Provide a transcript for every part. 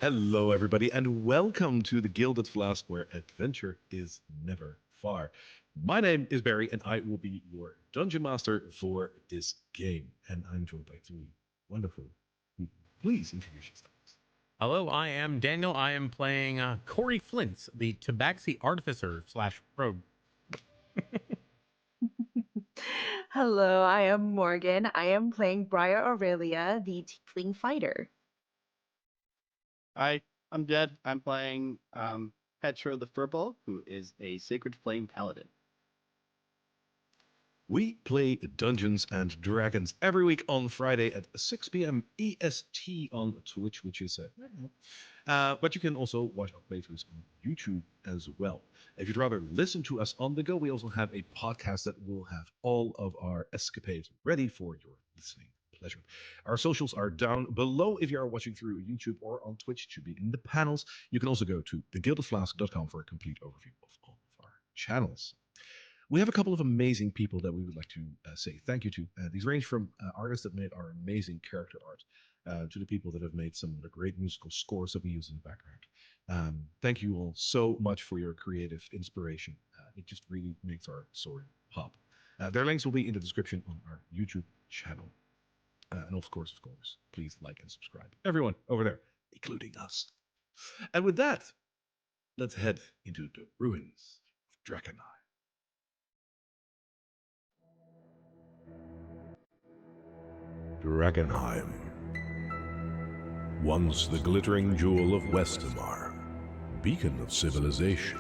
Hello, everybody, and welcome to the Gilded Flask, where adventure is never far. My name is Barry, and I will be your dungeon master for this game. And I'm joined by three wonderful people. Please introduce yourselves. Hello, I am Daniel. I am playing Corey Flint, the Tabaxi Artificer slash Rogue. Hello, I am Morgan. I am playing Briar Aurelia, the Tiefling Fighter. Hi, I'm Jed. I'm playing Petra the Furball, who is a Sacred Flame Paladin. We play Dungeons and Dragons every week on Friday at 6 p.m. EST on Twitch, which is but you can also watch our playthroughs on YouTube as well. If you'd rather listen to us on the go, we also have a podcast that will have all of our escapades ready for your listening pleasure. Our socials are down below if you are watching through YouTube or on Twitch. It should be in the panels. You can also go to thegildedflask.com for a complete overview of all of our channels. We have a couple of amazing people that we would like to say thank you to. These range from artists that made our amazing character art to the people that have made some of the great musical scores that we use in the background. Thank you all so much for your creative inspiration. It just really makes our story pop. Their links will be in the description on our YouTube channel. And of course, please like and subscribe. Everyone over there, including us. And with that, let's head into the ruins of Drakkenheim. Drakkenheim. Once the glittering jewel of Westamar, beacon of civilization,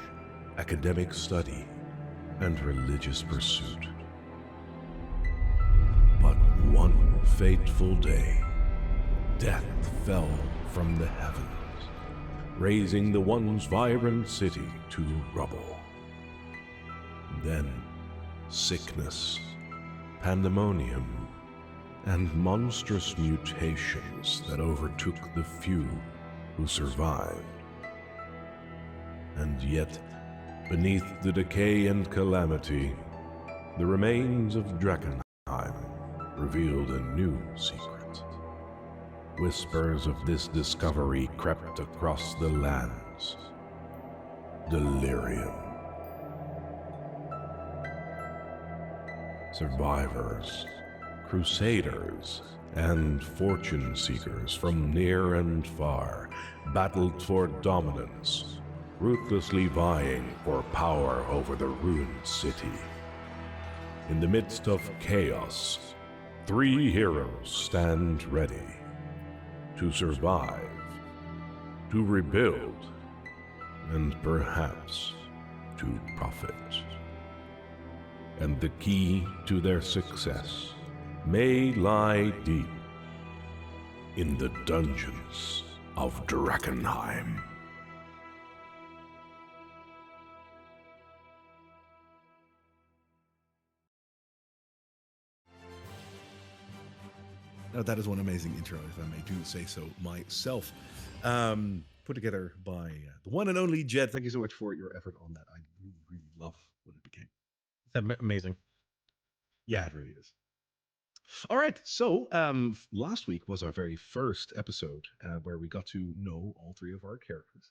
academic study, and religious pursuit. But one fateful day, death fell from the heavens, razing the once vibrant city to rubble. Then, sickness, pandemonium, and monstrous mutations that overtook the few who survived. And yet, beneath the decay and calamity, the remains of Drakkenheim revealed a new secret. Whispers of this discovery crept across the lands. Delerium. Survivors, crusaders, and fortune seekers from near and far battled for dominance, ruthlessly vying for power over the ruined city. In the midst of chaos, three heroes stand ready to survive, to rebuild, and perhaps to profit. And the key to their success may lie deep in the dungeons of Drakkenheim. Now, that is one amazing intro, if I may do say so myself. Put together by the one and only Jed. Thank you so much for your effort on that. I really, really love what it became. It's amazing. Yeah, it really is. All right, so last week was our very first episode where we got to know all three of our characters.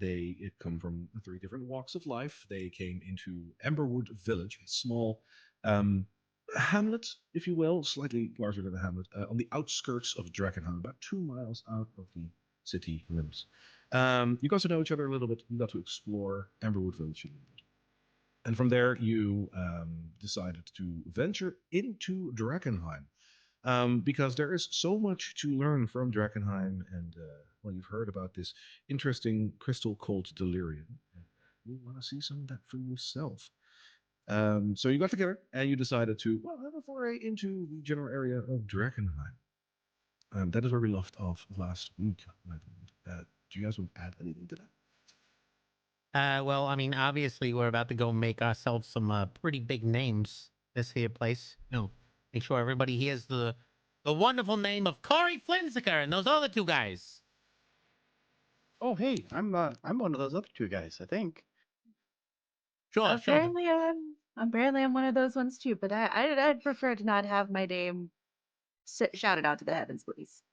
They come from three different walks of life. They came into Emberwood Village, a small hamlet, if you will, slightly larger than a hamlet, on the outskirts of Drakkenheim, about 2 miles out of the city limits. You got to know each other a little bit. You got to explore Emberwood Village a little bit. And from there, you decided to venture into Drakkenheim because there is so much to learn from Drakkenheim. And well, you've heard about this interesting crystal called Delerium. You want to see some of that for yourself. So you got together and you decided to have a foray into the general area of Drakkenheim. That is where we left off last week. Do you guys want to add anything to that? Well, I mean, obviously, we're about to go make ourselves some pretty big names. This here place. Make sure everybody hears the wonderful name of Corey Flinziker and those other two guys. Oh, hey, I'm one of those other two guys, I think. Sure. Apparently, I'm one of those ones too. But I'd prefer to not have my name shouted out to the heavens, please.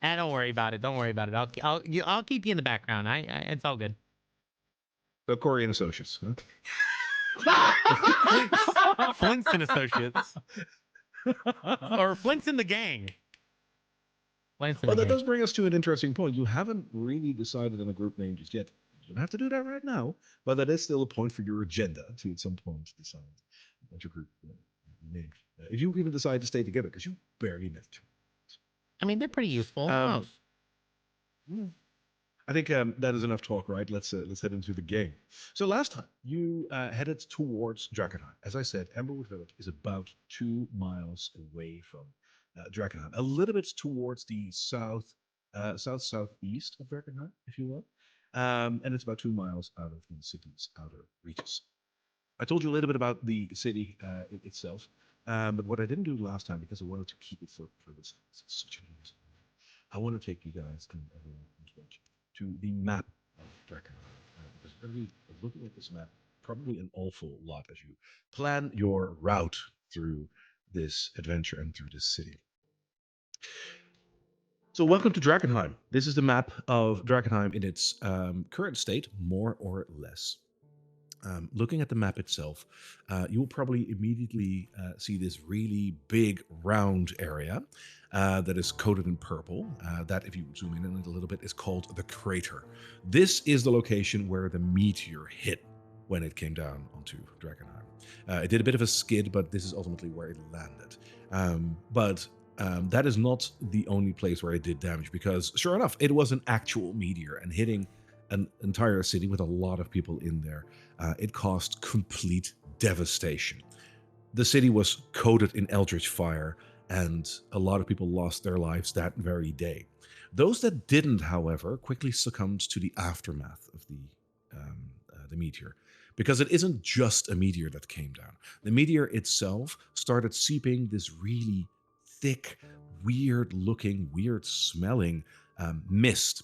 Don't worry about it. Don't worry about it. I'll keep you in the background. It's all good. So Corey and Associates. Huh? Flint's and Associates, or Flint's in the gang. Flint's in Well, the that gang. does bring us to an interesting point. You haven't really decided on a group name just yet. You don't have to do that right now, but that is still a point for your agenda to at some point decide what your group name. If you even decide to stay together, because you barely met. I mean, they're pretty useful. Um, I think that is enough talk, right? Let's head into the game. So last time you headed towards Drakkenheim. As I said, Emberwood Village is about 2 miles away from Drakkenheim, a little bit towards the southeast of Drakkenheim, if you will, and it's about 2 miles out of the city's outer reaches. I told you a little bit about the city itself, but what I didn't do last time, because I wanted to keep it for this, such an amazing. I want to take you guys and everyone to the map of Drakkenheim. Because really, looking at this map, probably an awful lot as you plan your route through this adventure and through this city. So welcome to Drakkenheim. This is the map of Drakkenheim in its current state, more or less. Looking at the map itself, you will probably immediately see this really big round area that is coated in purple. That, if you zoom in on it a little bit, is called the crater. This is the location where the meteor hit when it came down onto Drakkenheim. It did a bit of a skid, but this is ultimately where it landed. But that is not the only place where it did damage, because sure enough, it was an actual meteor, and hitting an entire city with a lot of people in there, it caused complete devastation. The city was coated in eldritch fire, and a lot of people lost their lives that very day. Those that didn't, however, quickly succumbed to the aftermath of the meteor, because it isn't just a meteor that came down. The meteor itself started seeping this really thick, weird-looking, weird-smelling mist.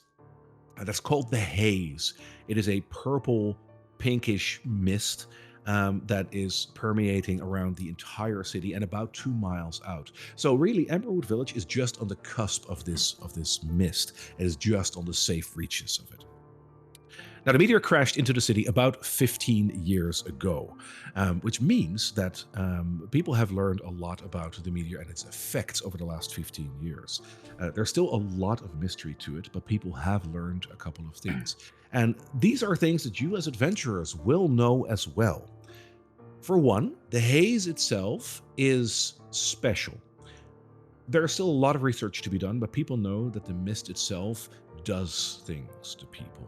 That's called the Haze. It is a purple, pinkish mist that is permeating around the entire city and about 2 miles out. So really, Emberwood Village is just on the cusp of this mist. It is just on the safe reaches of it. Now, the meteor crashed into the city about 15 years ago, which means that people have learned a lot about the meteor and its effects over the last 15 years. There's still a lot of mystery to it, but people have learned a couple of things. And these are things that you as adventurers will know as well. For one, the haze itself is special. There is still a lot of research to be done, but people know that the mist itself does things to people.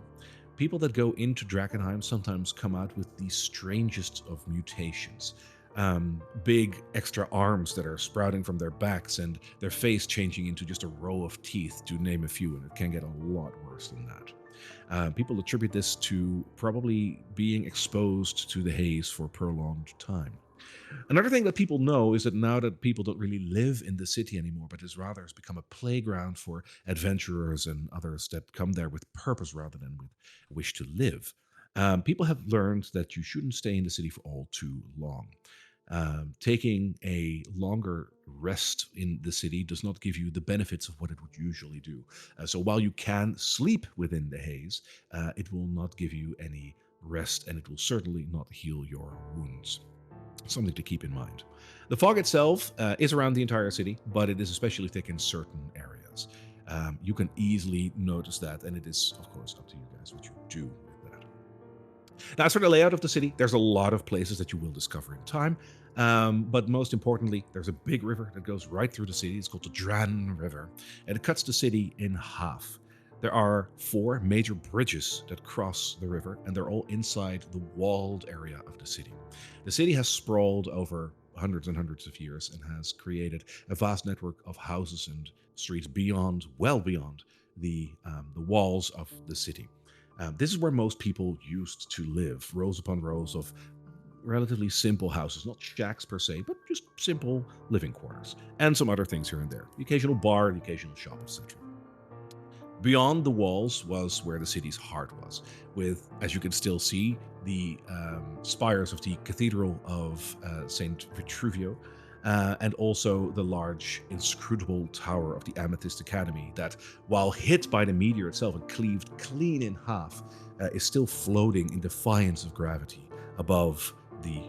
People that go into Drakkenheim sometimes come out with the strangest of mutations. Big extra arms that are sprouting from their backs and their face changing into just a row of teeth, to name a few, and it can get a lot worse than that. People attribute this to probably being exposed to the haze for a prolonged time. Another thing that people know is that now that people don't really live in the city anymore, but has become a playground for adventurers and others that come there with purpose rather than with a wish to live. People have learned that you shouldn't stay in the city for all too long. Taking a longer rest in the city does not give you the benefits of what it would usually do. So while you can sleep within the haze, it will not give you any rest, and it will certainly not heal your wounds. Something to keep in mind. The fog itself is around the entire city, but it is especially thick in certain areas. You can easily notice that, and it is, of course, up to you guys what you do with that. Now, as for the layout of the city, there's a lot of places that you will discover in time, but most importantly, there's a big river that goes right through the city. It's called the Dran River, and it cuts the city in half. There are 4 major bridges that cross the river, and they're all inside the walled area of the city. The city has sprawled over hundreds and hundreds of years and has created a vast network of houses and streets beyond, well beyond, the walls of the city. This is where most people used to live, rows upon rows of relatively simple houses, not shacks per se, but just simple living quarters, and some other things here and there. The occasional bar, the occasional shop, etc. Beyond the walls was where the city's heart was, with, as you can still see, the spires of the Cathedral of St. Vitruvio, and also the large, inscrutable tower of the Amethyst Academy that, while hit by the meteor itself and cleaved clean in half, is still floating in defiance of gravity above the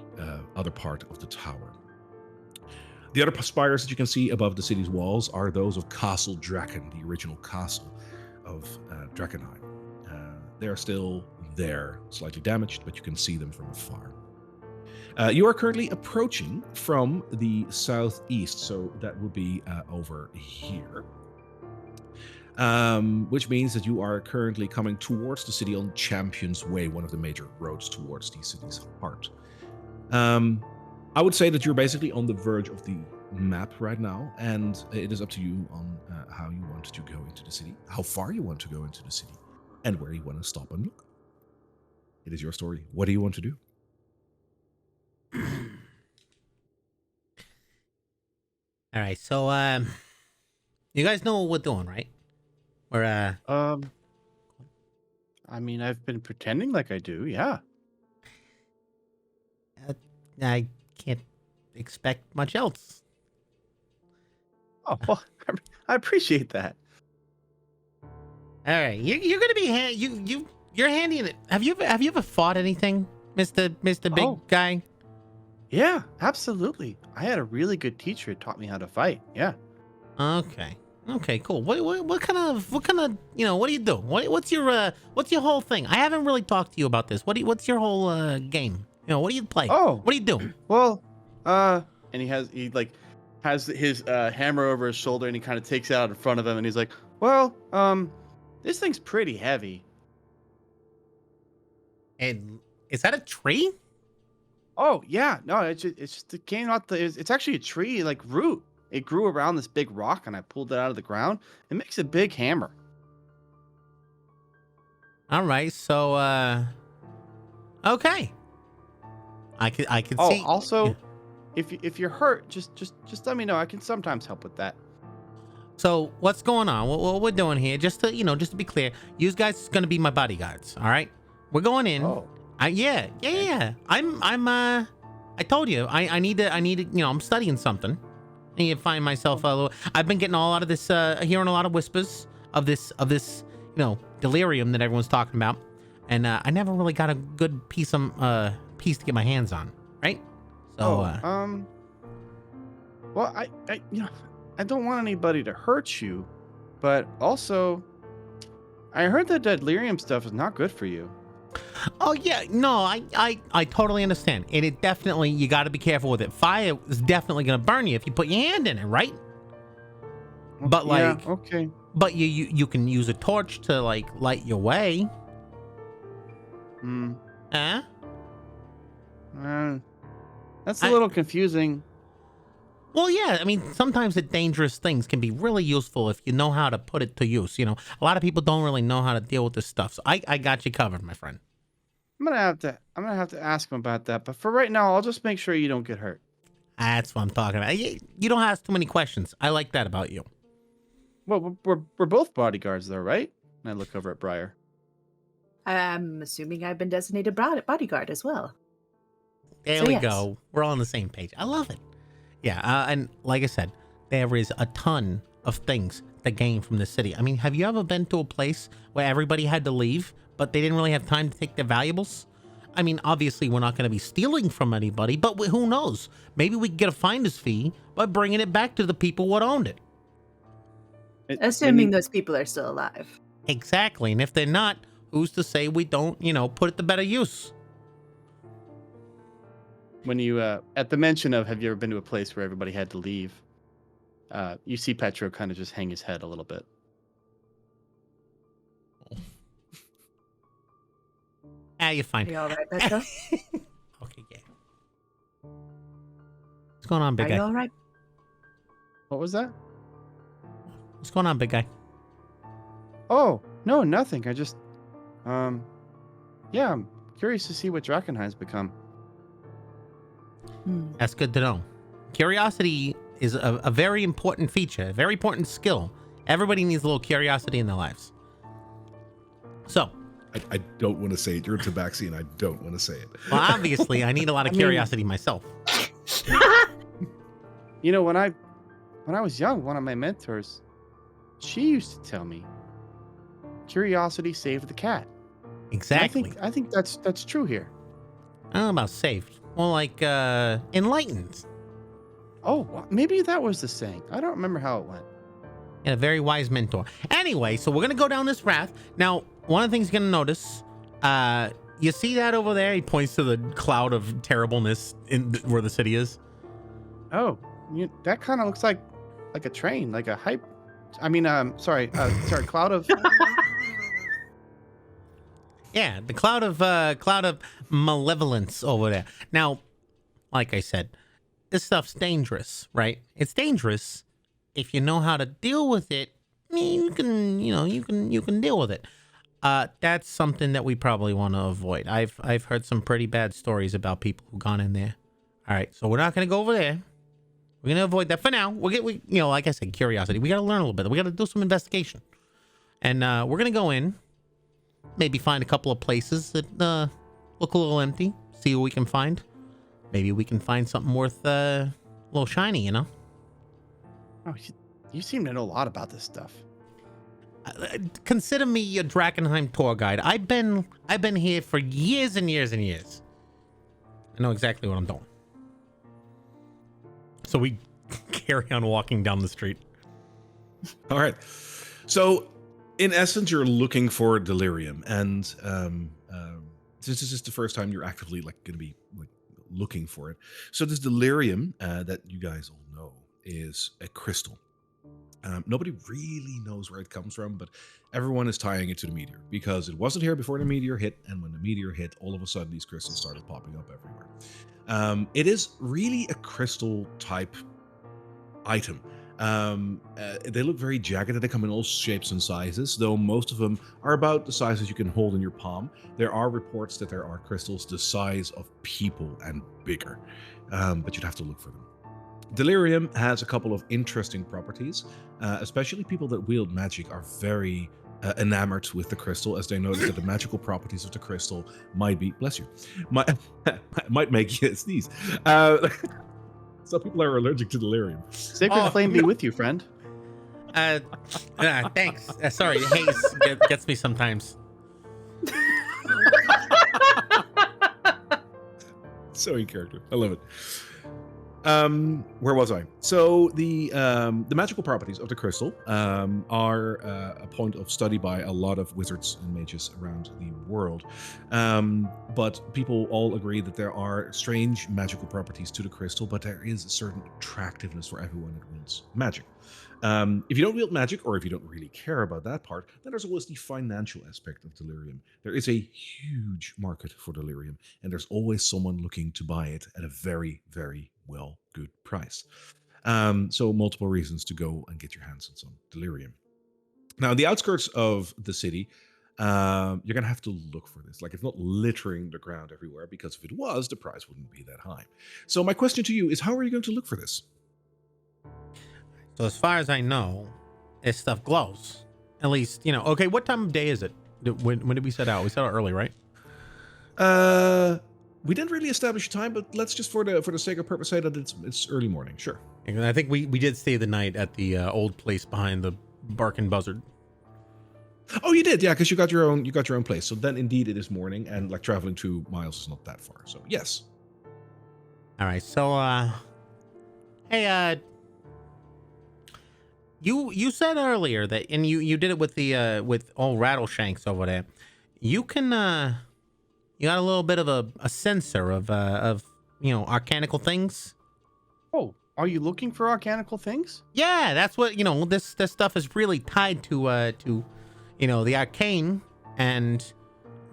other part of the tower. The other spires that you can see above the city's walls are those of Castle Draken, the original castle of Drakkenheim. They are still there, slightly damaged, but you can see them from afar. You are currently approaching from the southeast, so that would be over here. Which means that you are currently coming towards the city on Champion's Way, one of the major roads towards the city's heart. I would say that you're basically on the verge of the map right now, and it is up to you on how you want to go into the city, how far you want to go into the city, and where you want to stop and look. It is your story. What do you want to do? All right, so you guys know what we're doing, right? We're I mean, I've been pretending like I do. Yeah. I can't expect much else. Oh, well, I appreciate that. All right, you're gonna be you're handy in it. Have you ever fought anything, Mister Big Guy? Yeah, absolutely. I had a really good teacher who taught me how to fight. Yeah. Okay, cool. What kind of what do you do? What's your whole thing? I haven't really talked to you about this. What's your whole game? What do you play? Oh, what do you do? Well, and he has his hammer over his shoulder, and he kind of takes it out in front of him, and he's like, well, this thing's pretty heavy. And is that a tree? Oh yeah, no, it's just it came out it's actually a tree like root. It grew around this big rock, and I pulled it out of the ground. It makes a big hammer. All right, so okay. I could see. Oh, also, yeah. if you're hurt, just let me know. I can sometimes help with that. So what's going on? What we're doing here? Just to be clear, you guys is gonna be my bodyguards. All right, we're going in. Oh. Yeah. I told you I need to. I'm studying something. I need to find myself a little. I've been getting all out of this, hearing a lot of whispers of this, delirium that everyone's talking about, and I never really got a good piece to get my hands on, right? So, well, I don't want anybody to hurt you, but also, I heard that delirium stuff is not good for you. Oh yeah, no, I totally understand. And it definitely, you got to be careful with it. Fire is definitely gonna burn you if you put your hand in it, right? But yeah, okay. But you can use a torch to light your way. Huh? That's a little confusing. Well, yeah, I mean, sometimes the dangerous things can be really useful if you know how to put it to use. A lot of people don't really know how to deal with this stuff. So I got you covered, my friend. I'm gonna have to ask him about that. But for right now, I'll just make sure you don't get hurt. That's what I'm talking about. You don't ask too many questions. I like that about you. Well, we're both bodyguards, though, right? And I look over at Briar. I'm assuming I've been designated bodyguard as well. There we go. We're all on the same page. I love it. Yeah, and like I said, there is a ton of things to gain from the city. I mean, have you ever been to a place where everybody had to leave, but they didn't really have time to take their valuables? I mean, obviously, we're not going to be stealing from anybody, but who knows? Maybe we can get a finder's fee by bringing it back to the people what owned it. Assuming those people are still alive. Exactly, and if they're not, who's to say we don't, put it to better use? When you, at the mention of, have you ever been to a place where everybody had to leave? You see Petro kind of just hang his head a little bit. You're fine. Are you all right, Petro? Okay, yeah. What's going on, big guy? Are you all right? What was that? What's going on, big guy? Oh, no, nothing. I just, yeah, I'm curious to see what Drakkenheim's become. That's good to know. Curiosity is a very important feature, a very important skill. Everybody needs a little curiosity in their lives. So, I don't want to say it. You're a tabaxi, and I don't want to say it. Well, obviously, I need a lot of curiosity myself. You know, when I was young, one of my mentors, she used to tell me, "Curiosity saved the cat." And Exactly. I think that's true here. I don't know about saved. More like enlightened. Oh, maybe that was the saying. I don't remember how it went. And a very wise mentor. Anyway, so we're gonna go down this path. Now, one of the things you're gonna notice, you see that over there? He points to the cloud of terribleness in where the city is. Oh, that kind of looks like a train, like a hype. I mean, sorry, cloud of. Yeah, the cloud of malevolence over there. Now, like I said, this stuff's dangerous, right? It's dangerous if you know how to deal with it. I mean, you can deal with it. That's something that we probably want to avoid. I've heard some pretty bad stories about people who've gone in there. All right, so we're not gonna go over there. We're gonna avoid that for now. We like I said, curiosity. We gotta learn a little bit. We gotta do some investigation, and we're gonna go in. Maybe find a couple of places that look a little empty. See what we can find. Maybe we can find something worth a little shiny, you know? Oh, you seem to know a lot about this stuff. Consider me your Drakkenheim tour guide. I've been here for years and years and years. I know exactly what I'm doing. So we carry on walking down the street. All right. So, in essence, you're looking for Delerium, and since this is the first time you're actively going to be looking for it, so this Delerium that you guys all know is a crystal. Nobody really knows where it comes from, but everyone is tying it to the meteor because it wasn't here before the meteor hit, and when the meteor hit, all of a sudden these crystals started popping up everywhere. It is really a crystal type item. They look very jagged. They come in all shapes and sizes, though most of them are about the sizes you can hold in your palm. There are reports that there are crystals the size of people and bigger, but you'd have to look for them. Delerium has a couple of interesting properties, especially people that wield magic are very enamored with the crystal, as they notice that the magical properties of the crystal might be, bless you, might make you sneeze. Some people are allergic to Delerium. Sacred flame be with you, friend. Thanks. Sorry, Haze gets me sometimes. So in character. I love it. Where was I? So the magical properties of the crystal are a point of study by a lot of wizards and mages around the world. But people all agree that there are strange magical properties to the crystal, but there is a certain attractiveness for everyone that wields magic. If you don't wield magic, or if you don't really care about that part, then there's always the financial aspect of Delerium. There is a huge market for Delerium, and there's always someone looking to buy it at a very, very good price. So multiple reasons to go and get your hands on some Delerium. Now, the outskirts of the city, you're going to have to look for this. Like, it's not littering the ground everywhere, because if it was, the price wouldn't be that high. So my question to you is, how are you going to look for this? So as far as I know, this stuff glows. At least, okay, what time of day is it? When did we set out? We set out early, right? We didn't really establish a time, but let's just for the sake of purpose say that it's early morning. Sure. And I think we did stay the night at the old place behind the Barking Buzzard. Oh, you did, yeah, because you got your own place. So then indeed it is morning, and like traveling 2 miles is not that far. So yes. All right. So hey, you said earlier that, and you did it with the with all Rattleshanks over there. You can you got a little bit of a sensor of arcanical things. Oh, are you looking for arcanical things? Yeah, that's what this stuff is really tied to the arcane. And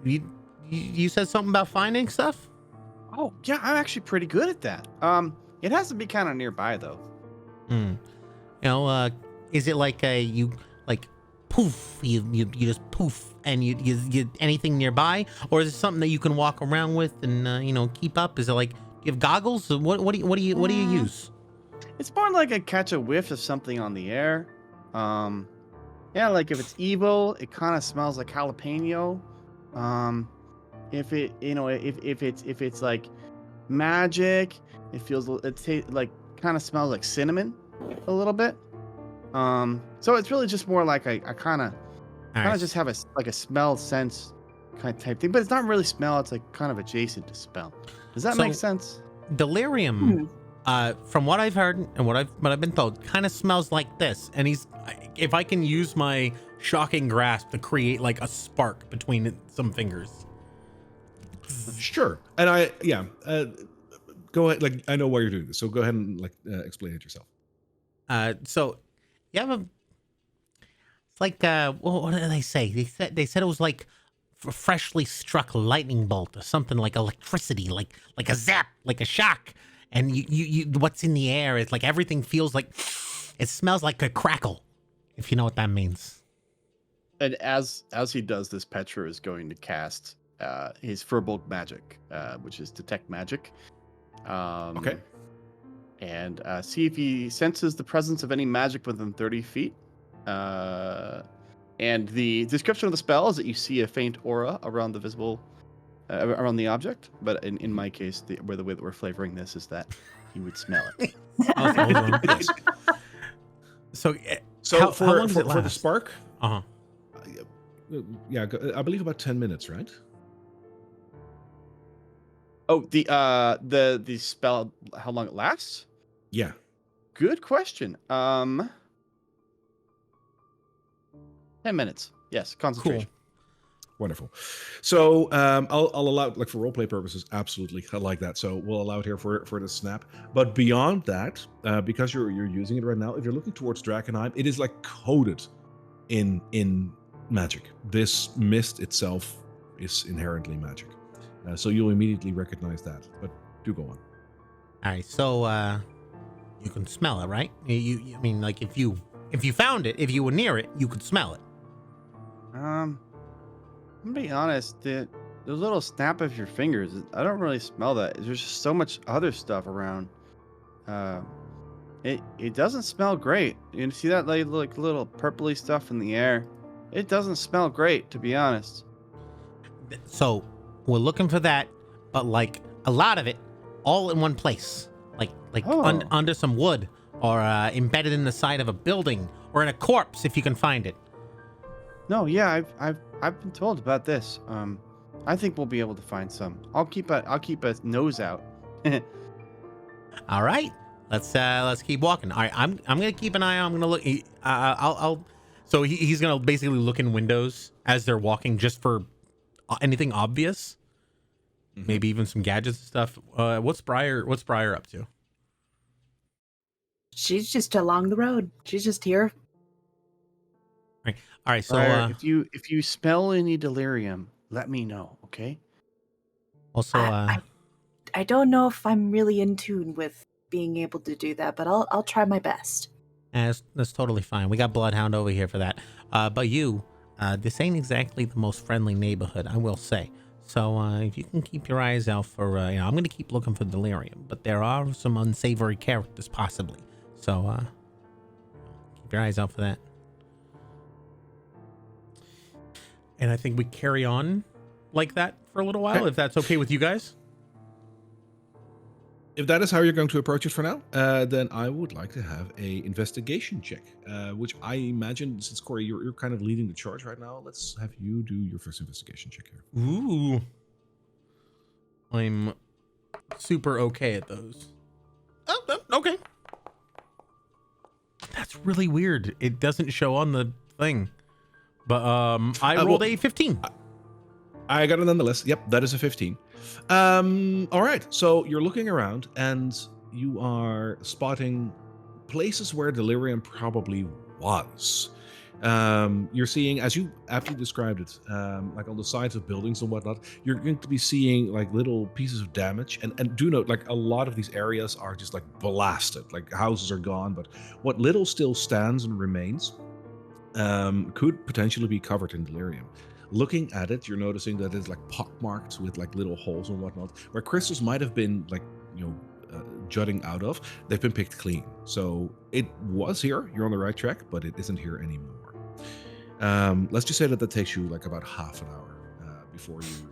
you said something about finding stuff. Oh yeah, I'm actually pretty good at that. It has to be kind of nearby though. Is it like you poof, you just poof, and you anything nearby, or is it something that you can walk around with and keep up? Is it like you have goggles? What do you use? It's more like I catch a whiff of something on the air. Yeah, like if it's evil, it kind of smells like jalapeno. If it if it's like magic, it feels like kind of smells like cinnamon a little bit. So it's really just more like I kind of just have a smell sense kind of type thing, but it's not really smell. It's like kind of adjacent to smell. Does that make sense? Delirium, from what I've heard and what I've been told, kind of smells like this. And if I can use my shocking grasp to create like a spark between some fingers. Sure. And go ahead. Like, I know why you're doing this, so go ahead and explain it yourself. So you have it's like, what did they say? They said it was like a freshly struck lightning bolt or something, like electricity, like a zap, like a shock. And you what's in the air is like everything feels like, it smells like a crackle, if you know what that means. And as he does this, Petra is going to cast his Firbolg magic, which is detect magic. Okay. And see if he senses the presence of any magic within 30 feet. And the description of the spell is that you see a faint aura around the visible, around the object. But in my case, the way that we're flavoring this is that you would smell it. So for how long does it for the last? spark, Uh-huh. yeah, I believe about 10 minutes, right? Oh, the spell, how long it lasts? Yeah. Good question. 10 minutes. Yes, concentration. Cool. Wonderful. So I'll allow, like, for roleplay purposes, absolutely, I like that. So we'll allow it here for the snap. But beyond that, because you're using it right now, if you're looking towards Drakkenheim, it is like coated in magic. This mist itself is inherently magic, so you'll immediately recognize that. But do go on. All right, so you can smell it, right? I mean, like if you found it, if you were near it, you could smell it. I'm gonna be honest, the little snap of your fingers, I don't really smell that. There's just so much other stuff around. It doesn't smell great. You see that like little purpley stuff in the air? It doesn't smell great, to be honest. So we're looking for that, but like a lot of it, all in one place, like under some wood, or embedded in the side of a building, or in a corpse if you can find it. No, yeah, I've been told about this. I think we'll be able to find some. I'll keep a nose out. All right, let's keep walking. All right, I'm gonna keep an eye on. I'm gonna look. So he's gonna basically look in windows as they're walking, just for anything obvious. Mm-hmm. Maybe even some gadgets and stuff. What's Briar up to? She's just along the road. She's just here. All right. So Briar, if you smell any delirium, let me know, okay? Also, I don't know if I'm really in tune with being able to do that, but I'll try my best. that's totally fine. We got Bloodhound over here for that. But you, this ain't exactly the most friendly neighborhood, I will say. So if you can keep your eyes out for, I'm going to keep looking for Delerium, but there are some unsavory characters possibly. So keep your eyes out for that. And I think we carry on like that for a little while, if that's okay with you guys. If that is how you're going to approach it for now, then I would like to have a investigation check, which I imagine, since Corey, you're kind of leading the charge right now, let's have you do your first investigation check here. Ooh. I'm super okay at those. Oh, okay. That's really weird. It doesn't show on the thing. But I rolled a 15. I got it nonetheless. Yep, that is a 15. All right, so you're looking around and you are spotting places where Delirium probably was. You're seeing, as you aptly described it, like on the sides of buildings and whatnot, you're going to be seeing like little pieces of damage. And do note, like, a lot of these areas are just like blasted, like houses are gone, but what little still stands and remains could potentially be covered in Delirium. Looking at it, you're noticing that it's like pockmarked with like little holes and whatnot, where crystals might have been like, jutting out of. They've been picked clean. So it was here. You're on the right track, but it isn't here anymore. Let's just say that takes you like about half an hour before you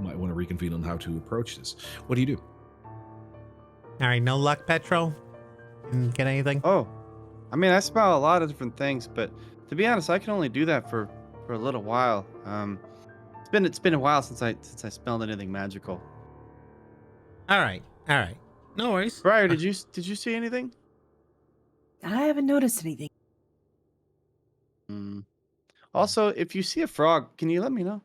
might want to reconvene on how to approach this. What do you do? All right, no luck, Petro? Didn't get anything? Oh, I mean, I smell a lot of different things, but to be honest, I can only do that for a little while. It's been a while since I smelled anything magical. All right. No worries. Briar, did you see anything? I haven't noticed anything. Also, if you see a frog, can you let me know?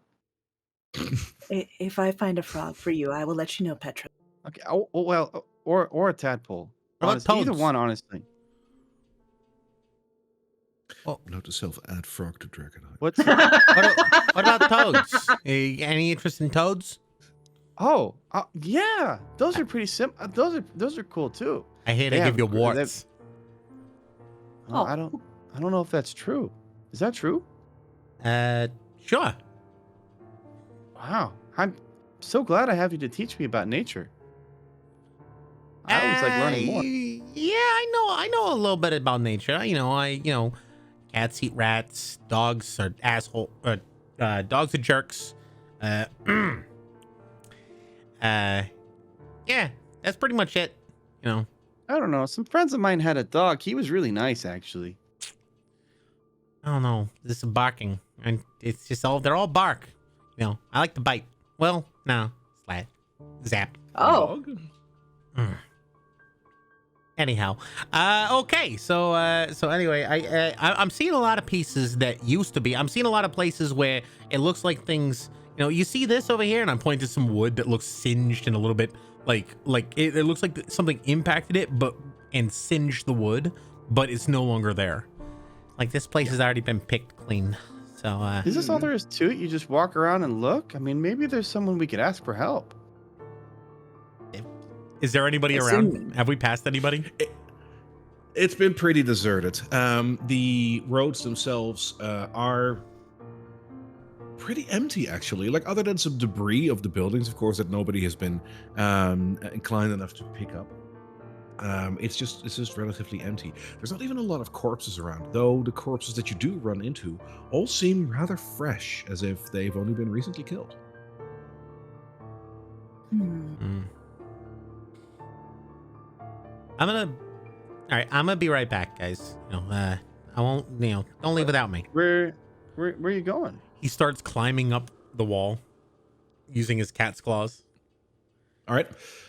If I find a frog for you, I will let you know, Petra. Okay. Well, or a tadpole. What about Honestly, either toads? one, honestly. Note to self: add frog to Drakkenheim. What's What about toads? Any interest in toads? Oh, yeah. Those are pretty simple. Those are cool too. I hear they Yeah, give you they- warts. Oh. I don't know if that's true. Is that true? Sure. Wow. I'm so glad I have you to teach me about nature. I always like learning more. Yeah, I know a little bit about nature. Cats eat rats. Dogs are asshole. Dogs are jerks. Yeah, that's pretty much it. I don't know. Some friends of mine had a dog. He was really nice, actually. I don't know. This is barking, and it's just they're all bark. I like to bite. Well, no, slap, zap. Oh, Anyhow, okay. So anyway, I'm seeing a lot of pieces that used to be. I'm seeing a lot of places where it looks like things. You see this over here, and I'm pointing to some wood that looks singed and a little bit like it looks like something impacted it, and singed the wood, but it's no longer there. Like this place has already been picked clean. So Is this all there is to it? You just walk around and look? I mean, maybe there's someone we could ask for help. is there anybody around? Have we passed anybody? It's been pretty deserted. The roads themselves are pretty empty, actually. Like, other than some debris of the buildings, of course, that nobody has been inclined enough to pick up. It's just relatively empty. There's not even a lot of corpses around, though the corpses that you do run into all seem rather fresh, as if they've only been recently killed. I'm gonna be right back, guys. I won't. Don't leave without me. Where are you going? He starts climbing up the wall using his cat's claws. All right.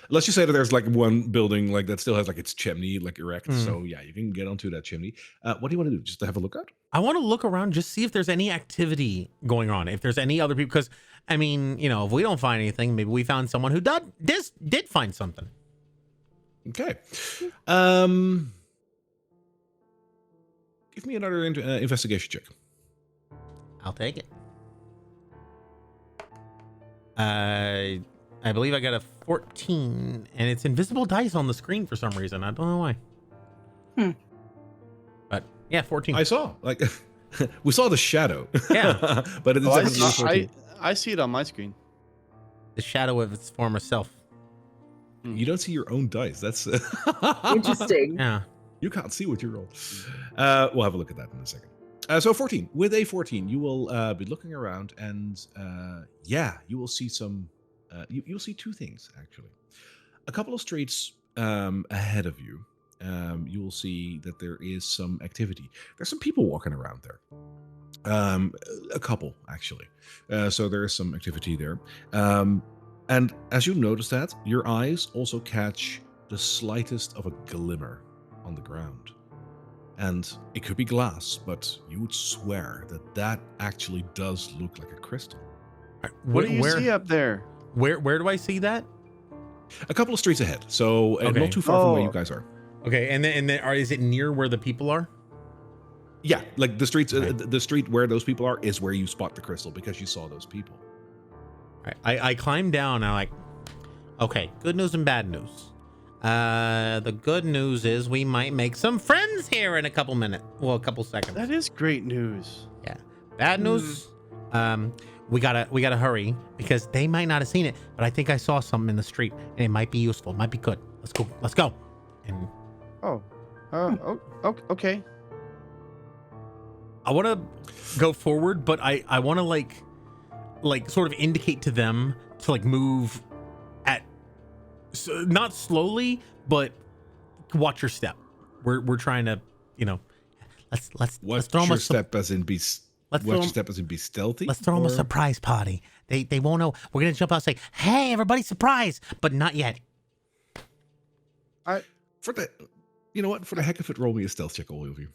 Let's just say that there's like one building like that still has like its chimney like erect. Mm. So yeah, you can get onto that chimney. What do you want to do? Just to have a look out? I want to look around, just see if there's any activity going on. If there's any other people, because I mean, if we don't find anything, maybe we found someone who did find something. Okay. Give me another investigation check. I'll take it. I believe I got a 14, and it's invisible dice on the screen for some reason. I don't know why. But yeah, 14. I saw like we saw the shadow. Yeah. But it's definitely 14. I see it on my screen. The shadow of its former self. You don't see your own dice. That's interesting. Yeah. You can't see what you roll. We'll have a look at that in a second. So 14. With a 14, you will be looking around, and you will see some. You'll see two things actually. A couple of streets ahead of you. You will see that there is some activity. There's some people walking around there. A couple actually. So there is some activity there. And as you notice that, your eyes also catch the slightest of a glimmer on the ground. And it could be glass, but you would swear that actually does look like a crystal. What do you see up there? Where do I see that? A couple of streets ahead, so Okay. not too far from where you guys are. Okay, and then is it near where the people are? Yeah, like the streets, Okay. the street where those people are is where you spot the crystal because you saw those people. All right, I climb down. And I'm like, okay, good news and bad news. The good news is we might make some friends here in a couple minutes. Well, a couple seconds. That is great news. Yeah. Bad news. We gotta hurry because they might not have seen it, but I think I saw something in the street and it might be useful. It might be good. Let's go. And Okay. I want to go forward, but I want to like sort of indicate to them to like move at not slowly, but watch your step. We're trying to, let's What's throw them your a step as in be? let's What's throw your 'em- step as in be stealthy? let's throw them a or- surprise party. They won't know. We're gonna jump out and say, "Hey, everybody, surprise!" But not yet. For the, you know what? For the heck of it, roll me a stealth check, all of you,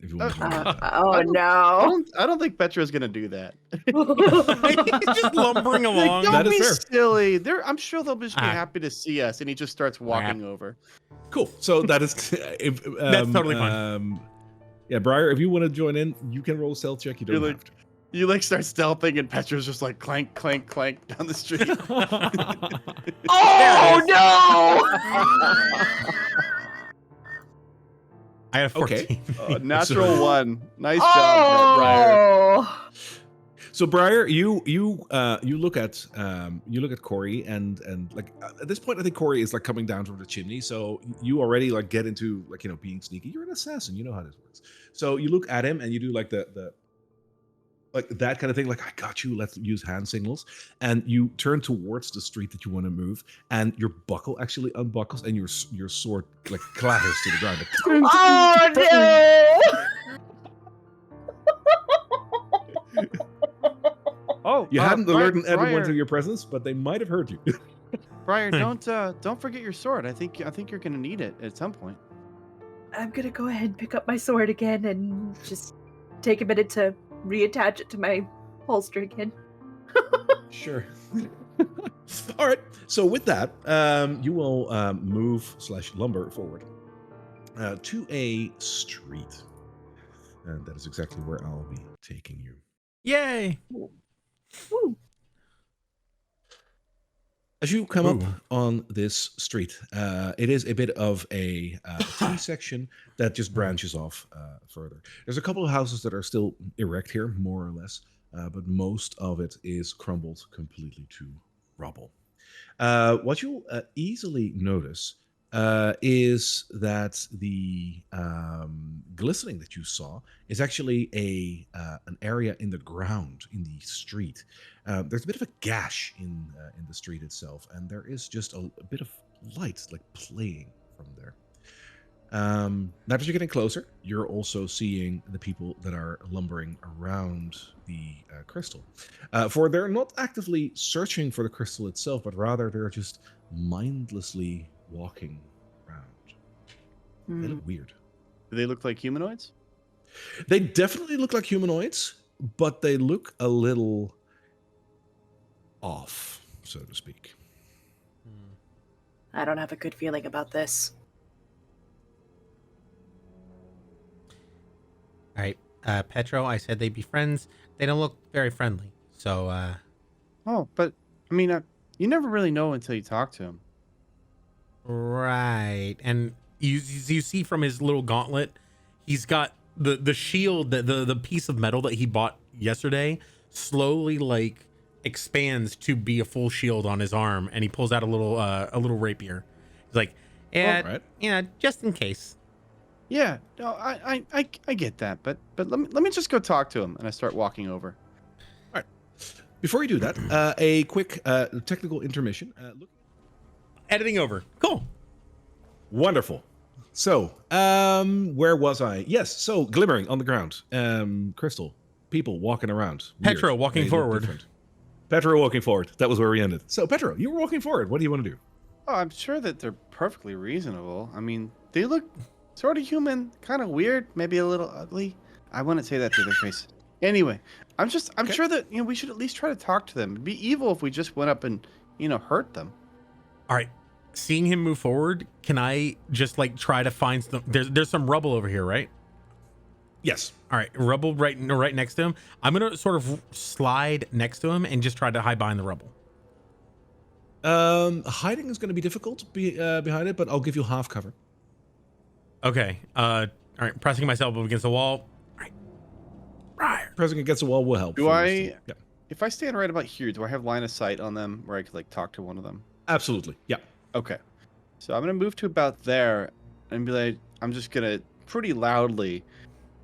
if you want to do that. Oh no. I don't think Petro's gonna do that. He's just lumbering Like, along. don't That is be fair. silly. I'm sure they'll just be Ah. happy to see us, and he just starts walking over. Cool. So that is if, That's totally fine. Yeah, Briar, if you want to join in, you can roll a stealth check. You don't You're have like- to. You like start stealthing, and Petro's just like clank, clank, clank down the street. Oh no! I have 14. Okay. Natural one. Nice job, Briar. Oh. So Briar, you look at Corey and like at this point I think Corey is like coming down from the chimney, so you already like get into like being sneaky. You're an assassin, you know how this works. So you look at him and you do like the like that kind of thing, like I got you, let's use hand signals, and you turn towards the street that you want to move, and your buckle actually unbuckles and your sword like clatters to the ground. Like, Oh no! Oh, you hadn't alerted everyone Briar, to your presence, but they might have heard you. Briar, don't forget your sword. I think you're gonna need it at some point. I'm gonna go ahead and pick up my sword again and just take a minute to reattach it to my holster again. Sure. All right. So with that, you will move/lumber forward to a street, and that is exactly where I'll be taking you. Yay! Woo. As you come up Ooh. on this street, it is a bit of a T section that just branches off further. There's a couple of houses that are still erect here, more or less, but most of it is crumbled completely to rubble. What you'll easily notice is that the glistening that you saw is actually an area in the ground in the street. There's a bit of a gash in the street itself, and there is just a bit of light like playing from there. Now that you're getting closer, you're also seeing the people that are lumbering around the crystal. For they're not actively searching for the crystal itself, but rather they're just mindlessly walking around. They look weird. Do they look like humanoids? They definitely look like humanoids, but they look a little off, so to speak. I don't have a good feeling about this. All right, Petro, I said they'd be friends. They don't look very friendly. So, Oh, but I mean, you never really know until you talk to him. right. And you see from his little gauntlet, he's got the shield, the piece of metal that he bought yesterday slowly like expands to be a full shield on his arm, and he pulls out a little rapier. He's like, yeah, Right. just in case. Yeah, no, I get that, but let me just go talk to him, and I start walking over. Before you do that, a quick technical intermission. Look. Editing over. Cool. Wonderful. So, where was I? Yes, so glimmering on the ground. Crystal. People walking around. Weird. Petro walking They look forward. different. Petro walking forward. That was where we ended. So, Petro, you were walking forward. What do you want to do? Oh, I'm sure that they're perfectly reasonable. I mean, they look sort of human, kind of weird, maybe a little ugly. I wouldn't say that to their face. Anyway, I'm Okay. sure that we should at least try to talk to them. It'd be evil if we just went up and hurt them. All right. Seeing him move forward, can I just like try to find some? There's some rubble over here, right? Yes. All right, rubble right next to him. I'm gonna sort of slide next to him and just try to hide behind the rubble. Hiding is going to be difficult behind it, but I'll give you half cover. Okay. All right. Pressing myself up against the wall. All right. Pressing against the wall will help. Do for I- this too. Yeah. If I stand right about here, do I have line of sight on them where I could like talk to one of them? Absolutely. Yeah. Okay. So I'm gonna move to about there and be like, I'm just gonna pretty loudly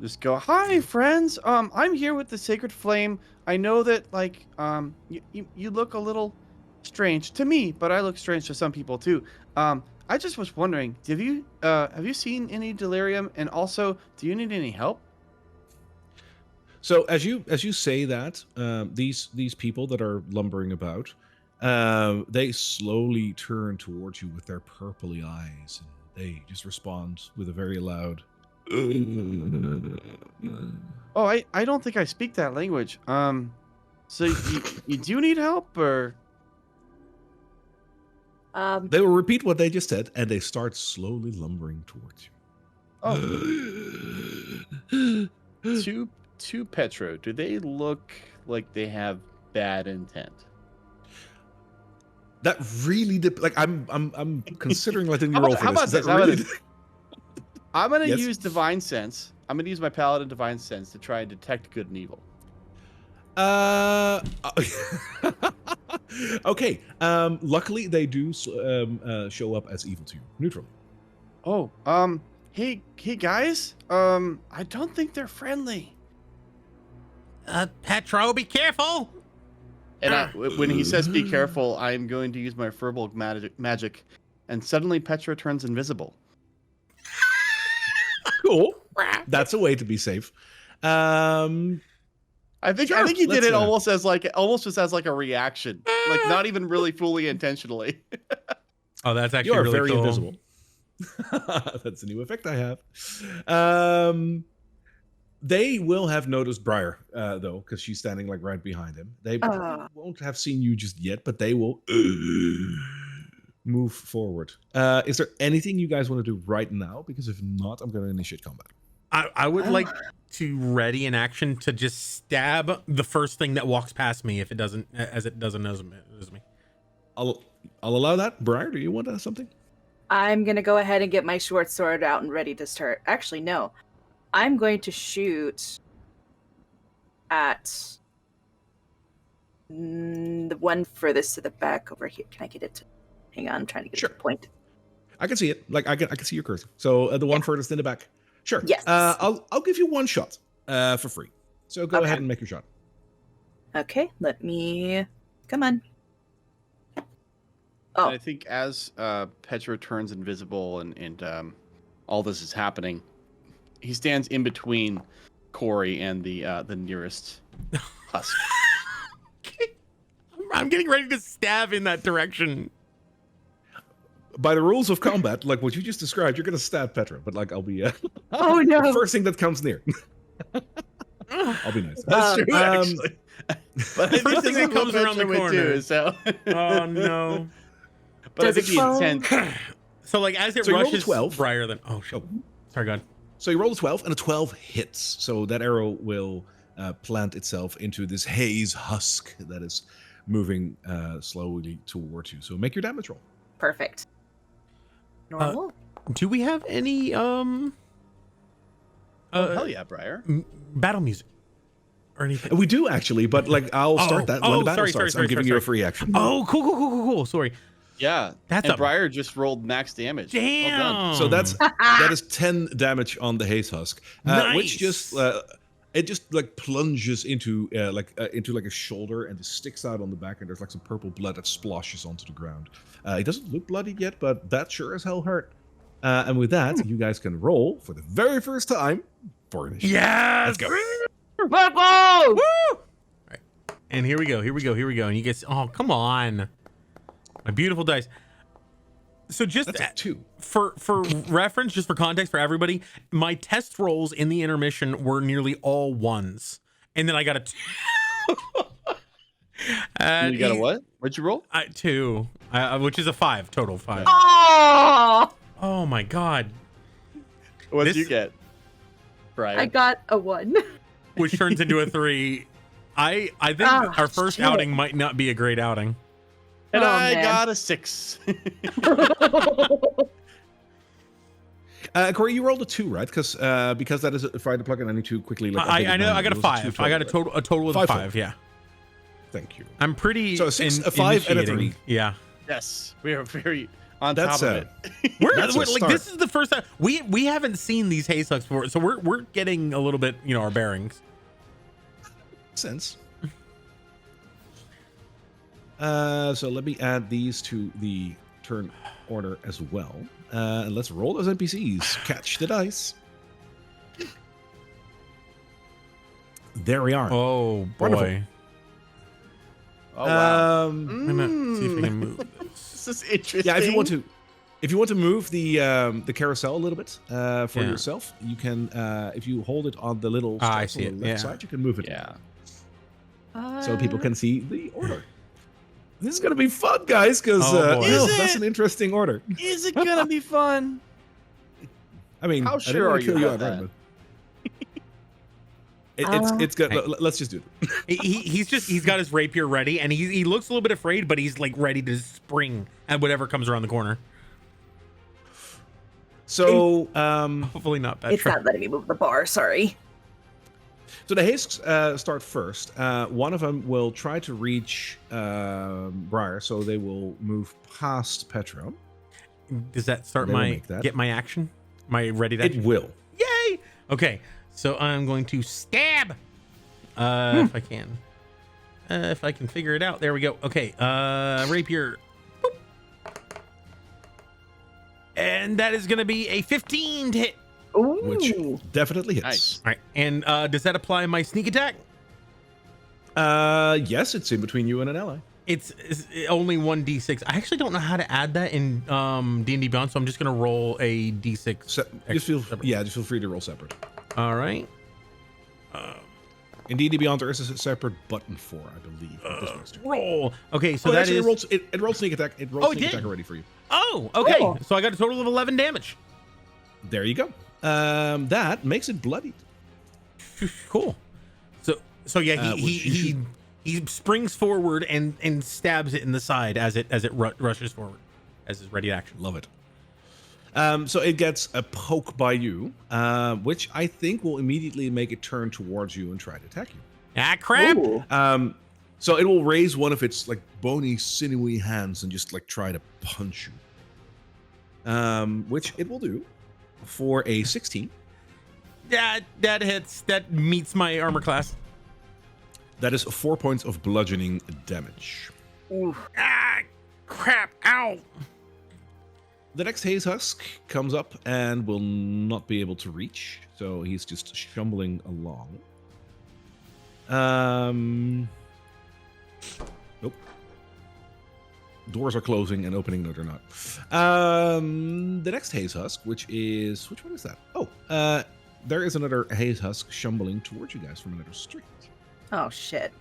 just go, "Hi, friends. I'm here with the Sacred Flame. I know that like you look a little strange to me, but I look strange to some people too. I just was wondering, have you seen any delirium? And also, do you need any help? So as you say that, these people that are lumbering about, they slowly turn towards you with their purpley eyes, and they just respond with a very loud. Oh, I don't think I speak that language. So you do need help, or? They will repeat what they just said, and they start slowly lumbering towards you. Oh, to Petro, do they look like they have bad intent? That really like I'm considering letting you How roll about- for how this. about 'cause this? that How about really- this? I'm gonna Yes? use divine sense. I'm gonna use my paladin divine sense to try and detect good and evil. Okay. Luckily, they do show up as evil to you, neutral. Oh, hey guys. I don't think they're friendly. Petro, be careful. And when he says be careful, I'm going to use my verbal magic, and suddenly Petra turns invisible. Cool. That's a way to be safe. I think Sure, he did let's, it almost just as like a reaction, like not even really fully intentionally. Oh, that's actually You are really very cool. invisible. That's a new effect I have. They will have noticed Briar, though, because she's standing like right behind him. They probably won't have seen you just yet, but they will move forward. Is there anything you guys want to do right now? Because if not, I'm going to initiate combat. I would like to ready an action to just stab the first thing that walks past me if it doesn't knows me. I'll allow that. Briar, do you want something? I'm gonna go ahead and get my short sword out and ready to start. Actually, no. I'm going to shoot at the one furthest to the back over here. Can I get it to... Hang on, I'm trying to get Sure. it to the point. I can see it. Like I can see your cursor. So the one furthest in the back. Sure. Yes. I'll give you one shot for free. So go Okay. ahead and make your shot. Okay, let me... Come on. And Oh, I think as Petra turns invisible and all this is happening, he stands in between Corey and the nearest husk. I'm getting ready to stab in that direction. By the rules of combat, like what you just described, you're gonna stab Petra, but like I'll be Oh, no. the first thing that comes near. I'll be nice. That's true, Um, actually. But the first thing that comes around the corner. So. Oh no. But Does I it think the fall? intent. So like as it So you roll a rushes 12. Briar, then shit. Sorry, go on. So you roll a 12, and a 12 hits. So that arrow will plant itself into this haze husk that is moving slowly towards you. So make your damage roll. perfect. Normal? Do we have any Oh, hell yeah, Briar. battle music or anything? We do actually, but like I'll start that when the battle starts. I'm giving you a free action. Oh, cool. Sorry. Yeah. That's and a- Briar just rolled max damage. Well done. Damn. So that is 10 damage on the haze husk, which just it just like plunges into like a shoulder and just sticks out on the back, and there's like some purple blood that splashes onto the ground. It doesn't look bloody yet, but that sure as hell hurt. And with that, you guys can roll for the very first time for initiative. Yes. Let's go. Let's go! Woo! Right. And here we go. And you guys, oh, come on. My beautiful dice. So just That's a 2. for reference, just for context for everybody, my test rolls in the intermission were nearly all ones. And then I got a 2. You got a what? What'd you roll? 2, which is a 5, total 5. Oh! Oh my God. What did This- you get, Briar? I got a 1. Which turns into a 3. I think Ah, our first shit. outing might not be a great outing. and Oh, I man. got a 6. Corey, you rolled a 2, right? Because that is if I had to plug in any 2 quickly. Like I know. I got a it was 5. 2 I got a total, total of 5 5. total. Yeah. Thank you. I'm pretty. So a 6, a 5, and a 3. initiating. Yeah. Yes, we are very on That's top of it. That's a We're like start. this is the first time we haven't seen these haze hucks before, so we're getting a little bit our bearings. Sense. So let me add these to the turn order as well. And let's roll those NPCs. Catch the dice. There we are. Oh boy. Wonderful. Oh wow. I'm gonna see if I can move this. This is interesting. Yeah, if you want to move the carousel a little bit for yourself, you can. If you hold it on the little I straps see on it, the left yeah. side, you can move it. Yeah. So people can see the order. This is gonna be fun, guys, because Oh, boy. Is that's it? an interesting order. Is it gonna be fun? I mean, How I didn't sure wanna are you kill about outright, that? but it's good. Hey. Let's just do it. He's got his rapier ready, and he looks a little bit afraid, but he's like ready to spring at whatever comes around the corner. So, Hopefully not It's Petra. not letting me move the bar. Sorry. so the Haze start first. One of them will try to reach Briar, so they will move past Petra. Does that start They will my make that. get my action? My ready to It action? will. Yay! Okay, so I'm going to stab. If I can. If I can figure it out. There we go. Okay, rapier. Boop. And that is going to be a 15 to hit. Ooh. Which definitely hits. Nice. All right, and does that apply my sneak attack? Yes, it's in between you and an ally. It's only 1d6. I actually don't know how to add that in D&D Beyond, so I'm just going to roll a d6. So, just feel free to roll separate. All right. In D&D Beyond, there is a separate button for, I believe. But this one's too. Roll. Okay, so that actually, is. it rolled sneak attack. It rolled Oh, it sneak did? attack already for you. Oh, okay. Cool. So I got a total of 11 damage. There you go. That makes it bloodied. Cool. So yeah, Which you he springs forward and stabs it in the side as it rushes forward as his ready action. Love it. So it gets a poke by you, which I think will immediately make it turn towards you and try to attack you. Ah, crap. Ooh. So it will raise one of its like bony, sinewy hands and just like try to punch you. Which it will do for a 16. That hits. That meets my armor class. That is 4 points of bludgeoning damage. Ooh. Ah, crap. Ow. The next Haze Husk comes up and will not be able to reach, so he's just stumbling along. Nope. Doors are closing and opening. No, they're not. The next Haze Husk, which one is that? Oh, there is another Haze Husk stumbling towards you guys from another street. Oh shit.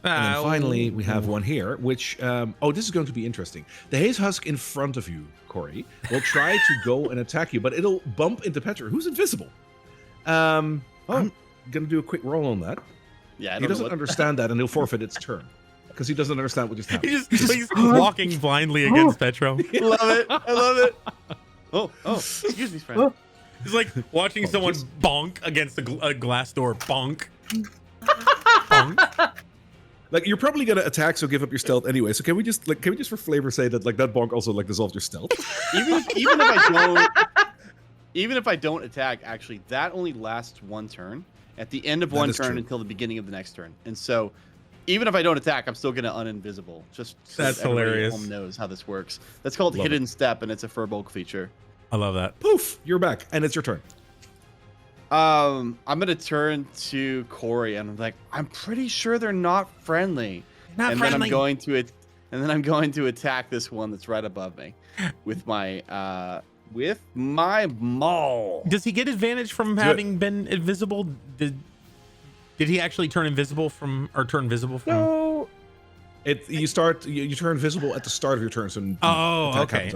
And then finally, we have one here, which, this is going to be interesting. The Haze Husk in front of you, Corey, will try to go and attack you, but it'll bump into Petra, who's invisible. I'm going to do a quick roll on that. Yeah, He doesn't understand that, and he'll forfeit its turn, because he doesn't understand what just happened. He's walking blindly against Petro. love it. I love it. Oh, excuse me, friend. It's like watching someone bonk against a glass door. Bonk. Bonk. Like, you're probably going to attack, so give up your stealth anyway. So can we just for flavor say that, like, that bonk also, like, dissolved your stealth? Even if I don't attack, actually, that only lasts one turn. At the end of one is turn true. until the beginning of the next turn. And so, even if I don't attack, I'm still gonna uninvisible. Just so That's that everybody hilarious. At home knows how this works. That's called Love hidden step, and it's a Furbolg feature. I love that. Poof, you're back, and it's your turn. I'm gonna turn to Corey, and I'm like, I'm pretty sure they're not friendly. Not and friendly. then I'm going to attack this one that's right above me with my maul. Does he get advantage from Do having been invisible? Did he actually turn invisible from? No. You turn invisible at the start of your turn, so Oh, attack okay, happens.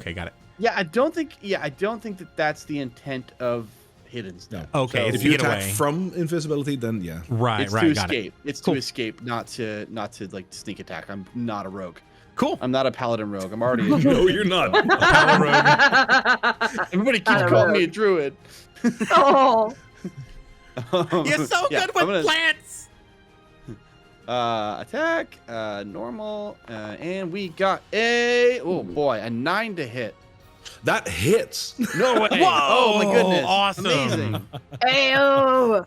okay, got it. Yeah, I don't think that that's the intent of hidden step. No. Okay, So it's If you get attack away. from invisibility, then yeah. Right, it's right, to got it. escape. It's Cool. to escape, not to like sneak attack. I'm not a rogue. Cool. I'm not a paladin rogue. I'm already a druid. No, you're not. Everybody keeps Not a calling me a rogue. druid. Oh. You're so Yeah, good with I'm gonna- plants. Attack, normal, and we got a a 9 to hit. That hits. No way! Whoa, Oh my goodness! awesome. Amazing. Ayo.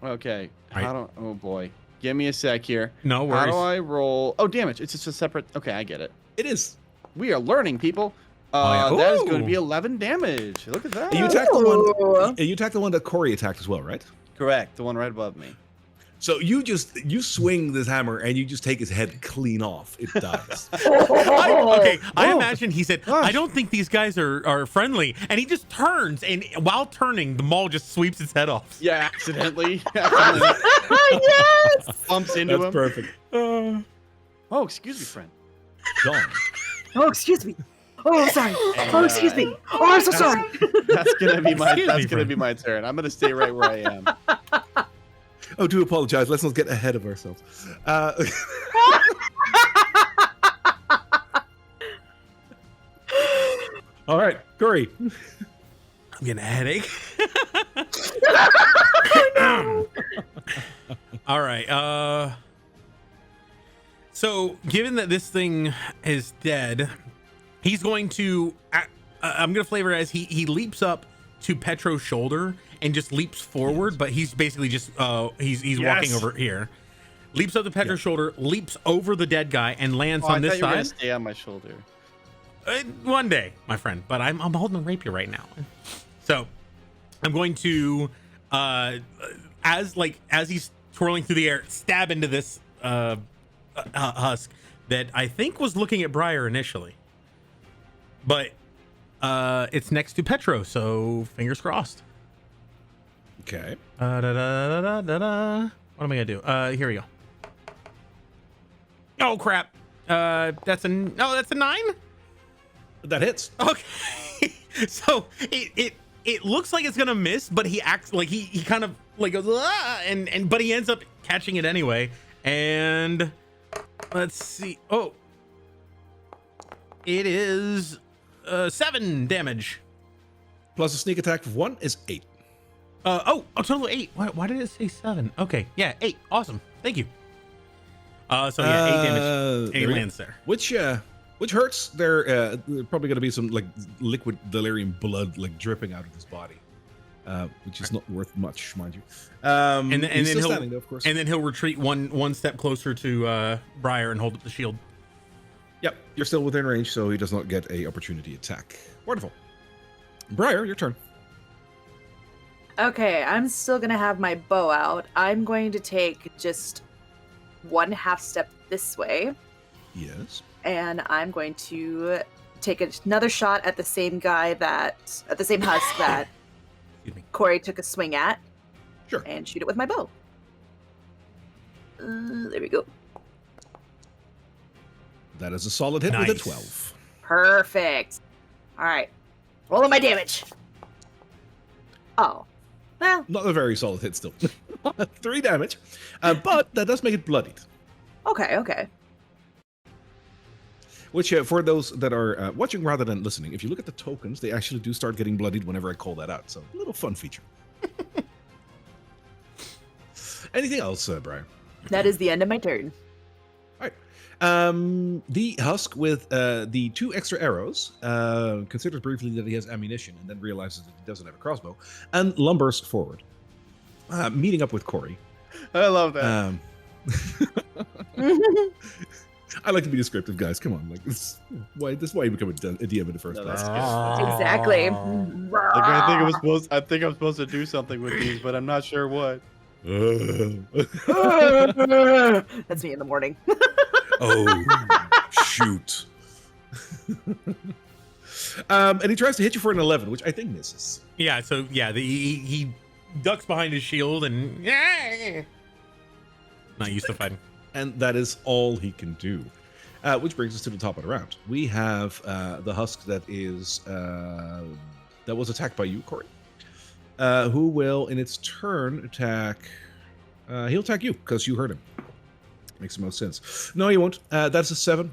Okay. Right. Oh boy. Give me a sec here. No How worries. do I roll? Oh, damage. It's just a separate. Okay, I get it. It is. We are learning, people. yeah. That is going to Ooh. be 11 damage. Look at that. And you attacked the one. Ooh. You attacked the one that Corey attacked as well, right? Correct. The one right above me. So you swing this hammer and you just take his head clean off. It dies. I Oh. imagine he said, Gosh. I don't think these guys are friendly. And he just turns, and while turning, the maul just sweeps its head off. Yeah, accidentally. Yes. Bumps into That's him. perfect. Oh, excuse me, friend. Gone. Oh, excuse me. Oh, I'm sorry. Oh, excuse me. Oh, I'm so sorry. That's gonna be my. Excuse me, That's gonna friend. be my turn. I'm gonna stay right where I am. Oh, do apologize. Let's not get ahead of ourselves. All right, Corey. I'm getting a headache. All right. So given that this thing is dead, he's going to. I'm gonna flavor it as he leaps up to Petro's shoulder and just leaps forward, but he's basically just he's walking over here. Leaps up to Petro's shoulder, leaps over the dead guy, and lands Oh, I on thought this you were gonna side. stay on my shoulder. One day, my friend, but I'm holding a rapier right now. So I'm going to as he's twirling through the air, stab into this husk that I think was looking at Briar initially, but it's next to Petro, so fingers crossed. Okay. What am I gonna do? Here we go. Oh crap! That's a 9. That hits. Okay, so it looks like it's gonna miss, but he acts like he kind of like goes and but he ends up catching it anyway. And let's see. Oh, it is 7 damage. Plus a sneak attack of 1 is 8. Oh, total 8. Why did it say 7? Okay, yeah, 8. Awesome. Thank you. So yeah, 8 damage. 8 there we go. lands there. Which hurts. There probably going to be some like liquid delirium blood like dripping out of his body, which is not worth much, mind you. And then he's still he'll standing though, of course. and then he'll retreat one step closer to Briar and hold up the shield. Yep, you're still within range, so he does not get a opportunity attack. Wonderful. Briar, your turn. Okay, I'm still gonna have my bow out. I'm going to take just 1 half step this way, Yes. and I'm going to take another shot at the same husk that Excuse me. Corey took a swing at, Sure. and shoot it with my bow. There we go. That is a solid hit with a Nice. 12. Perfect. All right, rolling my damage. Oh, well, Not a very solid hit still. 3 damage. But that does make it bloodied. okay. Which, for those that are watching rather than listening, if you look at the tokens, they actually do start getting bloodied whenever I call that out. So, a little fun feature. Anything else, Brian? That is the end of my turn. All right. The husk with the 2 extra arrows considers briefly that he has ammunition and then realizes that he doesn't have a crossbow and lumbers forward, meeting up with Corey. I love that. I like to be descriptive, guys. Come on, like this is why you become a DM in the first place. Exactly. Like I think I'm supposed to do something with these, but I'm not sure what. That's me in the morning. Oh, shoot. And he tries to hit you for an 11, which I think misses. Yeah. So yeah, he ducks behind his shield and not used to fighting. And that is all he can do. Which brings us to the top of the round. We have the husk that is that was attacked by you, Corey. Who will, in its turn, attack... he'll attack you, because you hurt him. Makes the most sense. No, he won't. That's a 7.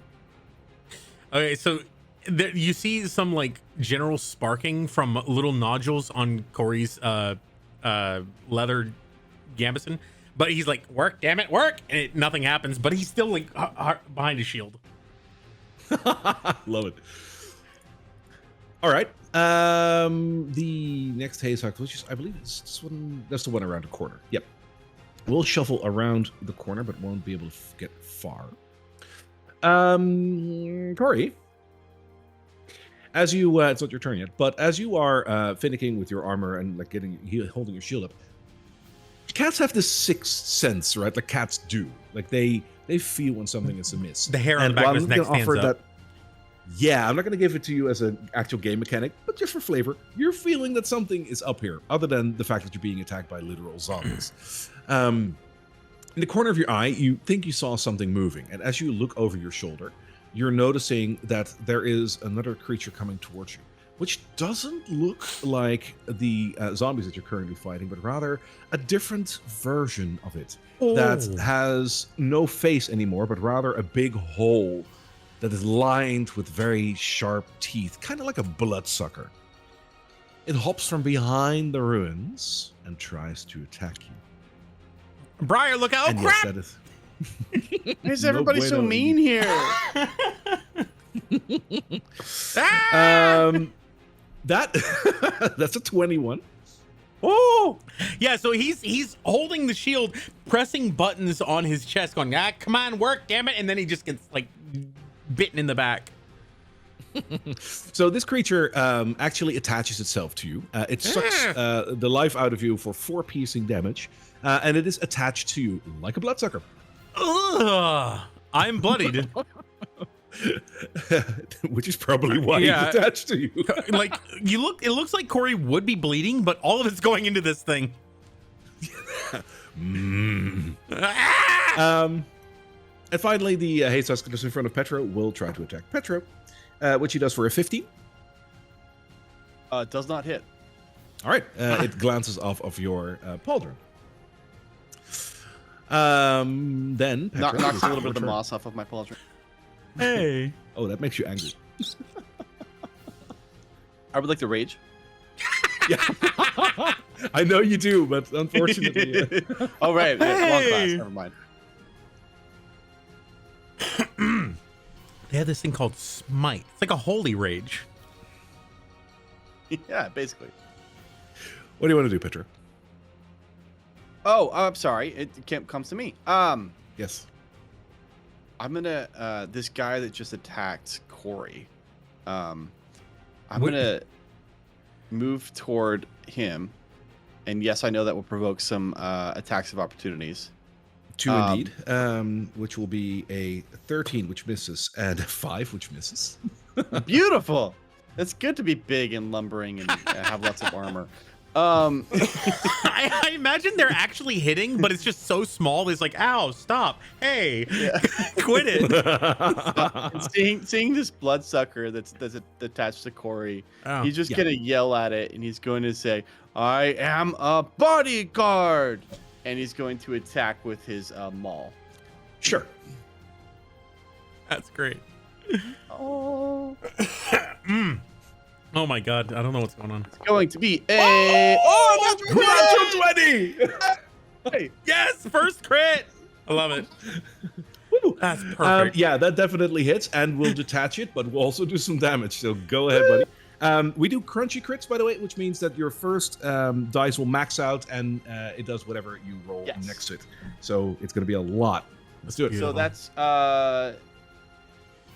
Okay, so you see some like general sparking from little nodules on Corey's leather gambeson, but he's like, "Work, damn it, work!" and nothing happens. But he's still like behind his shield. Love it. All right. The next Haze husk, which is, I believe, it's this one. That's the one around the corner. Yep. will shuffle around the corner, but won't be able to get far. Corey, as you, it's not your turn yet, but as you are finicking with your armor and like holding your shield up, cats have this sixth sense, right? Like cats do. Like they feel when something is amiss. The hair on the back of his neck stands up. Yeah, I'm not going to give it to you as an actual game mechanic, but just for flavor, you're feeling that something is up here, other than the fact that you're being attacked by literal zombies. In the corner of your eye, you think you saw something moving, and as you look over your shoulder, you're noticing that there is another creature coming towards you, which doesn't look like the zombies that you're currently fighting, but rather a different version of it that has no face anymore, but rather a big hole that is lined with very sharp teeth, kind of like a bloodsucker. It hops from behind the ruins and tries to attack you. Briar, look out! And Crap! yes, that is. Why is everybody so mean here? That's a 21. Oh, yeah. So he's holding the shield, pressing buttons on his chest, going, come on, work, damn it!" And then he just gets like bitten in the back. So this creature actually attaches itself to you. It sucks the life out of you for 4 piercing damage, and it is attached to you like a bloodsucker. Ugh, I'm bloodied. Which is probably why he's attached to you. Like it looks like Corey would be bleeding, but all of it's going into this thing. And finally, the Haze in front of Petro will try to attack Petro, which he does for a 15. Does not hit. All right, it glances off of your pauldron. Then Petro knocks a little bit of the moss off of my pauldron. Hey. Oh, that makes you angry. I would like to rage. Yeah, I know you do, but unfortunately. Oh right, long class. Never mind. They have this thing called Smite. It's like a holy rage. Yeah, basically. What do you want to do, Petro? Oh, I'm sorry. It comes to me. Yes. I'm gonna this guy that just attacked Corey. I'm gonna move toward him, and yes, I know that will provoke some attacks of opportunities. 2 indeed, which will be a 13, which misses, and a 5, which misses. Beautiful. It's good to be big and lumbering and have lots of armor. I imagine they're actually hitting, but it's just so small. It's like, ow, stop. Hey, quit it. Seeing this bloodsucker that's attached to Corey, he's just going to yell at it, and he's going to say, "I am a bodyguard." And he's going to attack with his maul. Sure. That's great. Oh. Oh my god, I don't know what's going on. It's going to be a... Oh, that's natural 20! Hey. Yes, first crit! I love it. Woo. That's perfect. Yeah, that definitely hits, and we'll detach it, but we'll also do some damage, so go ahead, buddy. We do crunchy crits, by the way, which means that your first dice will max out, and it does whatever you roll next to it. So it's going to be a lot. Let's do it. So that's...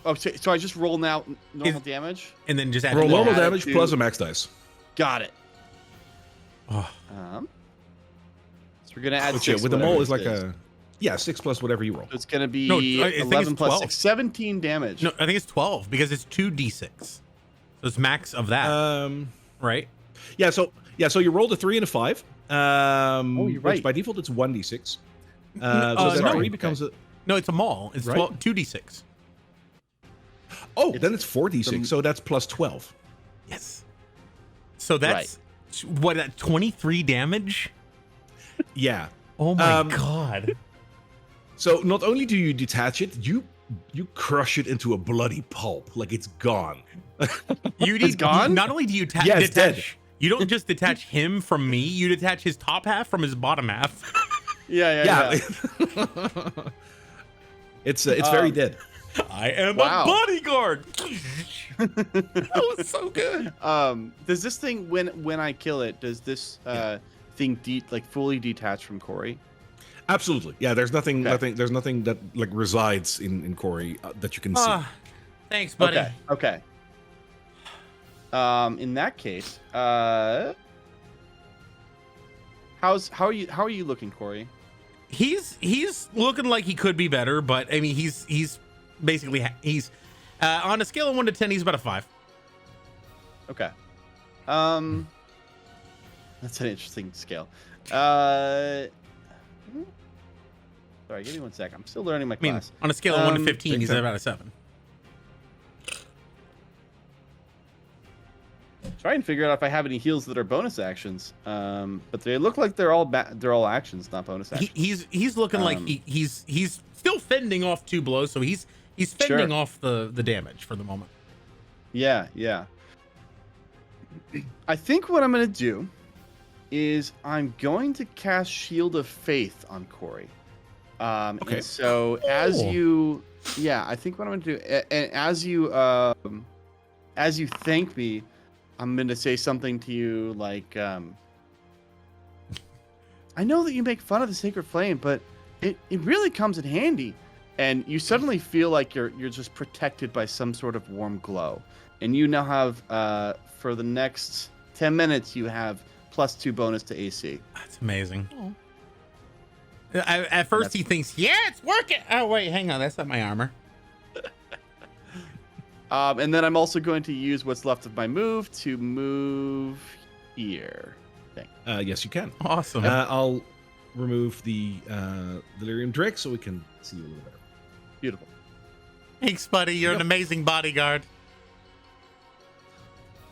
Oh, so I just roll now normal damage? And then just add roll normal damage to... plus a max dice. Got it. Oh. So we're going to add 6. With the mole is like a... Yeah, 6 plus whatever you roll. So it's going to be 11 plus 6. 17 damage. No, I think it's 12 because it's 2d6. So it's max of that. Right? Yeah, so you rolled a 3 and a 5. Oh, you're right. Which by default it's 1d6. So that 3 becomes a... No, it's a maul. It's 12, 2d6. Oh, then it's 4d6, so that's plus 12. Yes. So that's what, 23 damage? Yeah. Oh my god. So not only do you detach it, you crush it into a bloody pulp, like it's gone. It's gone? Not only do you it's dead. You don't just detach him from me, you detach his top half from his bottom half. Yeah. It's very dead. I am a bodyguard. That was so good. Does this thing, when I kill it, does this thing fully detach from Corey? Absolutely. Yeah, there's nothing, Okay. there's nothing that like resides in Corey that you can see. Ah, thanks, buddy. Okay. In that case, how are you looking, Corey? He's looking like he could be better, but I mean, he's basically he's on a scale of 1 to 10, he's about a 5. Okay. That's an interesting scale. Sorry, give me 1 sec. I'm still learning my I mean, class. on a scale of 1 to 15, take he's time. about a 7. Try and figure out if I have any heals that are bonus actions. But they look like they're all actions, not bonus actions. He's looking like he's still fending off 2 blows, so he's fending off the damage for the moment. Yeah. I think what I'm gonna do is I'm going to cast Shield of Faith on Corey. Okay. And so I think what I'm gonna do, and as you thank me, I'm going to say something to you like, I know that you make fun of the Sacred Flame, but it really comes in handy. And you suddenly feel like you're just protected by some sort of warm glow. And you now have, for the next 10 minutes, you have +2 bonus to AC. That's amazing. At first he thinks, yeah, it's working. Oh, wait, hang on. That's not my armor. And then I'm also going to use what's left of my move to move here. Yes, you can. Awesome. I'll remove the Delerium Drake so we can see you a little better. Beautiful. Thanks, buddy. You're an amazing bodyguard.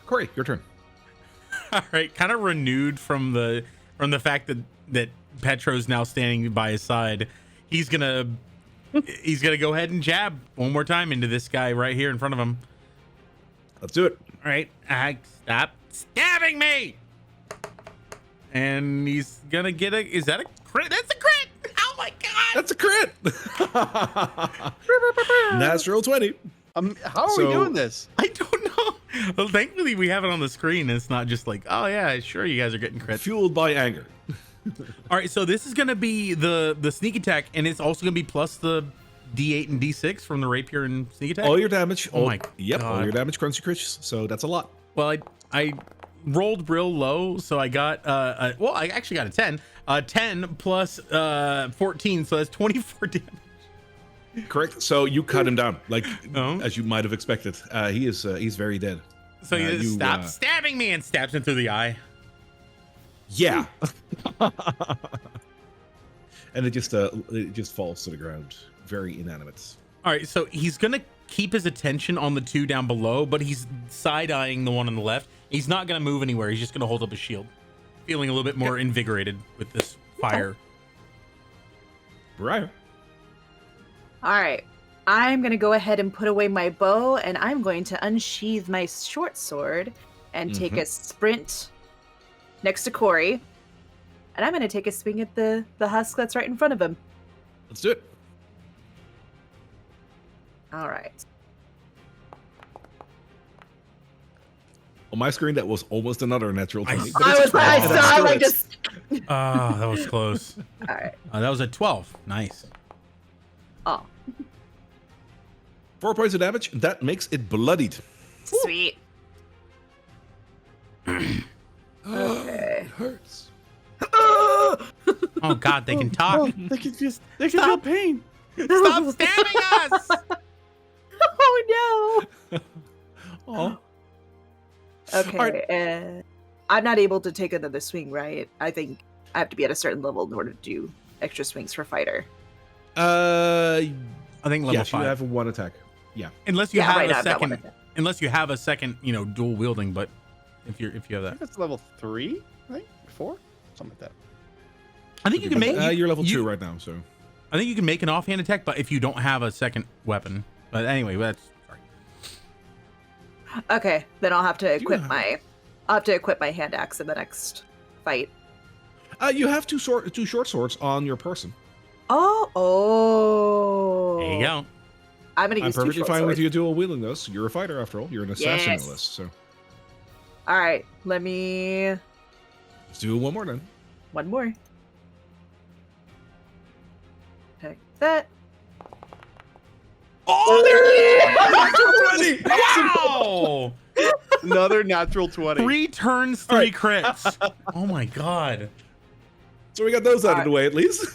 Corey, your turn. All right, kind of renewed from the fact that Petro's now standing by his side. He's gonna go ahead and jab one more time into this guy right here in front of him. Let's do it. All right, stop stabbing me. And he's gonna get a. Is that a crit? That's a crit. Oh my god. That's a crit. Natural 20. How are we doing this? I don't know. Well, thankfully we have it on the screen. It's not just like, oh yeah, sure, you guys are getting crits. Fueled by anger. All right, so this is gonna be the sneak attack, and it's also gonna be plus the D8 and D6 from the rapier and sneak attack. All your damage. Oh my Yep, all God. your damage, crunchy crits. So that's a lot. Well, I rolled real low, so I got I actually got a 10. 10 plus 14, so that's 24 damage. Correct. So you cut him down, like Oh. as you might have expected. He's very dead. So he You, stop stabbing me and stabs him through the eye. Yeah. And it just falls to the ground, very inanimate. All right, so he's gonna keep his attention on the 2 down below, but he's side-eyeing the one on the left. He's not gonna move anywhere. He's just gonna hold up his shield, feeling a little bit more invigorated with this fire. Right. All right. I'm going to go ahead and put away my bow, and I'm going to unsheath my short sword and take a sprint next to Corey. And I'm going to take a swing at the husk that's right in front of him. Let's do it. All right. On my screen, that was almost another natural 20. but I it's was fine. I That's saw still like it's- just. Ah, that was close. All right. That was a 12. Nice. Oh, 4 points of damage. That makes it bloodied. sweet. Okay. It hurts. Oh God, they can talk. They can feel pain. Stop stabbing us. Oh no. Oh. Okay. I'm not able to take another swing, right? I think I have to be at a certain level in order to do extra swings for fighter. I think level Yes, 5. you have one attack. Yeah. Unless you Yeah, have right, a I've got one second, attack. unless you have a second, dual wielding. But if you have I that, think that's level 3, right? 4? Something like that. I think you can make. You're level 2 you- right now, so. I think you can make an offhand attack, but if you don't have a second weapon. But anyway, that's sorry. Okay, then I'll have to equip have- I'll have to equip my hand axe in the next fight. You have two short swords on your person. Oh. There you go. I'm gonna I'm use two perfectly short fine with swords. you dual wielding those. You're a fighter after all. You're an assassin Yes. no less. So All right, let me let's do one more then. one more. Pick that. Oh, there it is! Wow! Another natural 20. 3 turns, 3 crits. Oh my god. So we got those out of the way at least.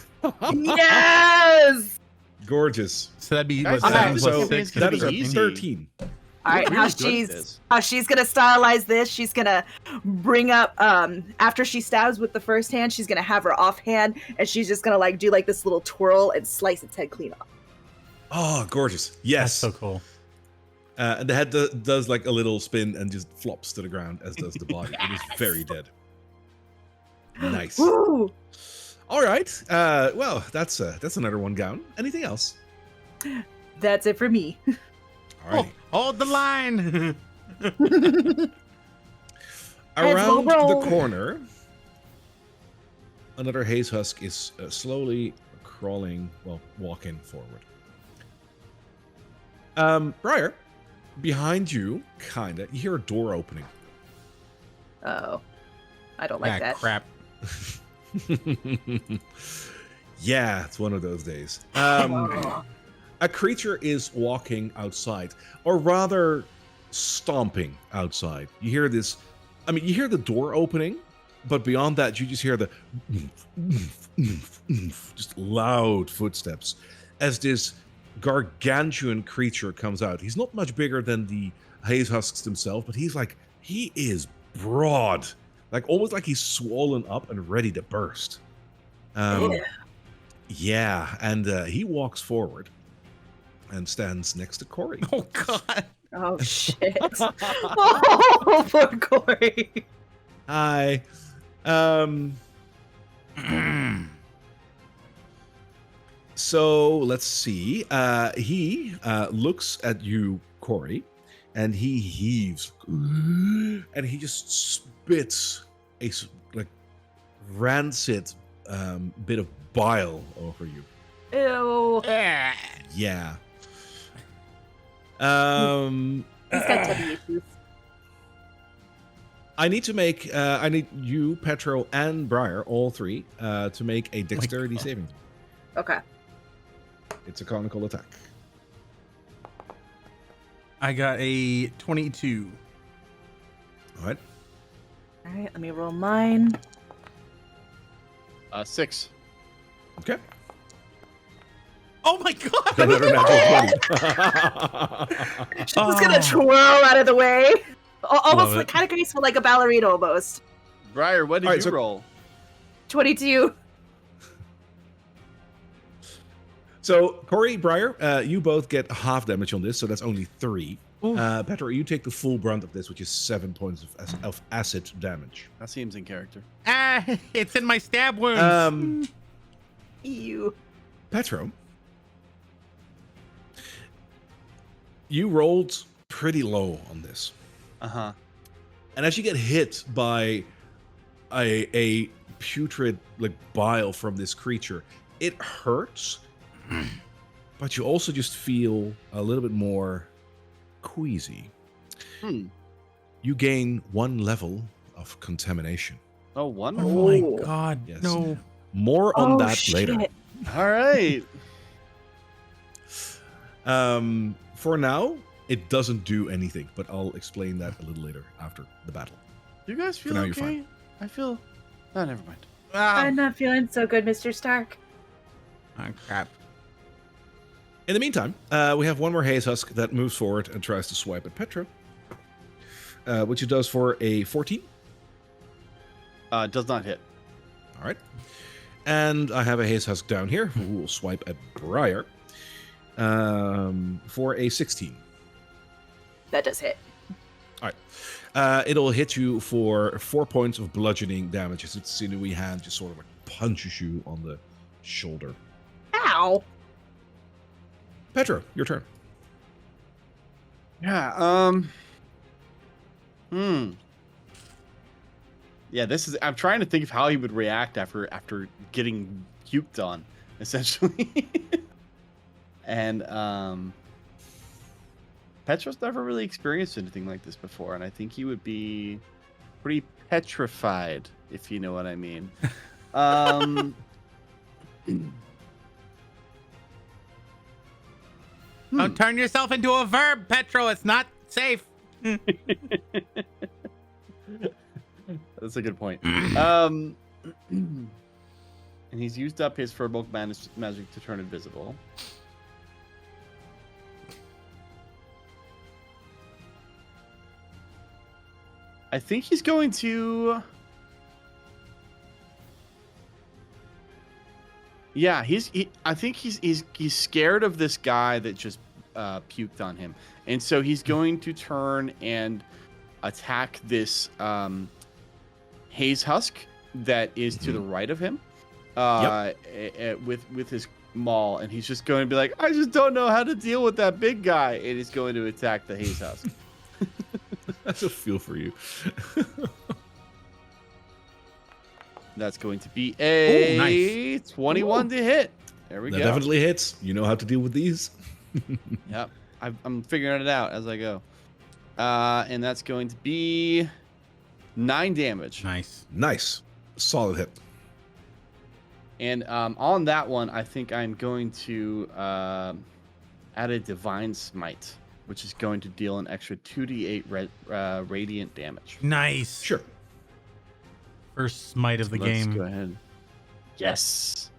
Yes! Gorgeous. So that'd be Guys, what, alright, 7 plus so 6. that is a easy. 13. All right, You're how really good at this. she's gonna stylize this. She's gonna bring up after she stabs with the first hand, she's gonna have her offhand, and she's just gonna like do like this little twirl and slice its head clean off. Oh, gorgeous. That's Yes. so cool. And the head does like a little spin and just flops to the ground, as does the body. It is very dead. Nice. Woo! All right. Well, that's another one down. Anything else? That's it for me. All right. Oh, hold the line. Around will roll. the corner, another haze husk is slowly crawling, well, walking forward. Briar, behind you, kinda, you hear a door opening. Oh, I don't like that. Crap. Yeah, it's one of those days. A creature is walking outside, or rather, stomping outside. You hear this. I mean, you hear the door opening, but beyond that, you just hear the just loud footsteps as this gargantuan creature comes out. He's not much bigger than the haze husks themselves, but he is broad, like almost like he's swollen up and ready to burst. Yeah, and he walks forward and stands next to Corey. Oh god. Oh shit! Oh, poor Corey. Hi. So let's see. He looks at you, Corey, and he heaves, and he just spits a like rancid bit of bile over you. Ew. Yeah. He's got tummy issues. I need to make. I need you, Petro, and Briar, all three, to make a dexterity saving throw. Okay. It's a conical attack. I got a 22. All right. All right. Let me roll mine. 6. Okay. Oh my god. Another natural 20. She's just gonna twirl out of the way, almost Love like it. kind of graceful, like a ballerina almost. Briar, what did All right, you so- roll? 22. So, Corey, Briar, you both get half damage on this, so that's only 3. Petro, you take the full brunt of this, which is 7 points of acid damage. That seems in character. It's in my stab wounds. Ew. Petro, you rolled pretty low on this. Uh-huh. And as you get hit by a putrid like bile from this creature, it hurts, but you also just feel a little bit more queasy. You gain 1 level of contamination. Oh, Oh wonderful. my Oh. god. Yes. No. More on Oh, that shit. later. All right. For now, it doesn't do anything, but I'll explain that a little later after the battle. You guys feel now you're okay? fine. I feel... Oh, never mind. I'm not feeling so good, Mr. Stark. Oh, crap. In the meantime, we have one more haze husk that moves forward and tries to swipe at Petra, which it does for a 14. Does not hit. All right. And I have a haze husk down here who will swipe at Briar for a 16. That does hit. All right. It'll hit you for 4 points of bludgeoning damage as its sinewy hand just sort of like punches you on the shoulder. Ow. Petra, your turn. Yeah, Yeah, this is... I'm trying to think of how he would react after getting puked on, essentially. And, Petra's never really experienced anything like this before, and I think he would be pretty petrified, if you know what I mean. Don't turn yourself into a verb, Petro. It's not safe. That's a good point. And he's used up his Firbolg magic to turn invisible. I think he's going to... Yeah, I think he's scared of this guy that just puked on him. And so he's going to turn and attack this Haze husk that is to the right of him with his maul, and he's just going to be like, I just don't know how to deal with that big guy, and he's going to attack the Haze husk. That's a feel for you. That's going to be a nice. 21 to hit. There we That go. definitely hits. You know how to deal with these. Yep. I'm figuring it out as I go. And that's going to be 9 damage. Nice. Nice. Solid hit. And on that one, I think I'm going to add a Divine Smite, which is going to deal an extra 2d8 radiant damage. Nice. Sure. First smite of the Let's game. go ahead. Yes.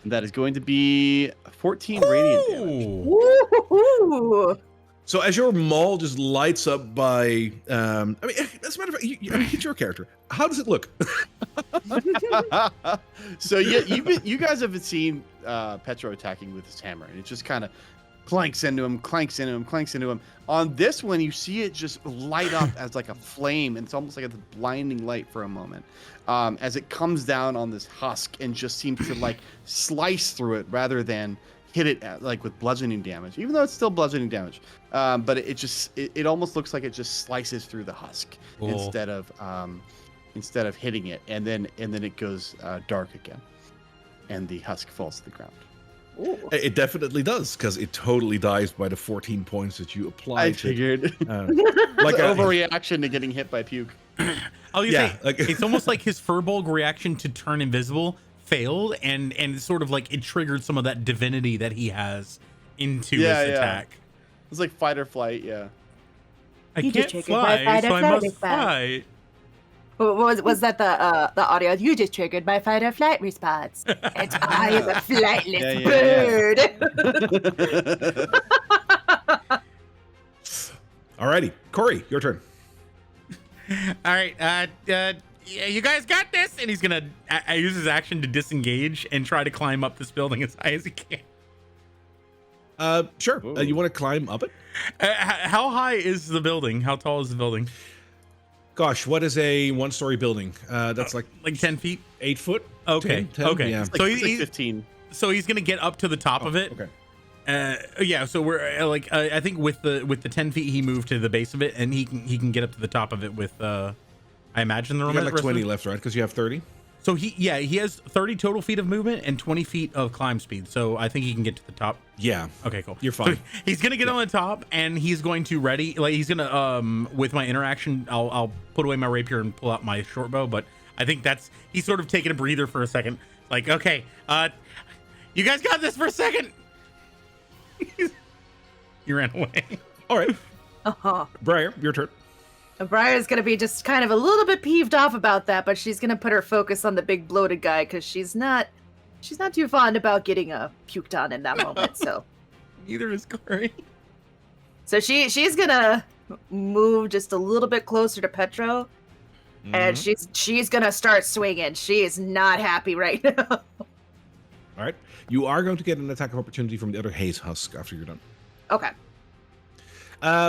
That is going to be 14 radiant damage. Woo-hoo-hoo. So as your maul just lights up by, I mean, as a matter of fact, it's your character. How does it look? So you guys have seen Petro attacking with his hammer, and it just kind of clanks into him, clanks into him, clanks into him. On this one, you see it just light up as like a flame, and it's almost like a blinding light for a moment, as it comes down on this husk and just seems to like slice through it rather than hit it like with bludgeoning damage, even though it's still bludgeoning damage. But it almost looks like it just slices through the husk instead of hitting it, and then it goes dark again, and the husk falls to the ground. Ooh. It definitely does, because it totally dies by the 14 points that you apply. I figured. Like It's an overreaction to getting hit by puke. Oh, you Yeah, say like- it's almost like his Firbolg reaction to turn invisible failed, and sort of like it triggered some of that divinity that he has into his attack. It's like fight or flight, yeah. I You just can't triggered my fly, fight or so I flight must response. fight. Was that the audio? You just triggered my fight or flight response. And I am a flightless bird. Alrighty, Corey, your turn. All right, yeah, you guys got this, and he's gonna use his action to disengage and try to climb up this building as high as he can. Sure. You want to climb up it? How high is the building? How tall is the building? Gosh, what is a one-story building? That's like 10 feet. 8 foot. Okay. 10, Okay. Yeah. So It's like he's 15. So he's gonna get up to the top of it. Okay. Yeah. So we're I think with the 10 feet he moved to the base of it, and he can get up to the top of it with I imagine the You got like 20 left, right? Because you have 30. So he has 30 total feet of movement and 20 feet of climb speed. So I think he can get to the top. Yeah. Okay, cool. You're fine. So he's gonna get on the top, and he's going to ready. Like he's gonna with my interaction, I'll put away my rapier and pull out my short bow. But I think he's sort of taking a breather for a second. Like, okay, you guys got this for a second. He ran away. All right. Uh-huh. Briar, your turn. Briar's gonna be just kind of a little bit peeved off about that, but she's gonna put her focus on the big bloated guy because she's not too fond about getting puked on in that moment. So Neither is Corey. So she's gonna move just a little bit closer to Petro, and she's gonna start swinging. She is not happy right now. All right. You are going to get an attack of opportunity from the other Haze husk after you're done. Okay.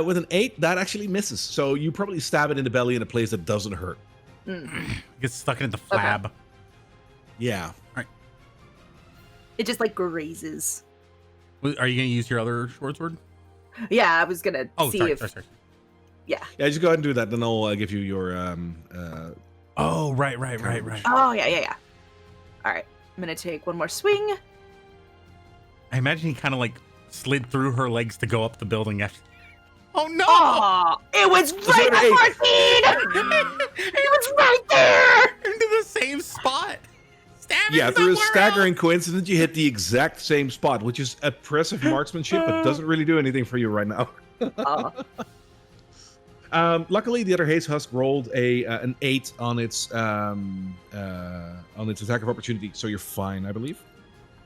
With an 8, that actually misses. So you probably stab it in the belly in a place that doesn't hurt. Gets stuck in the flab. Yeah. It just like grazes. Are you gonna use your other short sword? Yeah, I was gonna see sorry. Yeah. Yeah, just go ahead and do that. Then I'll give you your. Oh, right. Oh yeah. All right, I'm gonna take one more swing. I imagine he kind of like slid through her legs to go up the building after. Oh no! Oh, it was right before 14. It was right there. Into the same spot. stabbing Yeah, through a somewhere staggering else. coincidence, you hit the exact same spot, which is impressive marksmanship, but doesn't really do anything for you right now. Luckily, the other Haze Husk rolled an 8 on its attack of opportunity, so you're fine, I believe.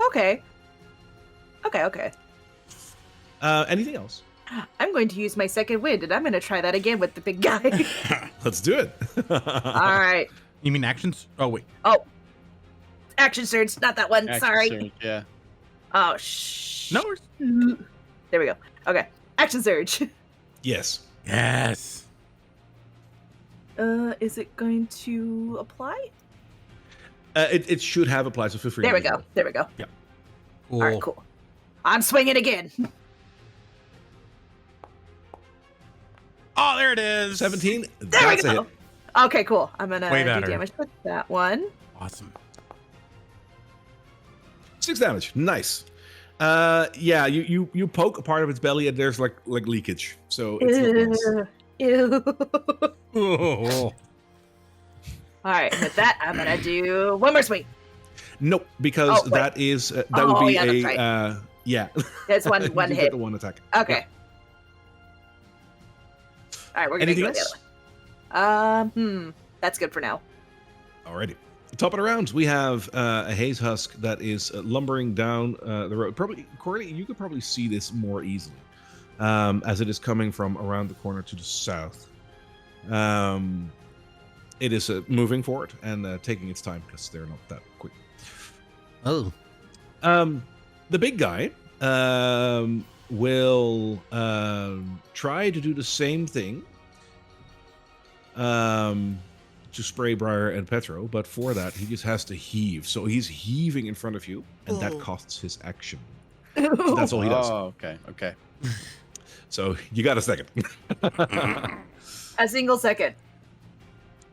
Okay. Anything else? I'm going to use my second wind, and I'm going to try that again with the big guy. Let's do it. All right. You mean actions? Oh wait. Oh. Action surge, not that one. Action Sorry. surge, yeah. Oh, No. There we go. Okay. Action surge. Yes. Yes. Is it going to apply? It should have applied, so feel free. There to we go. use There we go. Yeah. Cool. All right, cool. I'm swinging again. Oh, there it is. 17. There That's we a go. hit. Okay, cool. I'm gonna Way do better. damage with that one. Awesome. 6 damage. Nice. Yeah, you poke a part of its belly, and there's like leakage. So it's not nice. Ew. Oh. All right, with that, I'm gonna do one more swing. Nope, because Oh, wait. that is that Oh, would be yeah, that's a right. yeah. That's one You hit. get the one attack. Okay. All right, we're gonna Anything go the else? other one. That's good for now. Alrighty. Top of the round, we have a Haze Husk that is lumbering down the road. Probably, Corey, you could probably see this more easily as it is coming from around the corner to the south. It is moving forward and taking its time because they're not that quick. Oh. The big guy will try to do the same thing to spray Briar and Petro, but for that he just has to heave. So he's heaving in front of you, and that costs his action. So that's all he does. Oh, okay. So you got a second. A single second.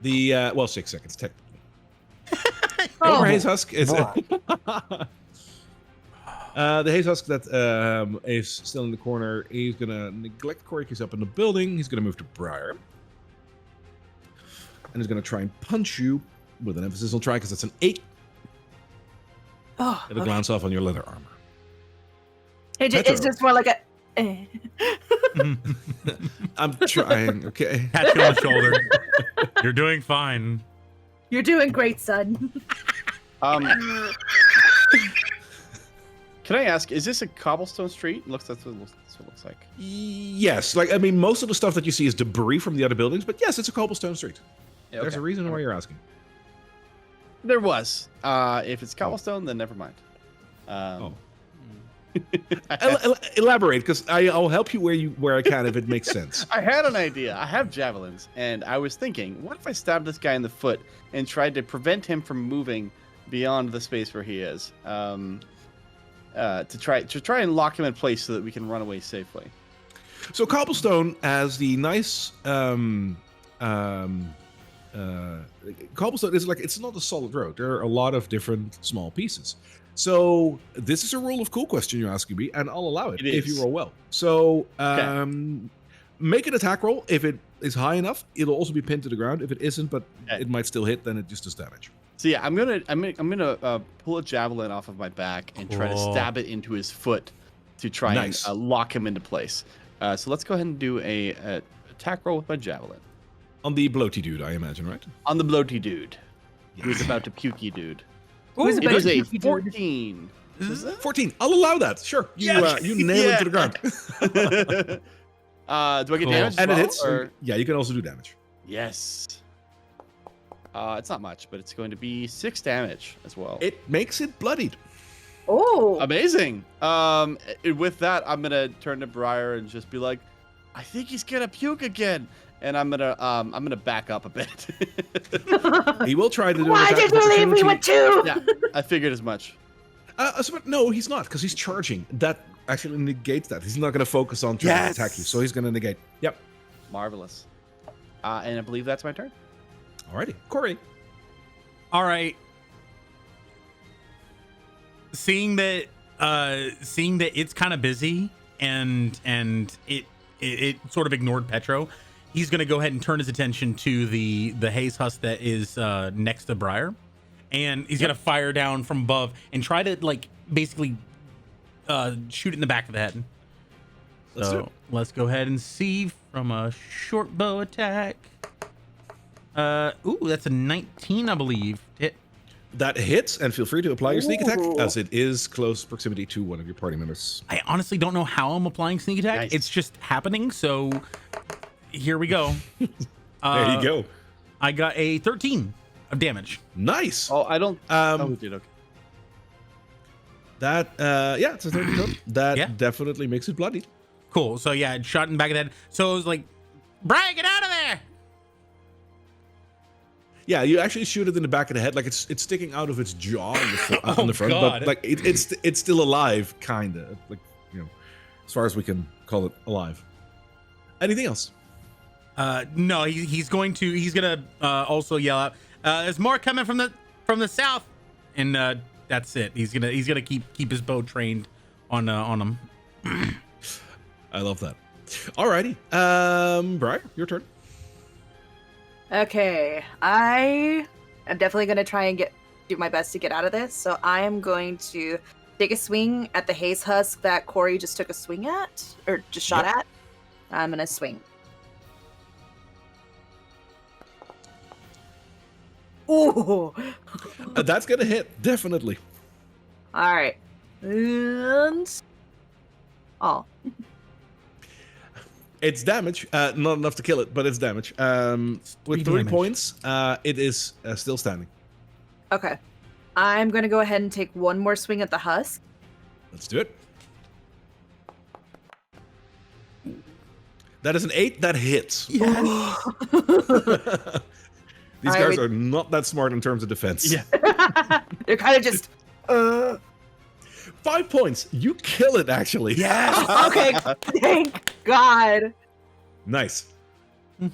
The 6 seconds technically. Oh. Over Haze Husk is the Haze Husk that is still in the corner. He's gonna neglect Corey. He's up in the building. He's gonna move to Briar. And he's going to try and punch you with an emphasis on try because that's an 8. Oh, It'll okay. glance off on your leather armor. It's Petro. just more like a. I'm trying, okay? Pat you on the shoulder. You're doing fine. You're doing great, son. Can I ask, is this a cobblestone street? That's what it looks like. Yes. Like, I mean, most of the stuff that you see is debris from the other buildings, but yes, it's a cobblestone street. Yeah, There's okay. a reason why you're asking. There was. If it's cobblestone, then never mind. Elaborate, because I'll help you where I can if it makes sense. I had an idea. I have javelins, and I was thinking, what if I stabbed this guy in the foot and tried to prevent him from moving beyond the space where he is, to try and lock him in place so that we can run away safely. So cobblestone has the nice cobblestone is like, it's not a solid road. There are a lot of different small pieces. So this is a rule of cool question you're asking me, and I'll allow it if you roll well. So make an attack roll. If it is high enough, it'll also be pinned to the ground. If it isn't, but it might still hit, then it just does damage. So yeah, I'm gonna pull a javelin off of my back and try to stab it into his foot to try and lock him into place. So let's go ahead and do a attack roll with my javelin. On the bloaty dude, I imagine, right? On the bloaty dude, who's about to pukey dude. Who's It about is to a pukey dude? 14. 14. I'll allow that. Sure. You nail him to the ground. Do I get damage? And as it well, hits. or- Yeah, you can also do damage. Yes. It's not much, but it's going to be 6 damage as well. It makes it bloodied. Oh. Amazing. With that, I'm gonna turn to Briar and just be like, I think he's gonna puke again, and I'm gonna back up a bit. He will try to do an Why attack did of you leave me opportunity. with 2? Yeah, I figured as much. No, he's not, because he's charging. That actually negates that. He's not going to focus on trying to attack you, so he's going to negate. Yep. Marvelous. And I believe that's my turn. Alrighty. Corey. All right. Seeing that it's kind of busy and it sort of ignored Petro, he's going to go ahead and turn his attention to the Haze Husk that is next to Briar, and he's gonna fire down from above and try to like basically shoot it in the back of the head. Let's go ahead and see from a short bow attack. Ooh, that's a 19, I believe. Hit. That hits, and feel free to apply your sneak attack, Ooh. as it is close proximity to one of your party members. I honestly don't know how I'm applying sneak attack. Nice. It's just happening. So here we go. There you go. I got a 13 of damage. Nice. Oh, I don't. Oh, we did okay. That, yeah, it's a 30 total. That Yeah. definitely makes it bloody. Cool. So yeah, it shot in the back of the head. So it was like, Brian, get out of there. Yeah, you actually shoot it in the back of the head, like it's sticking out of its jaw on the front, God. but like it's still alive, kinda. Like, you know, as far as we can call it alive. Anything else? No, he's gonna also yell out, there's more coming from the south, and that's it. He's gonna keep his bow trained on him. I love that. Alrighty, Briar, your turn. Okay, I am definitely going to try and do my best to get out of this. So I am going to take a swing at the haze husk that Corey just took a swing at, or just shot at. I'm going to swing. Ooh. That's gonna hit, definitely. All right. And... Oh. It's damage, not enough to kill it, but it's damage. With 3 damage. points, it is still standing. Okay. I'm going to go ahead and take one more swing at the husk. Let's do it. That is an 8. That hits. These guys are not that smart in terms of defense. Yeah. They're kind of just... 5 points. You kill it, actually. Yes. Okay, thank God. Nice. All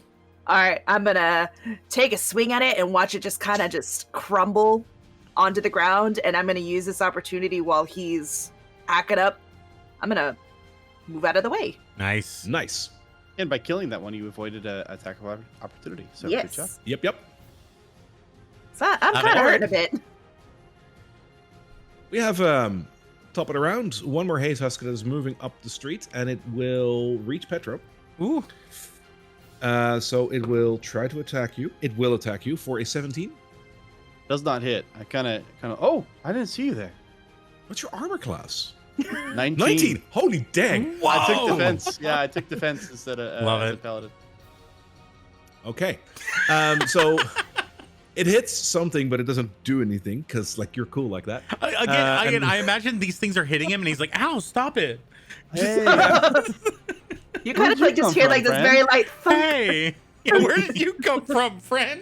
right, I'm gonna take a swing at it and watch it just kind of just crumble onto the ground, and I'm gonna use this opportunity while he's hacking up. I'm gonna move out of the way. Nice. Nice. And by killing that one, you avoided an attack of opportunity. So Yes. good job. Yep. So I'm I kind mean, of hurting a bit. We have top of the round. One more haze husk that is moving up the street, and it will reach Petro. Ooh. So it will try to attack you. It will attack you for a 17. Does not hit. I kind of. Oh, I didn't see you there. What's your armor class? 19. 19. Holy dang. Whoa. I took defense. Yeah, I took defense instead of Love as it. a paladin. Okay. So it hits something, but it doesn't do anything because, like, you're cool like that. Again, and- I imagine these things are hitting him, and he's like, "Ow, stop it!" Hey, You kind of did you like just come hear from, like this friend? very light thunk. Hey, yeah, where did you come from, friend?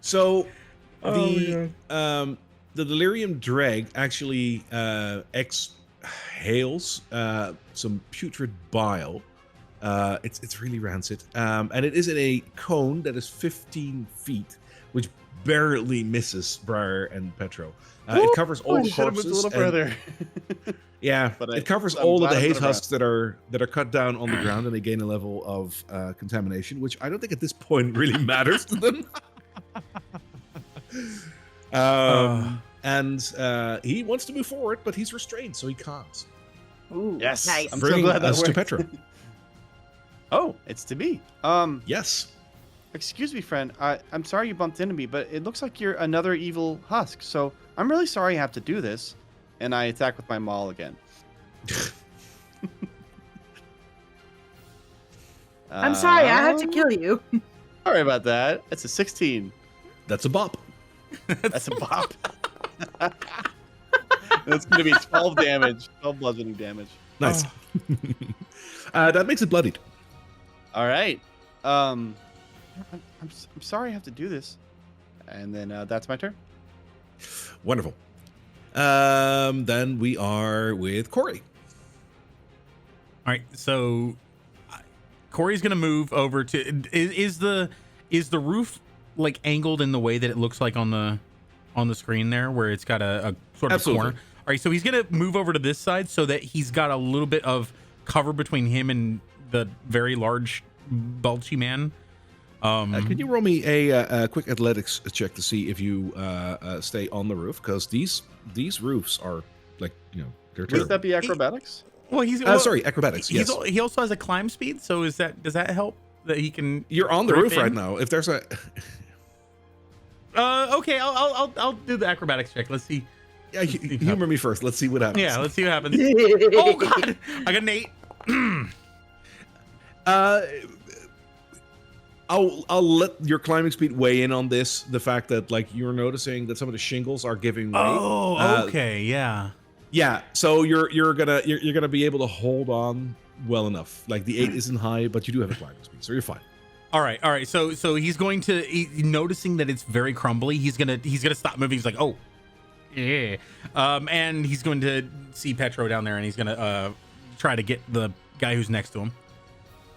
So the delirium drag actually exhales some putrid bile. It's really rancid, and it is in a cone that is 15 feet, which barely misses Briar and Petro. It covers all I the should have moved corpses. a little and- further. Yeah, But it covers I'm all of glad the I'm haze gonna husks that are cut down on the ground, and they gain a level of contamination, which I don't think at this point really matters to them. And he wants to move forward, but he's restrained, so he can't. Ooh, Yes. nice. I'm so Bringing glad that us to worked. Petra. Oh, it's to me. Yes. Excuse me, friend. I'm sorry you bumped into me, but it looks like you're another evil husk. So I'm really sorry I have to do this. And I attack with my maul again. I'm sorry, I have to kill you. Sorry about that. It's a 16. That's a bop. That's a bop. That's going to be 12 damage. 12 bludgeoning damage. Nice. That makes it bloodied. All right. I'm sorry I have to do this. And then that's my turn. Wonderful. Then we are with Corey. All right, so Corey's gonna move over to. Is the roof like angled in the way that it looks like on the screen there, where it's got a sort of Absolutely. corner? All right, so he's gonna move over to this side so that he's got a little bit of cover between him and the very large bulgy man. Can you roll me a quick athletics check to see if you stay on the roof? Because these roofs are like, they're Wouldn't terrible. that be acrobatics? Well, he's Sorry, acrobatics. Yes, he also has a climb speed. So does that help that he can? you're on the rip roof right in? now. If there's a Okay, I'll do the acrobatics check. Let's see. yeah, humor me first. Let's see what happens. Yeah, let's see what happens. Oh God, I got an 8. I'll let your climbing speed weigh in on this. The fact that like you're noticing that some of the shingles are giving way. Oh, okay, yeah. Yeah, so you're gonna be able to hold on well enough. Like the 8 isn't high, but you do have a climbing speed, so you're fine. All right. So he's going to noticing that it's very crumbly. He's gonna stop moving. He's like, oh, yeah. And he's going to see Petro down there, and he's gonna try to get the guy who's next to him.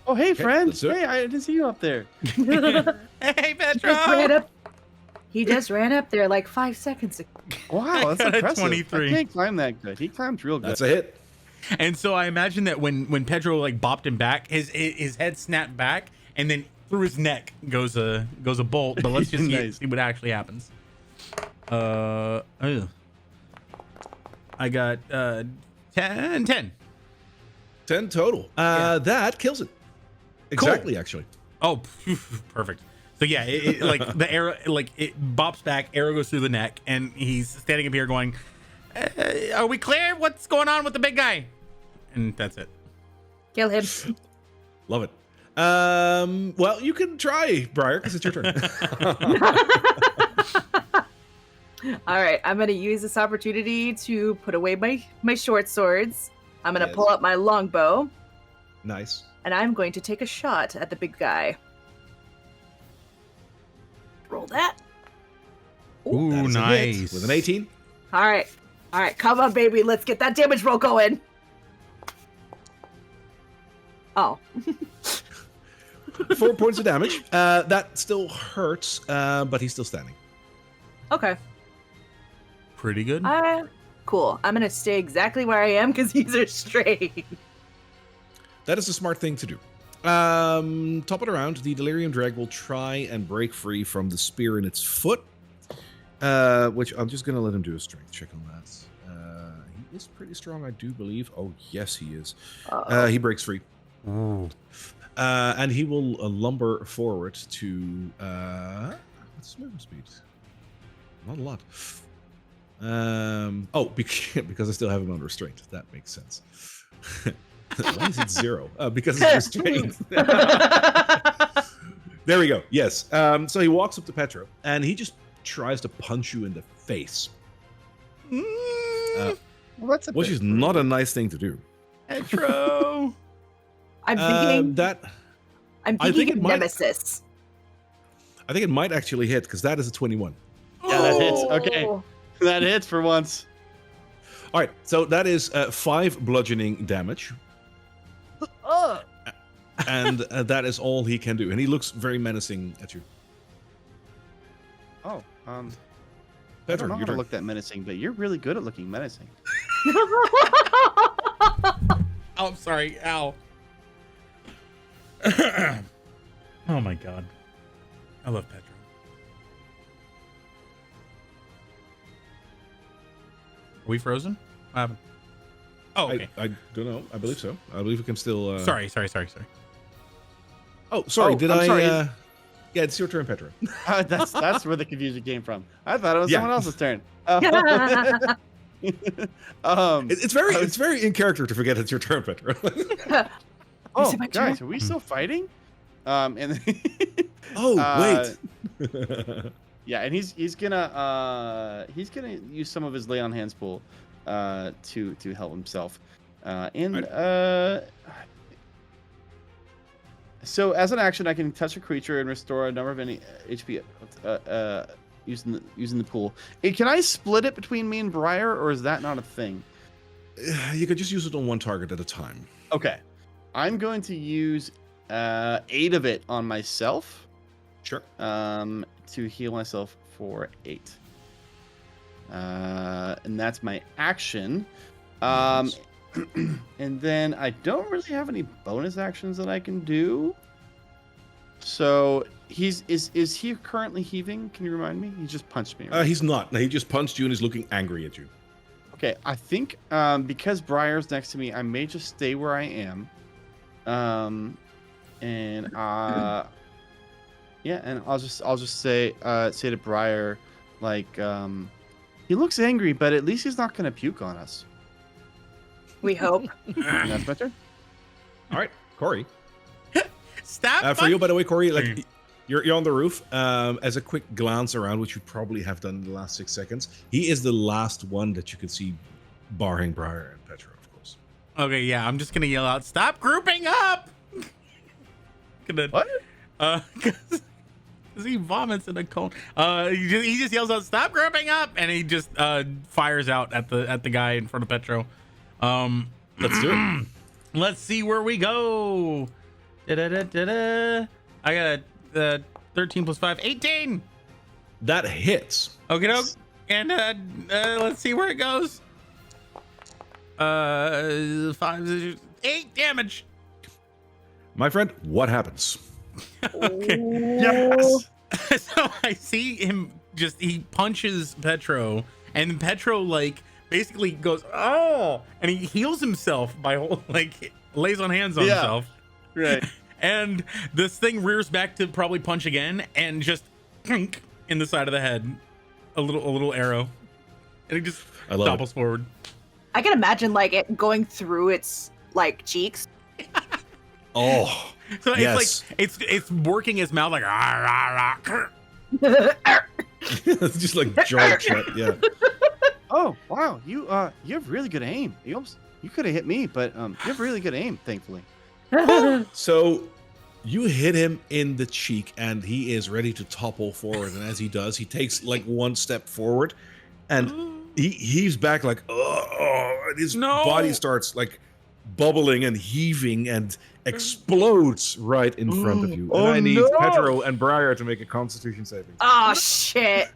Oh, hey, friend. let's do it. Hey, I didn't see you up there. Hey, Petro. He just ran up there like 5 seconds ago. Wow, that's got a impressive. 23. I can't climb that good. He climbs real good. That's a hit. And so I imagine that when Pedro like bopped him back, his head snapped back, and then through his neck goes a bolt. But let's just Nice. see what actually happens. I got 10. 10 total. That kills it. Exactly, actually. Oh, perfect. So yeah, it like the arrow, like it bops back, arrow goes through the neck, and he's standing up here going, "Are we clear? What's going on with the big guy?" And that's it. Kill him. Love it. Well, you can try, Briar, because it's your turn. All right, I'm gonna use this opportunity to put away my short swords. I'm gonna Yes. pull up my longbow, Nice. and I'm going to take a shot at the big guy. Roll that. Ooh, That is a hit nice. with an 18. All right, come on, baby, let's get that damage roll going. Oh, 4 points of damage. That still hurts, but he's still standing. okay. Pretty good. Cool. I'm gonna stay exactly where I am because these are straight. That is a smart thing to do. Top it around, the Delerium drag will try and break free from the spear in its foot, which I'm just going to let him do a strength check on that. He is pretty strong, I do believe. Oh, yes, he is. He breaks free. Oh. And he will lumber forward to... what's his movement speed? Not a lot. Because I still have him on restraint. That makes sense. Why is it 0? Because it's restrained. There we go. Yes. So he walks up to Petro, and he just tries to punch you in the face. Well, that's a Which bit is not a nice thing to do. Petro. I'm thinking. I'm I think thinking it of might- Nemesis. I think it might actually hit, because that is a 21. Yeah, that hits. Oh. Okay. That hits for once. All right. So that is 5 bludgeoning damage. And that is all he can do. And he looks very menacing at you. Oh, I Petro, don't know your how to turn. look that menacing, but you're really good at looking menacing. Oh, I'm sorry. Ow. Oh my God. I love Petro. Are we frozen? What happened? Oh, okay. I don't know. I believe so. I believe we can still... Sorry. Oh, sorry. Oh, Did I'm I... sorry. Yeah, it's your turn, Petro. That's where the confusion came from. I thought it was Yeah. someone else's turn. It's very in character to forget it's your turn, Petro. Oh, Is it my turn? guys, are we still fighting? And Oh, wait. yeah, and he's gonna use some of his lay on hands pool to help himself. So as an action, I can touch a creature and restore a number of any HP using the pool. Can I split it between me and Briar, or is that not a thing? You could just use it on one target at a time. Okay, I'm going to use 8 of it on myself. Sure. To heal myself for 8. And that's my action. Nice. And then I don't really have any bonus actions that I can do. So is he currently heaving? Can you remind me? He just punched me. Right? He's not. No, he just punched you and is looking angry at you. Okay, I think because Briar's next to me, I may just stay where I am. And yeah, and I'll just say to Briar, like, he looks angry, but at least he's not gonna puke on us. We hope. And that's my turn. All right, Corey. Stop. For you, by the way, Corey, like you're on the roof. As a quick glance around, which you probably have done in the last 6 seconds, he is the last one that you can see, barring Briar and Petra, of course. Okay, yeah, I'm just gonna yell out, "Stop grouping up!" What? Because he vomits in a cone. He just yells out, "Stop grouping up!" and he just fires out at the guy in front of Petro. Let's do it. Let's see where we go. Da-da-da-da-da. I got a 13 plus 5, 18. That hits. Okay, doke. And let's see where it goes. 5, 8 damage. My friend, what happens? Okay. Yes. So I see him he punches Petro, and Petro like basically goes, "Oh," and he heals himself by lays on hands on himself. Right. And this thing rears back to probably punch again, and just in the side of the head, a little arrow, and he just topples forward. I can imagine like it going through its like cheeks. Oh, so yes. it's working his mouth like rah, rah, rah. It's just like jaw shut. Yeah. Oh wow, you have really good aim. You could have hit me, but you have really good aim, thankfully. So you hit him in the cheek, and he is ready to topple forward. And as he does, he takes like 1 step forward, and he heaves back like, oh, and his body starts like bubbling and heaving and explodes right in front of you. And I need Petro and Briar to make a Constitution saving. Oh shit!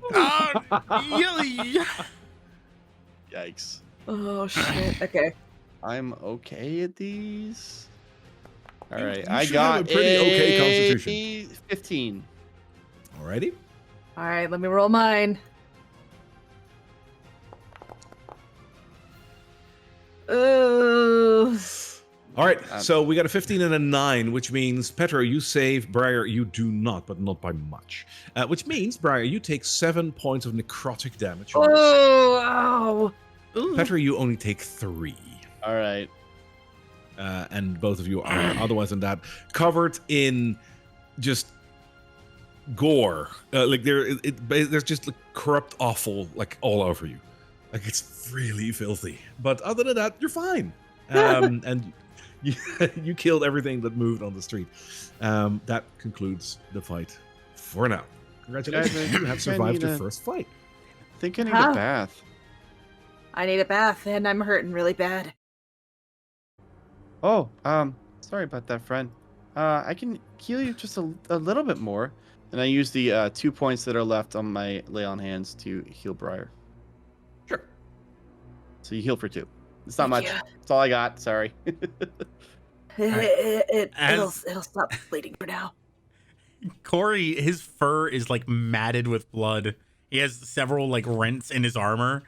Yikes. Oh shit! Okay. I'm okay at these. All right, you I should got have a pretty okay Constitution. 15. Alrighty. All right, let me roll mine. Ooh. All right, so we got a 15 and a 9, which means, Petro, you save. Briar, you do not, but not by much. Which means, Briar, you take 7 points of necrotic damage. Oh. Petro, you only take 3. All right. And both of you are otherwise than that covered in just gore. Like there's just like corrupt offal like all over you. Like it's really filthy. But other than that, you're fine. And you killed everything that moved on the street. That concludes the fight for now. Congratulations, you have survived your first fight. I think I need a bath. I need a bath, and I'm hurting really bad. Oh, sorry about that, friend. I can heal you just a little bit more. And I use the 2 points that are left on my lay on hands to heal Briar. Sure. So you heal for 2. It's not Thank much. you. That's all I got. Sorry. It'll stop bleeding for now. Corey, his fur is like matted with blood. He has several like rents in his armor,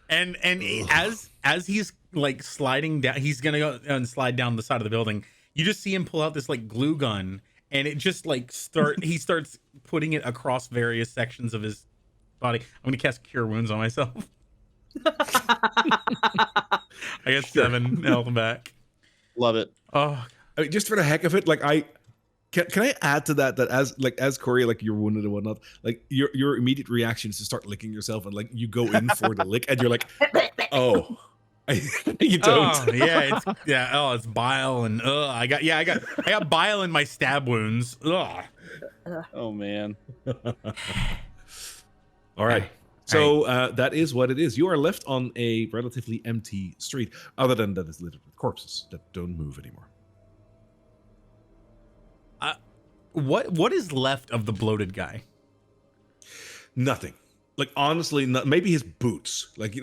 and as he's like sliding down, he's gonna go and slide down the side of the building. You just see him pull out this like glue gun, and it just like he starts putting it across various sections of his body. I'm gonna cast Cure Wounds on myself. I got 7 health back. Love it. Oh, I mean, just for the heck of it, like can I add to that as Corey, like you're wounded and whatnot, like your immediate reaction is to start licking yourself, and like you go in for the lick, and you're like, oh. You don't. Oh, yeah, it's bile and I got bile in my stab wounds. Ugh. Oh man. All right. So that is what it is. You are left on a relatively empty street, other than that it's littered with corpses that don't move anymore. What is left of the bloated guy? Nothing. Like honestly, maybe his boots. Like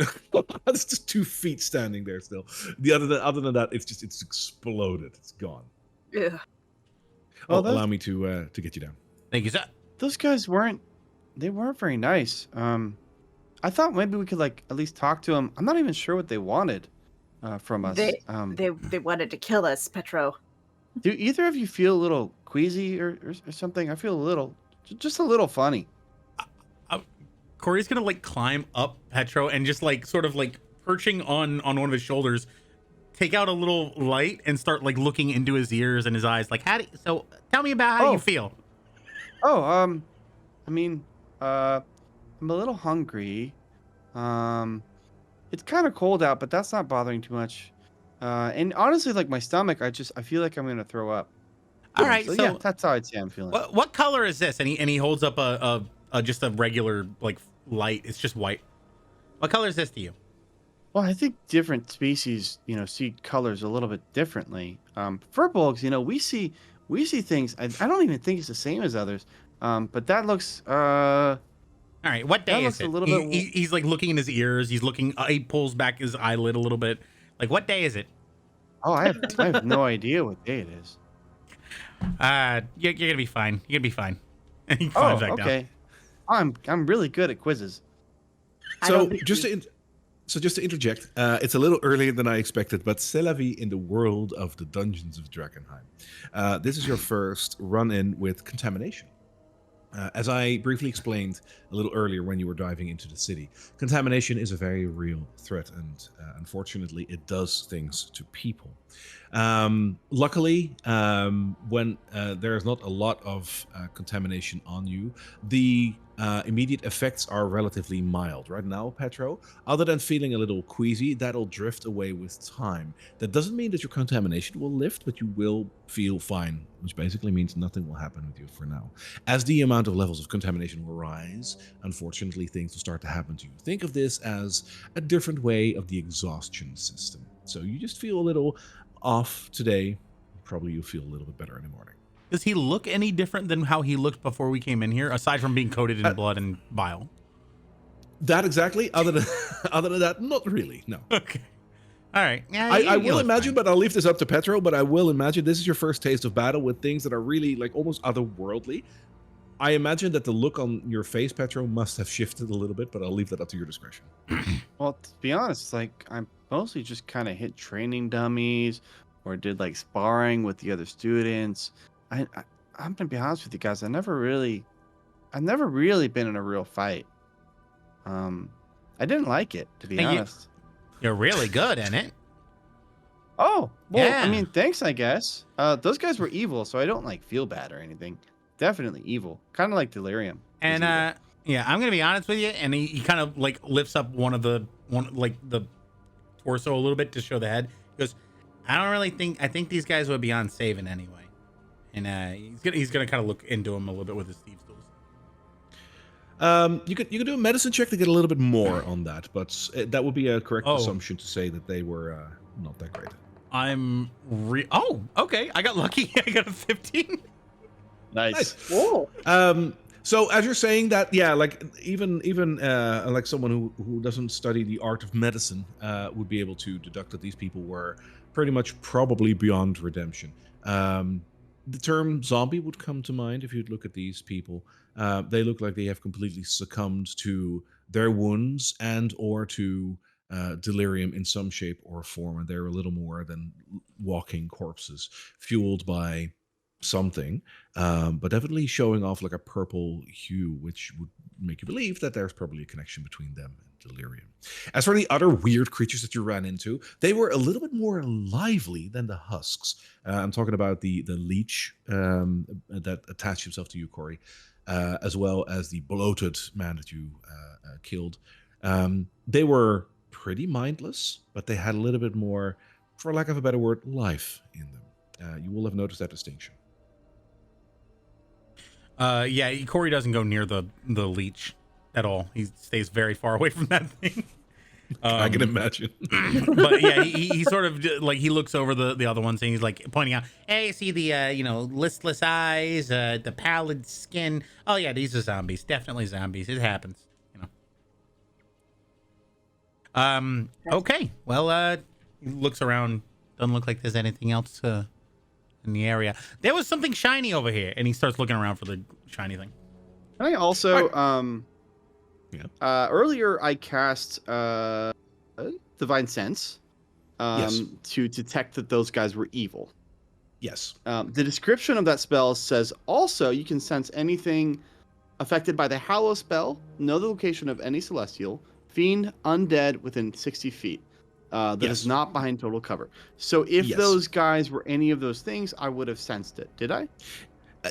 it's just 2 feet standing there still. Other than that, it's exploded. It's gone. Yeah. Well, allow me to get you down. Thank you, sir. those guys weren't very nice. I thought maybe we could like at least talk to them. I'm not even sure what they wanted from us. They wanted to kill us, Petro. Do either of you feel a little queasy or something? I feel a little, just a little funny. Corey's gonna like climb up Petro and just like sort of like perching on one of his shoulders, take out a little light and start like looking into his ears and his eyes. Like, so tell me about how you feel. Oh, I mean, I'm a little hungry. It's kind of cold out, but that's not bothering too much. And honestly, like my stomach, I feel like I'm gonna throw up. All right, so so yeah, that's how I'd say I'm feeling. what color is this? And he holds up a just a regular like light. It's just white. What color is this to you? Well, I think different species, see colors a little bit differently. Furbolgs, we see things. I don't even think it's the same as others. But that looks. All right, what day is looks it? a little bit. He's like looking in his ears. He's looking. He pulls back his eyelid a little bit. Like, what day is it? Oh, I have no idea what day it is. You're gonna be fine. You're gonna be fine. And he climbs back okay. I'm really good at quizzes. So just to interject, it's a little earlier than I expected, but c'est la vie in the world of the Dungeons of Drakkenheim. This is your first run-in with contamination. As I briefly explained a little earlier when you were diving into the city, contamination is a very real threat, and unfortunately, it does things to people. Luckily, when there is not a lot of contamination on you, the immediate effects are relatively mild. Right now, Petro, other than feeling a little queasy, that'll drift away with time. That doesn't mean that your contamination will lift, but you will feel fine, which basically means nothing will happen with you for now. As the amount of levels of contamination will rise, unfortunately, things will start to happen to you. Think of this as a different way of the exhaustion system. So you just feel a little off today. Probably you'll feel a little bit better in the morning. Does he look any different than how he looked before we came in here, aside from being coated in blood and bile? That exactly. Other than that, not really. No. Okay. All right. Yeah, I will imagine, but I'll leave this up to Petro. But I will imagine this is your first taste of battle with things that are really like almost otherworldly. I imagine that the look on your face, Petro, must have shifted a little bit, but I'll leave that up to your discretion. Well, to be honest, like I'm mostly just kind of hit training dummies or did like sparring with the other students. I'm gonna be honest with you guys. I've never really been in a real fight. I didn't like it, to be honest. You're really good in it. Oh, well, Yeah. I mean, thanks, I guess. Those guys were evil, so I don't like feel bad or anything. Definitely evil, kind of like Delerium. And yeah, I'm gonna be honest with you. And he kind of like lifts up one the torso a little bit to show the head. He goes, I think these guys would be on saving anyway. And he's gonna kind of look into him a little bit with his thieves tools. You could do a medicine check to get a little bit more on that, but that would be a correct assumption to say that they were not that great. Okay. I got lucky. I got a 15. Nice. Whoa. So as you're saying that, yeah, like even like someone who doesn't study the art of medicine would be able to deduct that these people were pretty much probably beyond redemption. The term zombie would come to mind if you'd look at these people. They look like they have completely succumbed to their wounds and or to delirium in some shape or form, and they're a little more than walking corpses, fueled by something, but definitely showing off like a purple hue, which would make you believe that there's probably a connection between them and delirium. As for the other weird creatures that you ran into, they were a little bit more lively than the husks. I'm talking about the leech that attached himself to you, Corey, as well as the bloated man that you killed. They were pretty mindless, but they had a little bit more, for lack of a better word, life in them. You will have noticed that distinction. Yeah, Corey doesn't go near the leech at all. He stays very far away from that thing. I can imagine. But yeah, he sort of like he looks over the other ones and he's like pointing out, hey, see the listless eyes, the pallid skin. Oh yeah, these are zombies. Definitely zombies. It happens, Okay. Well, he looks around. Doesn't look like there's anything else in the area. There was something shiny over here, and he starts looking around for the shiny thing. Can I also Yeah. earlier I cast Divine Sense Yes. to detect that those guys were evil. Yes. The description of that spell says also you can sense anything affected by the Hallow spell, know the location of any celestial, fiend, undead within 60 feet. That Yes. is not behind total cover. So if Yes. those guys were any of those things, I would have sensed it. Did I?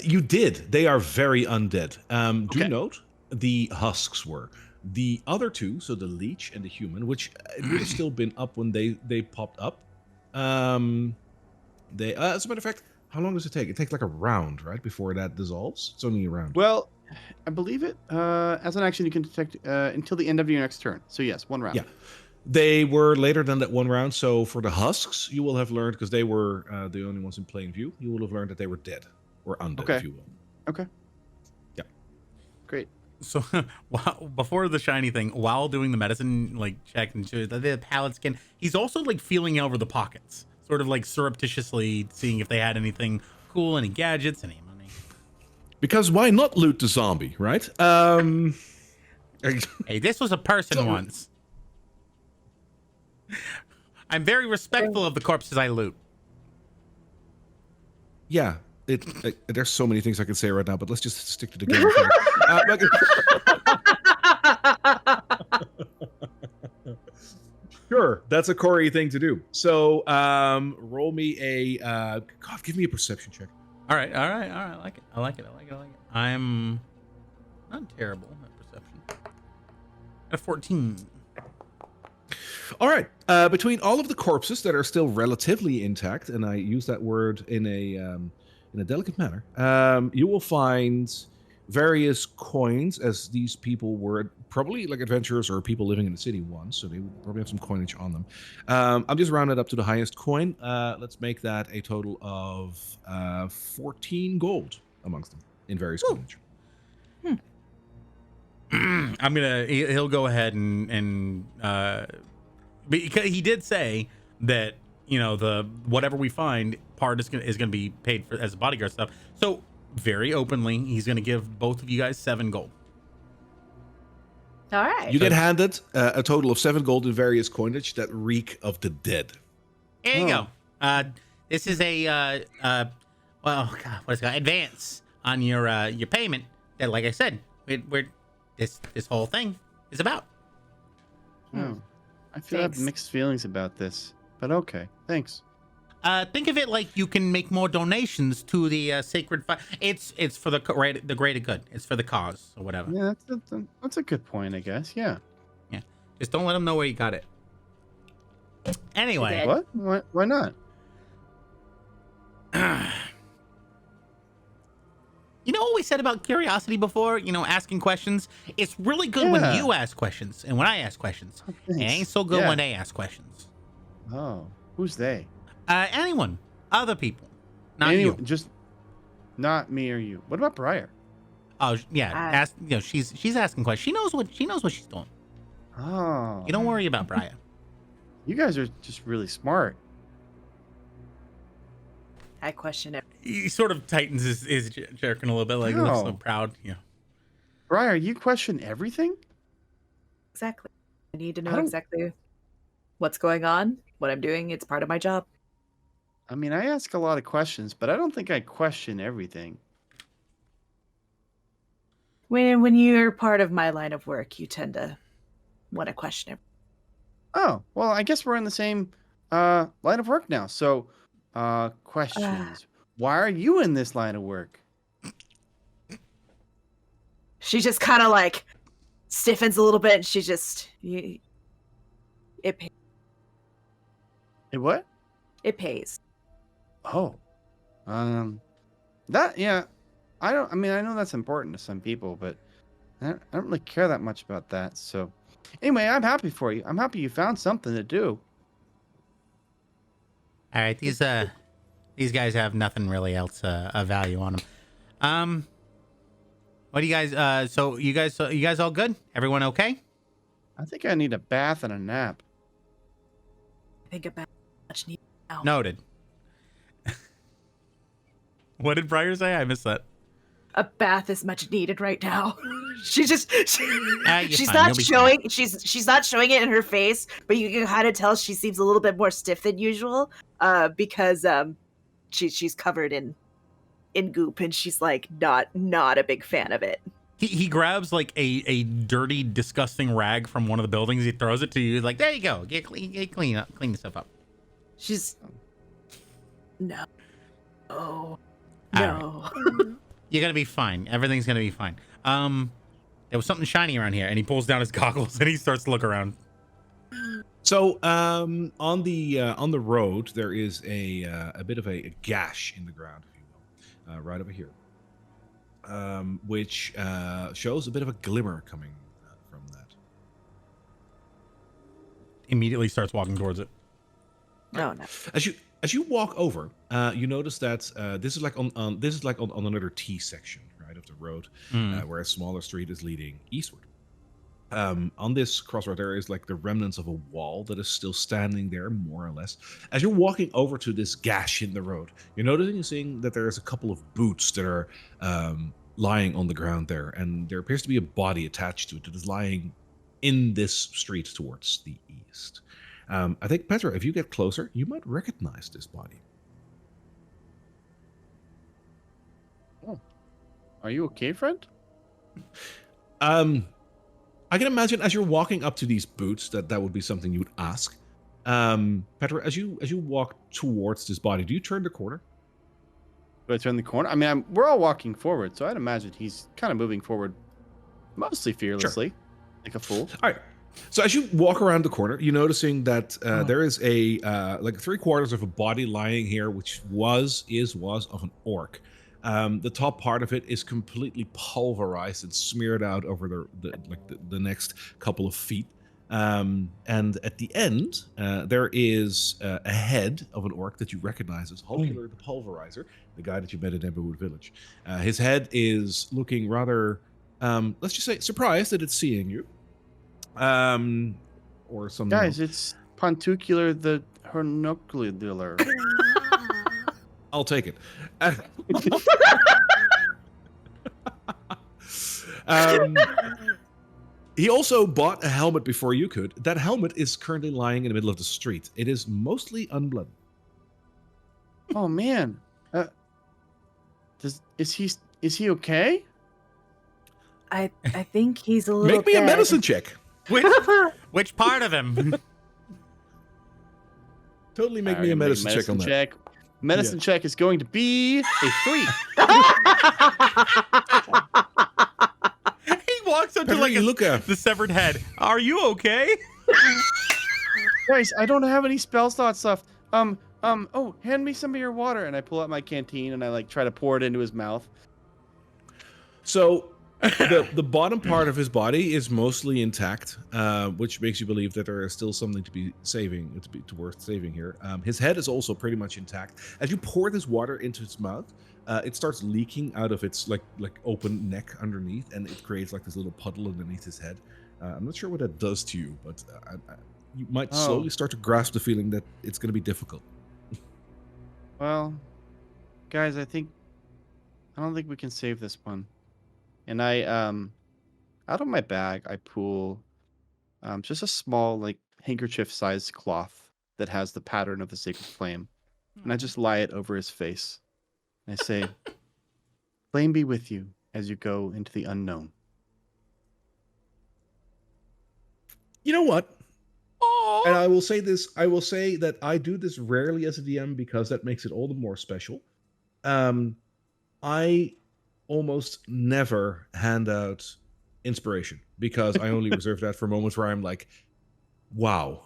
You did. They are very undead. Do Okay. note the husks were. The other two, so the leech and the human, which would have still been up when they popped up. They as a matter of fact, how long does it take? It takes like a round, right, before that dissolves. It's only a round. Well, I believe it. As an action, you can detect until the end of your next turn. So yes, one round. Yeah. They were later than that one round. So for the husks, you will have learned, because they were the only ones in plain view, you will have learned that they were dead or undead, Okay. if you will. Okay. Yeah. Great. So before the shiny thing, while doing the medicine like check and the palate scan, he's also like feeling over the pockets, sort of like surreptitiously seeing if they had anything cool, any gadgets, any money. Because why not loot the zombie, right? Hey, this was a person once. I'm very respectful of the corpses I loot. Yeah, there's so many things I could say right now, but let's just stick to the game. Sure, that's a Corey thing to do. So, roll me a God, give me a perception check. All right. I like it. I'm not terrible at perception. At 14. All right. Between all of the corpses that are still relatively intact, and I use that word in a delicate manner, you will find various coins, as these people were probably like adventurers or people living in the city once, so they would probably have some coinage on them. I'm just rounded up to the highest coin. Let's make that a total of 14 gold amongst them in various coinage. He'll go ahead and because he did say that, you know, the whatever we find part is gonna be paid for as bodyguard stuff. So very openly, he's gonna give both of you guys 7 gold. All right. You get handed a total of 7 gold in various coinage that reek of the dead. There you go. This is a well, God, what is it called? Advance on your payment. That, like I said, we're this whole thing is about. I feel I have mixed feelings about this, but okay, thanks. Think of it like you can make more donations to the sacred fire. It's for the greater good. It's for the cause or whatever. Yeah, that's a good point, I guess. Yeah. Yeah. Just don't let them know where you got it. Anyway. What? Why not? You know what we said about curiosity before? You know, asking questions. It's really good when you ask questions and when I ask questions. It ain't so good when they ask questions. Oh, who's they? Anyone, other people, not you. Just not me or you. What about Briar? Oh yeah, ask. You know, she's asking questions. She knows what she's doing. Oh, You don't worry about Briar. you guys are just really smart. I question it. He sort of tightens his jerkin a little bit, like looks so proud. Yeah. Briar, you question everything? Exactly. I need to know exactly what's going on, what I'm doing. It's part of my job. I mean, I ask a lot of questions, but I don't think I question everything. When you're part of my line of work, you tend to want to question it. Oh, well, I guess we're in the same line of work now. So, questions. Why are you in this line of work? She just kind of like stiffens a little bit, and she just it pays. It what? It pays. Oh, I mean, I know that's important to some people, but I don't really care that much about that. So, anyway, I'm happy for you. I'm happy you found something to do. All right, these guys have nothing really else of value on them. What do you guys? So you guys all good? Everyone okay? I think I need a bath and a nap. I think about much need now. Noted. What did Briar say? I missed that. A bath is much needed right now. She's You're she's fine. not You'll be showing she's not showing it in her face, but you can kind of tell she seems a little bit more stiff than usual, because she's covered in goop, and she's like not a big fan of it. He grabs like a dirty, disgusting rag from one of the buildings. He throws it to you. He's like, there you go. Get clean yourself up. She's no. Oh All no. You're gonna be fine. Everything's gonna be fine. There was something shiny around here, and he pulls down his goggles and he starts to look around. So on the road there is a bit of a gash in the ground, if you will, right over here, which shows a bit of a glimmer coming from that. Immediately starts walking towards it. Oh no. As you walk over, you notice that this is like on another T section, right, of the road, where a smaller street is leading eastward. On this crossroad, there is like the remnants of a wall that is still standing there, more or less. As you're walking over to this gash in the road, you're seeing that there is a couple of boots that are lying on the ground there, and there appears to be a body attached to it that is lying in this street towards the east. I think, Petra, if you get closer, you might recognize this body. Oh. Are you okay, friend? I can imagine as you're walking up to these boots that would be something you would ask. Petra, as you walk towards this body, do you turn the corner? Do I turn the corner? I mean, we're all walking forward, so I'd imagine he's kind of moving forward mostly fearlessly, like a fool. All right. So as you walk around the corner, you're noticing that there is a like 3/4 of a body lying here, which was of an orc. The top part of it is completely pulverized and smeared out over the next couple of feet. And at the end, there is a head of an orc that you recognize as Hulkular the Pulverizer, the guy that you met at Emberwood Village. His head is looking rather, let's just say, surprised that it's seeing you. Or some Guys, it's Pontucular the Hernucular. I'll take it. He also bought a helmet before you could. That helmet is currently lying in the middle of the street. It is mostly unblooded. Oh man, is he okay? I think he's a little. Make me a dead. medicine check. Which part of him? Totally make me a medicine check on that. Medicine check is going to be a 3. He walks up to Petra, like you look at the severed head. Are you okay? Guys, I don't have any spell slots left. Oh, hand me some of your water. And I pull out my canteen and I like try to pour it into his mouth. So the bottom part of his body is mostly intact, which makes you believe that there is still something to be saving, worth saving here. His head is also pretty much intact. As you pour this water into its mouth, it starts leaking out of its like open neck underneath, and it creates like this little puddle underneath his head. I'm not sure what that does to you, but you might slowly start to grasp the feeling that it's going to be difficult. Well, guys, I don't think we can save this one. And I, out of my bag, I pull just a small, like, handkerchief-sized cloth that has the pattern of the sacred flame. And I just lie it over his face. And I say, flame be with you as you go into the unknown. You know what? And I will say this, I will say that I do this rarely as a DM because that makes it all the more special. I almost never hand out inspiration because I only reserve that for moments where I'm like, wow.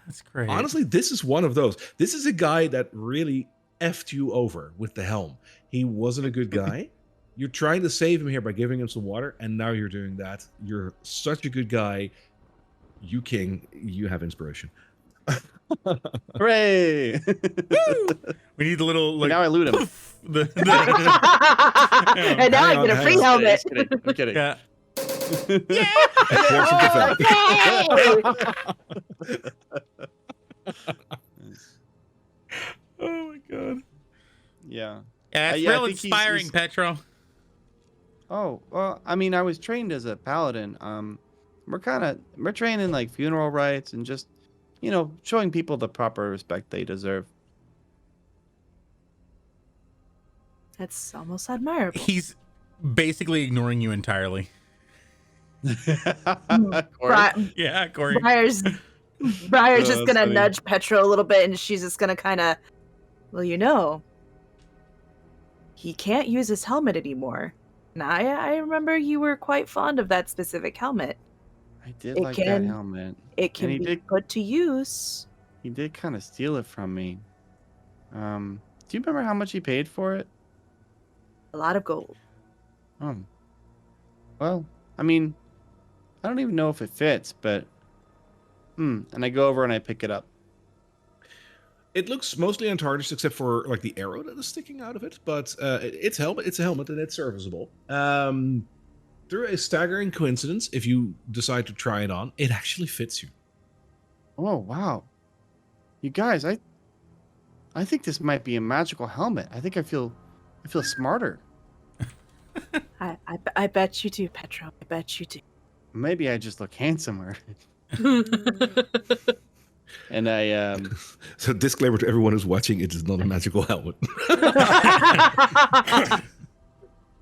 That's great. Honestly, this is one of those. This is a guy that really effed you over with the helm. He wasn't a good guy. You're trying to save him here by giving him some water, and now you're doing that. You're such a good guy. You king, you have inspiration. Hooray! We need the little like. Now I loot him. And now I get a free helmet. I'm kidding. Yeah. Yeah. Oh my god. Yeah. Yeah, it's Yeah, I real think he's- inspiring, he's- Petro. Oh, well, I mean, I was trained as a paladin. We're training like funeral rites and just, showing people the proper respect they deserve. That's almost admirable. He's basically ignoring you entirely. Mm. Corey? Yeah, Corey. Briar's just that's gonna funny. nudge Petro a little bit, and she's just gonna kind of, well, he can't use his helmet anymore. And I remember you were quite fond of that specific helmet. I did It like that can- helmet. It can he be did- put to use. He did kind of steal it from me. Do you remember how much he paid for it? A lot of gold. Well, I mean, I don't even know if it fits, but and I go over and I pick it up. It looks mostly untarnished except for like the arrow that is sticking out of it, but it's a helmet and it's serviceable. Through a staggering coincidence, if you decide to try it on, it actually fits you. Oh, wow. You guys, I think this might be a magical helmet. I think I feel smarter. I bet you do, Petro. I bet you do. Maybe I just look handsomer. And I So disclaimer to everyone who's watching, it is not a magical helmet.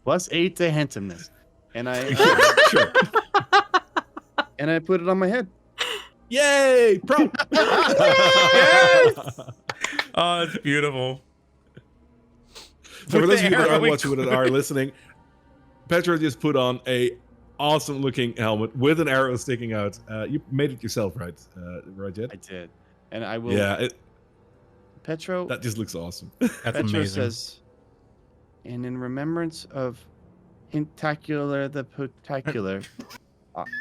+8 to handsomeness. And I Sure. and I put it on my head. Yay! Pro! Oh, it's beautiful. So for With those the of you that arrow aren't watching and are listening, Petra just put on a awesome looking helmet with an arrow sticking out. You made it yourself, right? Right, Jed? I did. And I will Yeah, Petro that just looks awesome. That's Petro amazing. says, and in remembrance of Hintacular the Potacular,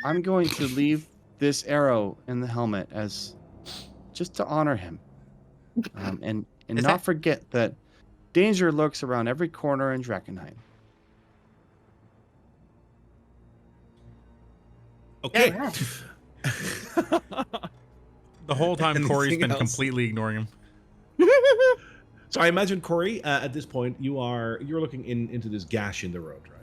I'm going to leave this arrow in the helmet as just to honor him. And Is not that- forget that danger lurks around every corner in Drakkenheim. Okay. Yeah. The whole time Corey's Anything been else? completely ignoring him. So I imagine, Corey, at this point, you're looking into this gash in the road, right?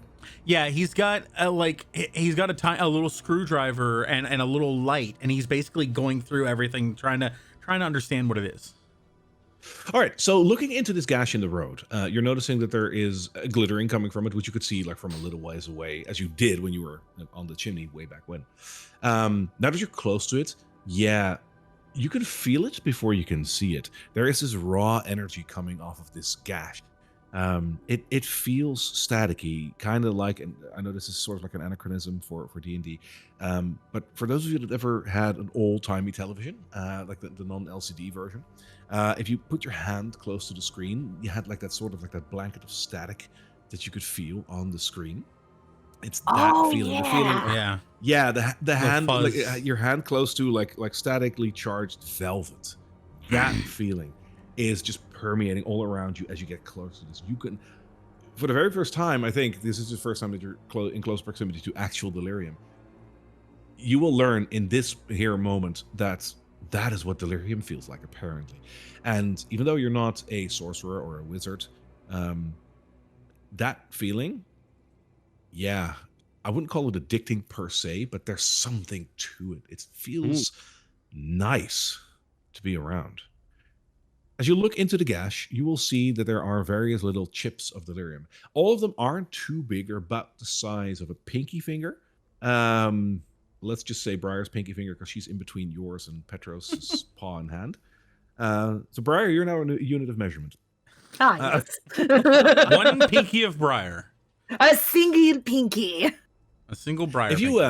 Yeah, he's got a little screwdriver and a little light, and he's basically going through everything, trying to understand what it is. All right. So looking into this gash in the road, you're noticing that there is glittering coming from it, which you could see like from a little ways away, as you did when you were on the chimney way back when. Now that you're close to it, yeah, you can feel it before you can see it. There is this raw energy coming off of this gash. It feels staticky, kind of like, and I know this is sort of like an anachronism for D&D, but for those of you that ever had an old-timey television, like the non-LCD version, if you put your hand close to the screen, you had like that sort of like that blanket of static that you could feel on the screen. It's that Oh, feeling. The yeah. feeling, Yeah. yeah, the hand, like, fuzz. your hand close to like statically charged velvet. That feeling is just permeating all around you as you get close to this. You can, for the very first time, I think this is the first time that you're in close proximity to actual delirium. You will learn in this here moment that is what delirium feels like, apparently. And even though you're not a sorcerer or a wizard, that feeling, yeah, I wouldn't call it addicting per se, but there's something to it. It feels nice to be around. As you look into the gash, you will see that there are various little chips of delirium. All of them aren't too big, or about the size of a pinky finger. Let's just say Briar's pinky finger, because she's in between yours and Petros' paw and hand. So Briar, you're now a unit of measurement. Yes. One pinky of Briar. A single pinky. A single Briar. If you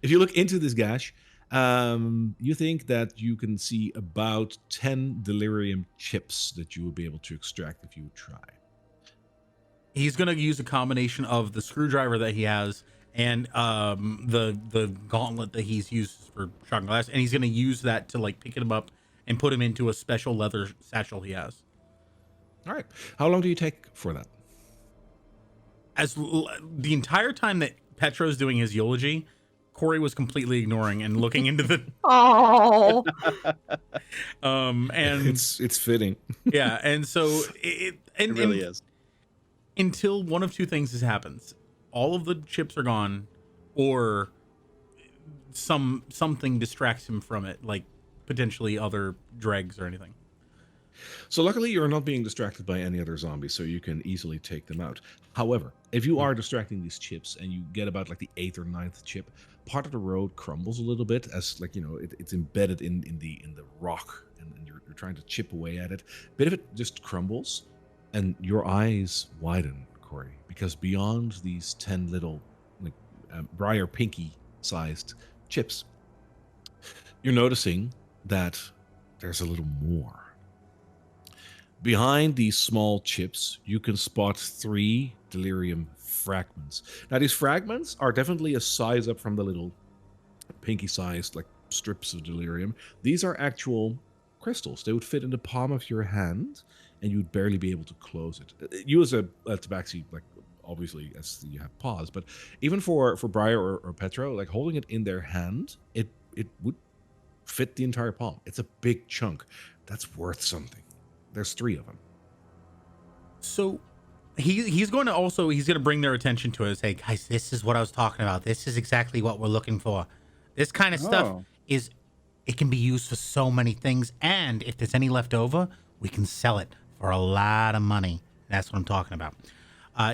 if you look into this gash, you think that you can see about 10 delirium chips that you would be able to extract if you would try. He's gonna use a combination of the screwdriver that he has and the gauntlet that he's used for shotgun glass, and he's gonna use that to like pick him up and put him into a special leather satchel he has. All right. How long do you take for that? The entire time that Petro's doing his eulogy, Corey was completely ignoring and looking into the Oh. and It's fitting. yeah, and so it really is. until one of two things happens. All of the chips are gone, or something distracts him from it, like potentially other dregs or anything. So luckily you're not being distracted by any other zombies, so you can easily take them out. However, if you are distracting these chips and you get about like the 8th or 9th chip, part of the road crumbles a little bit as like, you know, it's embedded in the rock, and you're trying to chip away at it. A bit of it just crumbles, and your eyes widen, Corey, because beyond these 10 little like briar pinky sized chips, you're noticing that there's a little more. Behind these small chips, you can spot 3 Delerium fragments. Now, these fragments are definitely a size up from the little pinky-sized like strips of Delerium. These are actual crystals. They would fit in the palm of your hand, and you'd barely be able to close it. You as a tabaxi, like obviously as you have paws, but even for Briar or Petro, like holding it in their hand, it would fit the entire palm. It's a big chunk. That's worth something. There's 3 of them. So he's going to bring their attention to us. Hey guys, this is what I was talking about. This is exactly what we're looking for. This kind of stuff it can be used for so many things, and if there's any left over, we can sell it for a lot of money. That's what I'm talking about.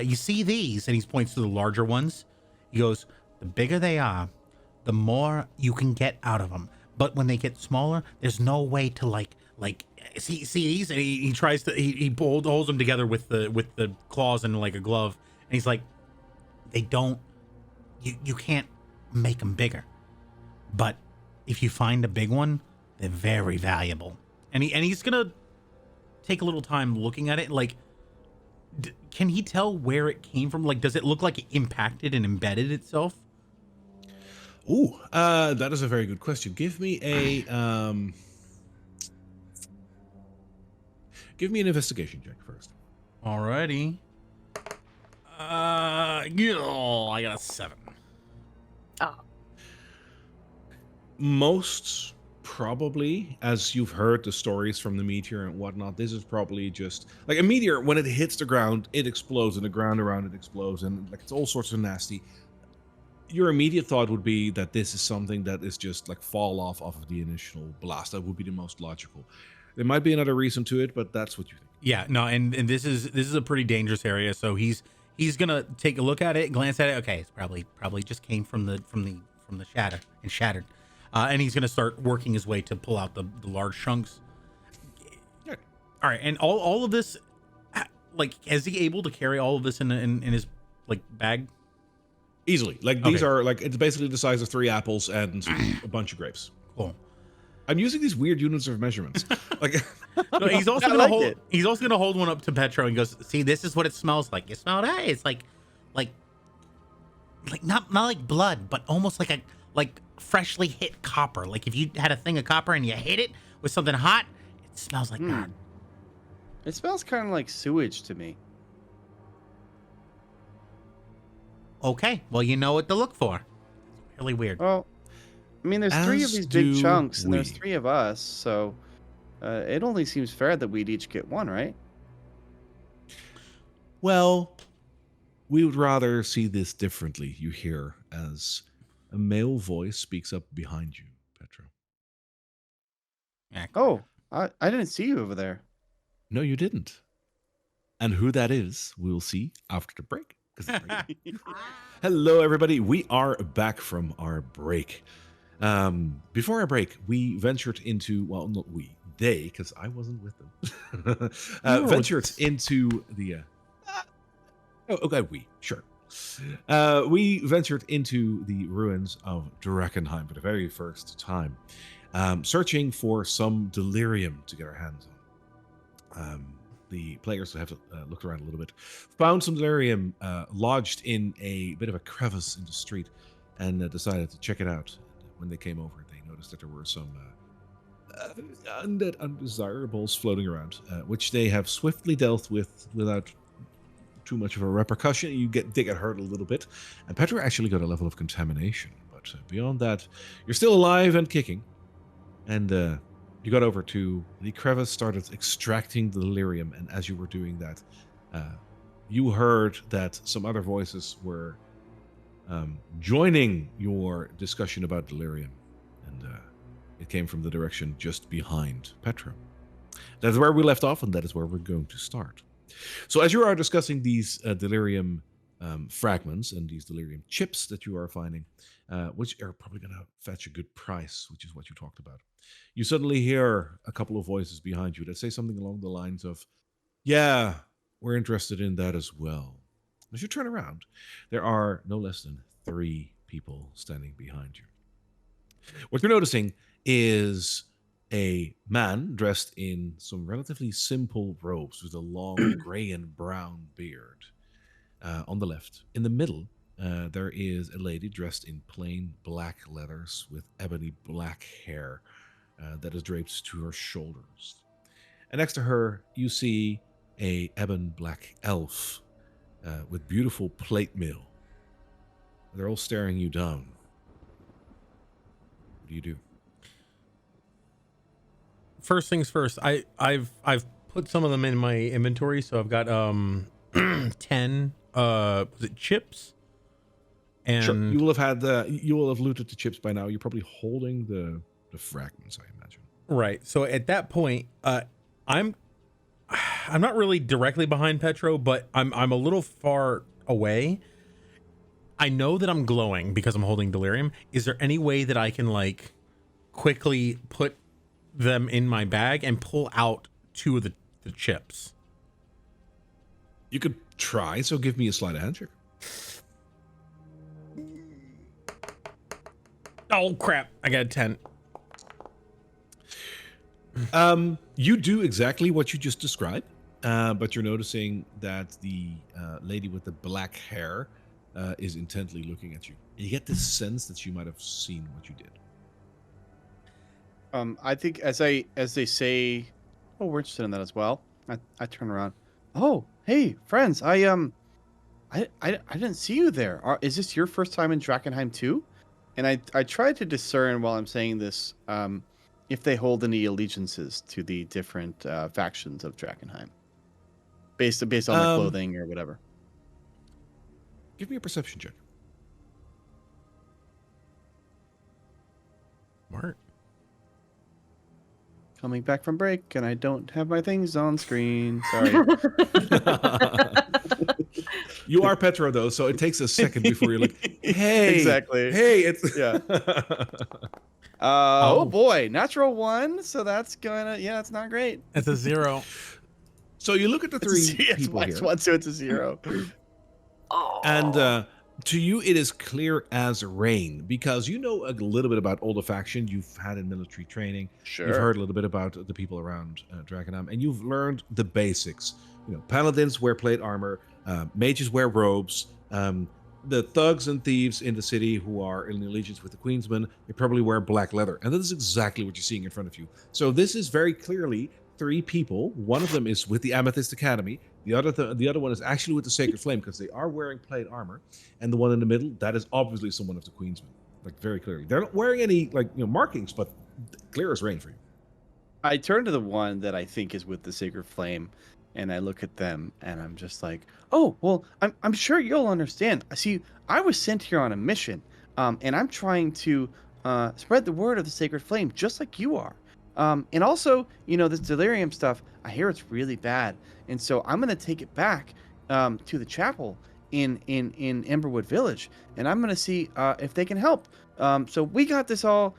You see these, and he points to the larger ones. He goes, the bigger they are, the more you can get out of them. But when they get smaller, there's no way to like see these, and he tries to he holds them together with the claws and like a glove, and he's like, they don't, you can't make them bigger, but if you find a big one, they're very valuable. And he's gonna take a little time looking at it. Like, can he tell where it came from? Like, does it look like it impacted and embedded itself? Ooh, that is a very good question. Give me an investigation check first. Alrighty. I got a 7. Oh. Most probably, as you've heard the stories from the meteor and whatnot, this is probably just like a meteor. When it hits the ground, it explodes, and the ground around it explodes, and like it's all sorts of nasty. Your immediate thought would be that this is something that is just like fall off of the initial blast. That would be the most logical. There might be another reason to it, but that's what you think. Yeah, no, and this is a pretty dangerous area. So he's gonna take a look at it, glance at it. Okay, it's probably just came from the shatter and shattered, and he's gonna start working his way to pull out the large chunks. Yeah. All right, and all of this, like, is he able to carry all of this in his like bag? Easily. Like these are like, it's basically the size of 3 apples and a bunch of grapes. Cool. I'm using these weird units of measurements. Like, no, he's also gonna hold. He's also gonna hold one up to Petro and goes, "See, this is what it smells like. You smell it? Hey, it's like not like blood, but almost like freshly hit copper. Like if you had a thing of copper and you hit it with something hot, it smells like that. It smells kind of like sewage to me. Okay, well, you know what to look for. It's really weird. Well, I mean, there's 3 of these big chunks, and there's 3 of us, so it only seems fair that we'd each get 1, right? well, we would rather see this differently, you hear, as a male voice speaks up behind you, Petro. Yeah, cool. Oh, I didn't see you over there. No, you didn't. And who that is, we'll see after the break. Hello, everybody. We are back from our break. Before our break, we ventured into, well, not we, they, because I wasn't with them, ventured into the, we, sure. We ventured into the ruins of Drakkenheim for the very first time, searching for some Delerium to get our hands on. The players have looked around a little bit, found some Delerium lodged in a bit of a crevice in the street, and decided to check it out. When they came over, they noticed that there were some undead undesirables floating around, which they have swiftly dealt with without too much of a repercussion. They get hurt a little bit, and Petra actually got a level of contamination, but out. Beyond that, you're still alive and kicking. And you got over to the crevice, started extracting the delirium. And as you were doing that, you heard that some other voices were joining your discussion about delirium. And it came from the direction just behind Petra. That's where we left off, and that is where we're going to start. So as you are discussing these delirium fragments and these delirium chips that you are finding, which are probably going to fetch a good price, which is what you talked about, you suddenly hear a couple of voices behind you that say something along the lines of, yeah, we're interested in that as well. As you turn around, there are no less than 3 people standing behind you. What you're noticing is a man dressed in some relatively simple robes with a long gray and brown beard on the left. In the middle, there is a lady dressed in plain black leathers with ebony black hair that is draped to her shoulders. And next to her, you see a ebon black elf with beautiful plate mail. They're all staring you down. What do you do? First things first, I've put some of them in my inventory, so I've got 10 was it chips? And sure. You will have looted the chips by now. You're probably holding the fragments, I imagine. Right. So at that point, I'm not really directly behind Petro, but I'm a little far away. I know that I'm glowing because I'm holding delirium. Is there any way that I can like quickly put them in my bag and pull out 2 of the chips? You could try, so give me a sleight of hand check. Oh crap, I got a 10. You do exactly what you just described, but you're noticing that the lady with the black hair is intently looking at you. You get this sense that you might have seen what you did. I think as they say, oh, we're interested in that as well. I turn around. Oh, hey, friends, I didn't see you there. Is this your first time in Drakkenheim too? And I tried to discern while I'm saying this, if they hold any allegiances to the different factions of Drakkenheim, based on the clothing or whatever. Give me a perception check. Smart. Coming back from break, and I don't have my things on screen. Sorry. You are Petro, though, so it takes a second before you're like, hey. Exactly. Hey, it's... Yeah. Oh boy, natural 1, so that's it's not great. It's a 0. So you look at the 3 people here. It's 1, so it's a 0. And to you, it is clear as rain, because you know a little bit about all the factions you've had in military training. Sure. You've heard a little bit about the people around Drakkenheim, and you've learned the basics. You know, paladins wear plate armor, mages wear robes, the thugs and thieves in the city who are in allegiance with the Queensmen, they probably wear black leather. And that is exactly what you're seeing in front of you. So this is very clearly 3 people. One of them is with the Amethyst Academy. The other one is actually with the Sacred Flame, because they are wearing plate armor. And the one in the middle, that is obviously someone of the Queensmen. Like, very clearly. They're not wearing any, markings, but clear as rain for you. I turn to the one that I think is with the Sacred Flame, and I look at them, and I'm just like, oh, well, I'm sure you'll understand. See, I was sent here on a mission, and I'm trying to spread the word of the Sacred Flame, just like you are. And also, this delirium stuff, I hear it's really bad. And so I'm going to take it back to the chapel in Emberwood Village, and I'm going to see if they can help. So we got this all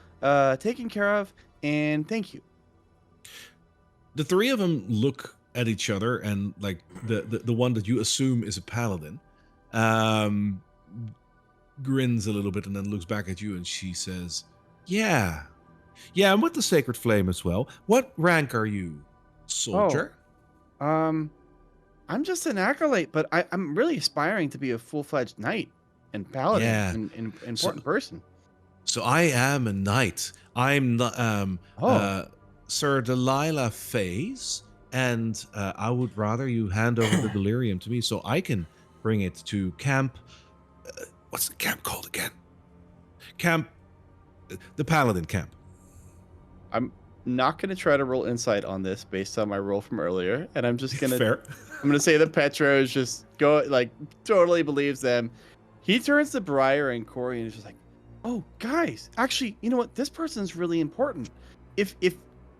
taken care of, and thank you. The 3 of them look at each other, and like the one that you assume is a paladin grins a little bit and then looks back at you, and she says, yeah, I'm with the Sacred Flame as well. What rank are you, soldier? I'm just an acolyte, but I'm really aspiring to be a full-fledged knight and paladin, and important person. So I am a knight. I'm Sir Delilah Faze, and I would rather you hand over the delirium to me so I can bring it to camp. What's the camp called again? camp, the Paladin camp. I'm not going to try to roll insight on this based on my roll from earlier, and I'm just going to Fair. I'm going to say that Petro is just totally believes them. He turns to Briar and Corey and is just like, "Oh, guys, actually, you know what? This person's really important. If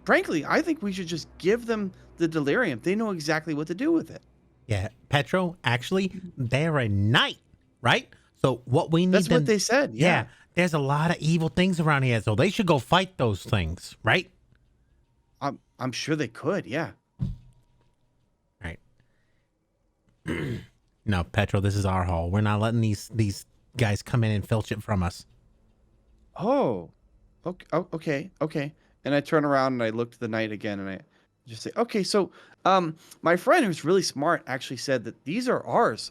frankly, I think we should just give them the Delerium. They know exactly what to do with it." Yeah, Petro, actually, they're a knight, right? So what we need That's them, what they said. yeah, there's a lot of evil things around here, so they should go fight those things, right? I'm sure they could. Yeah. Right. No, Petro, this is our hall. We're not letting these guys come in and filch it from us. Oh, okay. And I turn around and I look to the knight again and I just say, "Okay, so my friend who's really smart actually said that these are ours.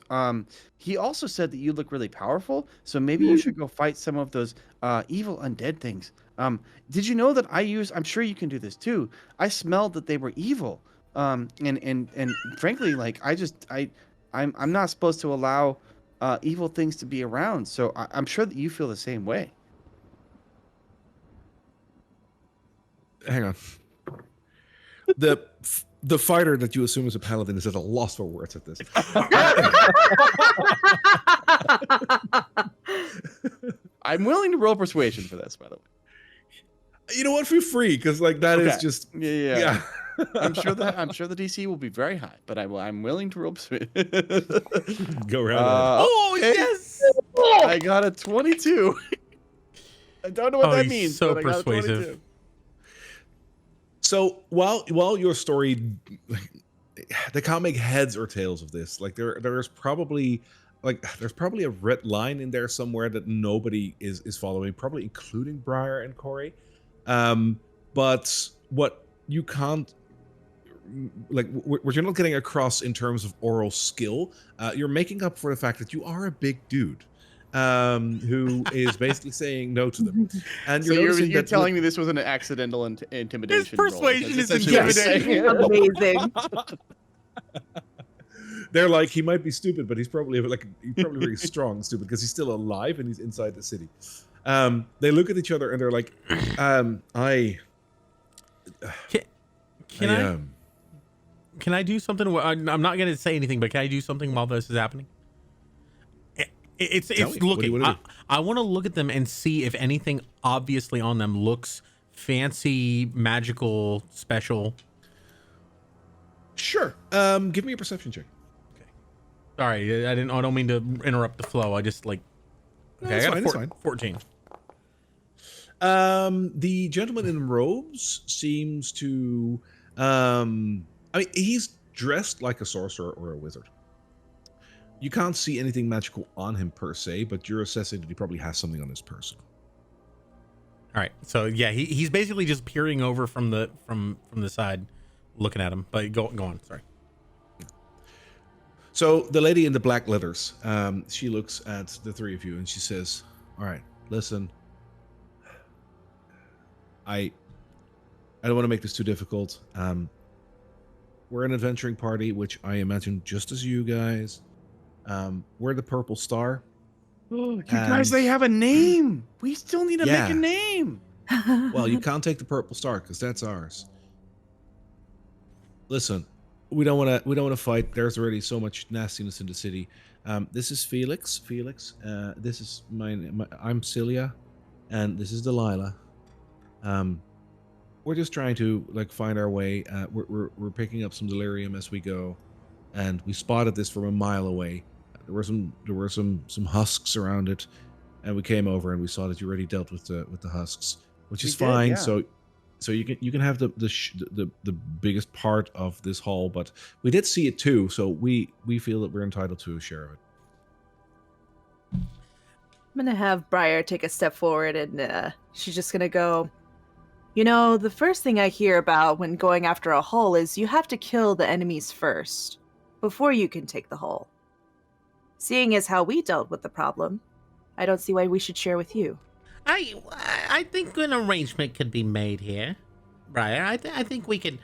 He also said that you look really powerful, so maybe you should go fight some of those evil undead things. Did you know that I'm sure you can do this too. I smelled that they were evil. And frankly, like I'm not supposed to allow evil things to be around. So I'm sure that you feel the same way." Hang on. The fighter that you assume is a paladin is at a loss for words at this. I'm willing to roll persuasion for this, by the way. You know what? Feel free, because like that is just yeah. I'm sure the DC will be very high, but I'm willing to roll persuasion. Go around. Okay. Yes! I got a 22. I don't know what that he's means. so but I got a persuasive. 22. So while your story, they can't make heads or tails of this. Like there's probably a red line in there somewhere that nobody is following, probably including Briar and Corey. But what you can't, like, what you're not getting across in terms of oral skill, you're making up for the fact that you are a big dude. Who is basically saying no to them. And You're telling me this was an accidental intimidation. His persuasion roll. is That's essentially what you're saying. Amazing. They're like, he might be stupid, but he's probably very strong stupid because he's still alive and he's inside the city. They look at each other and they're like, Can I do something? I'm not going to say anything, but can I do something while this is happening? It's looking. I want to look at them and see if anything obviously on them looks fancy, magical, special. Sure. Give me a perception check. Okay. Sorry, I don't mean to interrupt the flow. I just like. Okay, No, I got it's a fine. 14. The gentleman in robes seems to. I mean, he's dressed like a sorcerer or a wizard. You can't see anything magical on him per se, but you're assessing that he probably has something on his person. All right, so yeah, he's basically just peering over from the side, looking at him. But go on. Sorry. So the lady in the black leathers, she looks at the three of you and she says, "All right, listen. I don't want to make this too difficult. We're an adventuring party, which I imagine just as you guys. We're the Purple Star. You guys, they have a name. We still need to make a name. Well, you can't take the Purple Star because that's ours. Listen, we don't want to fight. There's already so much nastiness in the city. This is Felix. This is I'm Celia, and this is Delilah. We're just trying to find our way. We're picking up some delirium as we go, and we spotted this from a mile away. There were some husks around it, and we came over and we saw that you already dealt with the husks, which is fine. Yeah. So you can have the biggest part of this haul, but we did see it too. So we feel that we're entitled to a share of it. I'm gonna have Briar take a step forward, and she's just gonna go. You know, the first thing I hear about when going after a hull is you have to kill the enemies first, before you can take the hull. Seeing as how we dealt with the problem, I don't see why we should share with you. I think an arrangement could be made here, Briar. I think we could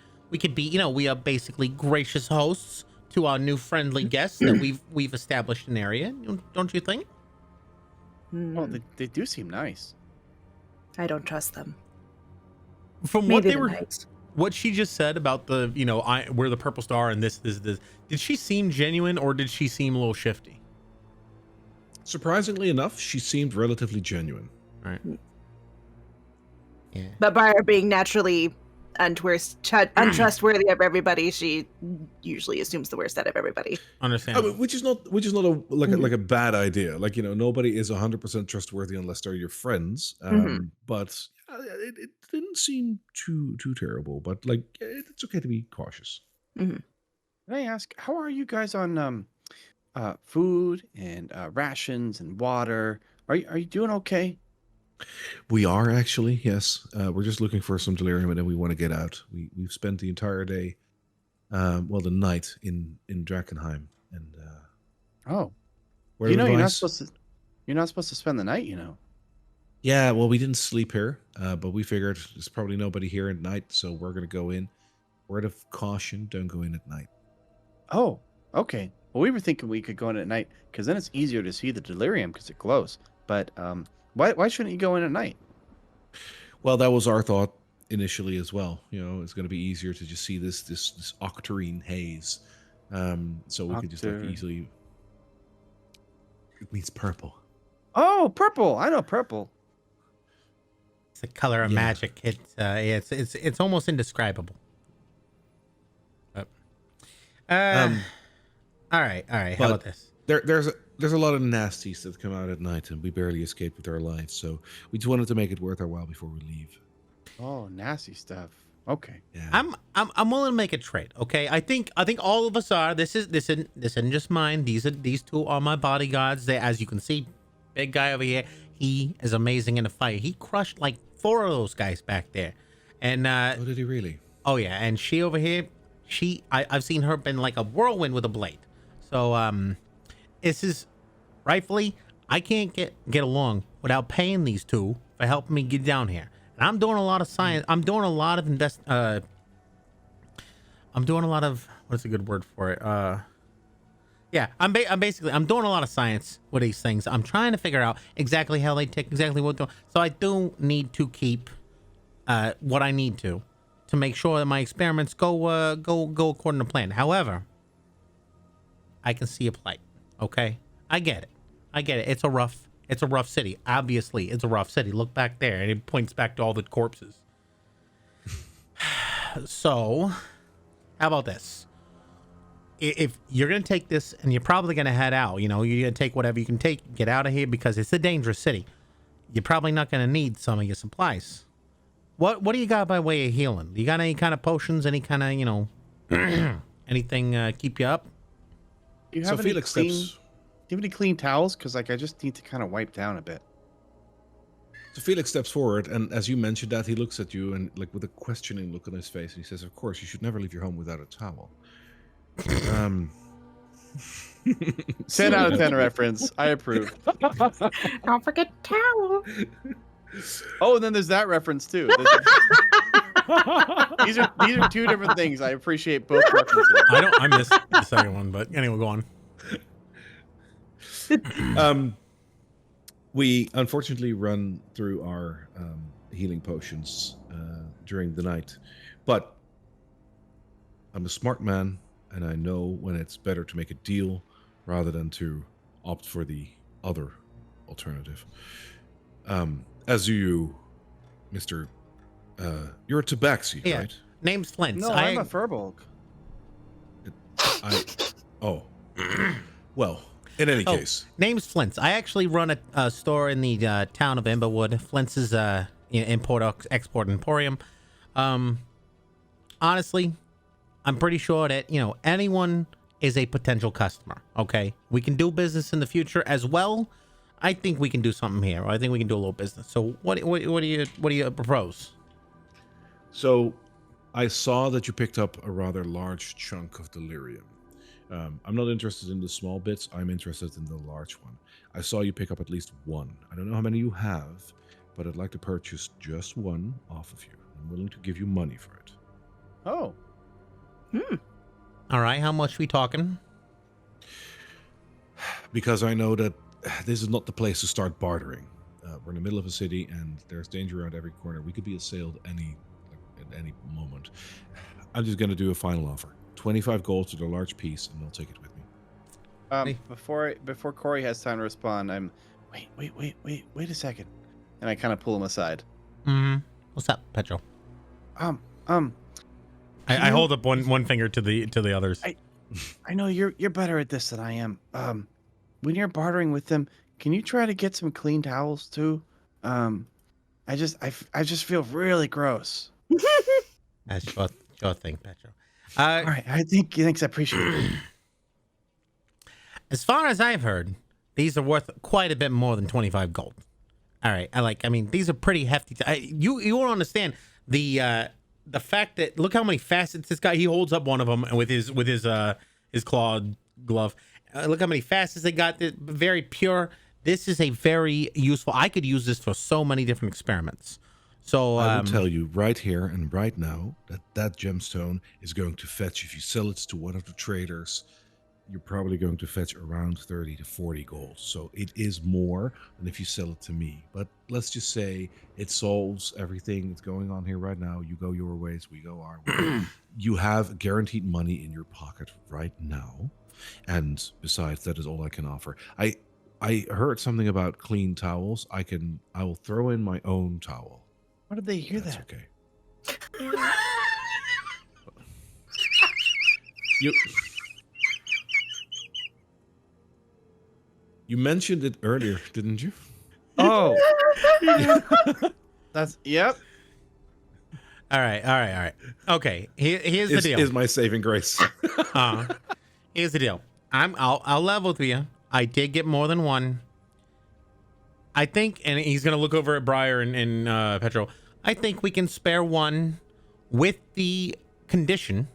be, we are basically gracious hosts to our new friendly guests that we've established an area. Don't you think? Oh, they do seem nice. I don't trust them. From Maybe what they the were, knights. what she just said about the, we're the purple star and this, did she seem genuine or did she seem a little shifty? Surprisingly enough, she seemed relatively genuine. Right. Yeah. But by her being naturally untrustworthy of everybody, she usually assumes the worst out of everybody. Understandable. Which is not a bad idea. Like, nobody is 100% trustworthy unless they're your friends. But it didn't seem too terrible. But like, it's okay to be cautious. Can I ask, how are you guys on food and rations and water? Are you doing okay? We are actually, yes. We're just looking for some delirium, and then we want to get out. We've spent the entire day, the night in Drakkenheim, and you're not supposed to spend the night. Yeah, well, we didn't sleep here, but we figured there's probably nobody here at night, so we're gonna go in. Word of caution: don't go in at night. Oh, okay. Well, we were thinking we could go in at night because then it's easier to see the delirium because it glows. But why shouldn't you go in at night? Well, that was our thought initially as well. It's going to be easier to just see this Octatriene haze, so we could just easily. It means purple. Oh, purple! I know purple. It's a color of magic. It's almost indescribable. All right. How about this? There's a lot of nasties that come out at night, and we barely escape with our lives. So we just wanted to make it worth our while before we leave. Oh, nasty stuff. Okay. Yeah. I'm willing to make a trade. Okay. I think all of us are. This isn't just mine. These two are my bodyguards. As you can see, big guy over here. He is amazing in a fight. He crushed like 4 of those guys back there. And oh, did he really? Oh yeah. And she over here, I've seen her been like a whirlwind with a blade. So this is rightfully, I can't get along without paying these two for helping me get down here. And I'm doing a lot of science. I'm doing a lot of what's a good word for it? Yeah, I'm doing a lot of science with these things. I'm trying to figure out exactly how they tick, exactly what they're doing. So I do need to keep what I need to make sure that my experiments go according to plan. However, I can see a plight. Okay, I get it. It's a rough city. Obviously, it's a rough city. Look back there, and it points back to all the corpses. So, how about this? If you're gonna take this, and you're probably gonna head out, you're gonna take whatever you can take, get out of here because it's a dangerous city. You're probably not gonna need some of your supplies. What do you got by way of healing? You got any kind of potions? Any kind of anything keep you up? Do you have any clean towels? Because I just need to kind of wipe down a bit. So Felix steps forward, and as you mentioned that, he looks at you and like with a questioning look on his face, and he says, "Of course, you should never leave your home without a towel." 10 out of 10 reference. I approve. Don't forget towel. Oh, and then there's that reference too. These are 2 different things. I appreciate both references. I missed the second one, but anyway, go on. We unfortunately run through our healing potions during the night, but I'm a smart man, and I know when it's better to make a deal rather than to opt for the other alternative. As you, Mr. You're a tabaxi, Yeah. right? Name's Flint. No, I'm a furbolg. Well, in any case. Name's Flint's. I actually run a store in the town of Emberwood. Flint's is import-export emporium. Honestly, I'm pretty sure that, anyone is a potential customer, okay? We can do business in the future as well. I think we can do something here. I think we can do a little business. So what do you propose? So I saw that you picked up a rather large chunk of delirium. I'm not interested in the small bits. I'm interested in the large one. I saw you pick up at least one. I don't know how many you have, but I'd like to purchase just one off of you. I'm willing to give you money for it. Oh. All right. How much we talking? Because I know that this is not the place to start bartering. We're in the middle of a city, and there's danger around every corner. We could be assailed at any moment. I'm just going to do a final offer: 25 gold to the large piece, and I'll take it with me. Before Corey has time to respond, I'm wait a second, and I kind of pull him aside. What's up, Petro? I hold up one finger to the others. I know you're better at this than I am. When you're bartering with them, can you try to get some clean towels too? I just feel really gross. That's your thing, Petro. All right, thanks. I appreciate it. As far as I've heard, these are worth quite a bit more than 25 gold. All right, I mean, these are pretty hefty. You won't understand the fact that look how many facets this guy. He holds up one of them with his clawed glove. Look how many facets they got. They're very pure. This is a very useful. I could use this for so many different experiments. So I will tell you right here and right now that gemstone is going to fetch, if you sell it to one of the traders, you're probably going to fetch around 30 to 40 gold. So it is more than if you sell it to me. But let's just say it solves everything that's going on here right now. You go your ways, we go our way. You have guaranteed money in your pocket right now. And besides, that is all I can offer. I heard something about clean towels. I will throw in my own towel. How did they hear That's that? Okay. You mentioned it earlier, didn't you? Oh. That's yep. all right. Okay, here's the deal. Is my saving grace. Here's the deal. I'll level with you. I did get more than one. I think, and he's gonna look over at Briar and Petro. I think we can spare one with the condition.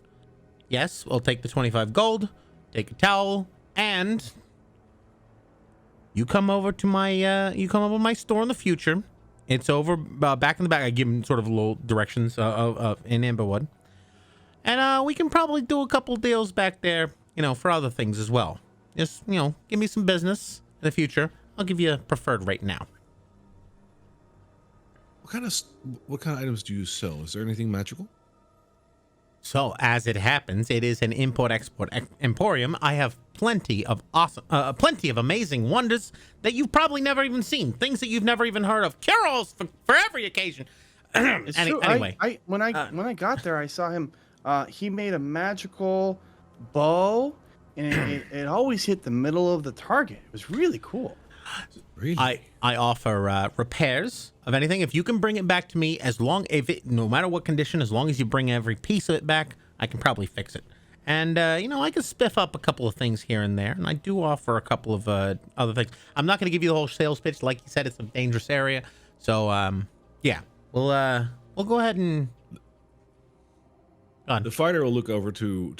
Yes, we'll take the 25 gold, take a towel, and you come over to my store in the future. It's over back in the back. I give him sort of little directions of in Amberwood, and we can probably do a couple deals back there, for other things as well. Just give me some business in the future. I'll give you a preferred rate now. What kind of items do you sell? Is there anything magical? So as it happens, it is an import-export emporium. I have plenty of amazing wonders that you've probably never even seen. Things that you've never even heard of. Cure-alls for every occasion. It's true. Anyway, When I got there, I saw him. He made a magical bow, and it always hit the middle of the target. It was really cool. Really? I offer repairs of anything. If you can bring it back to me, no matter what condition, as long as you bring every piece of it back, I can probably fix it. And I can spiff up a couple of things here and there, and I do offer a couple of other things. I'm not going to give you the whole sales pitch, like you said. It's a dangerous area, so yeah, we'll go ahead and. The fighter will look over to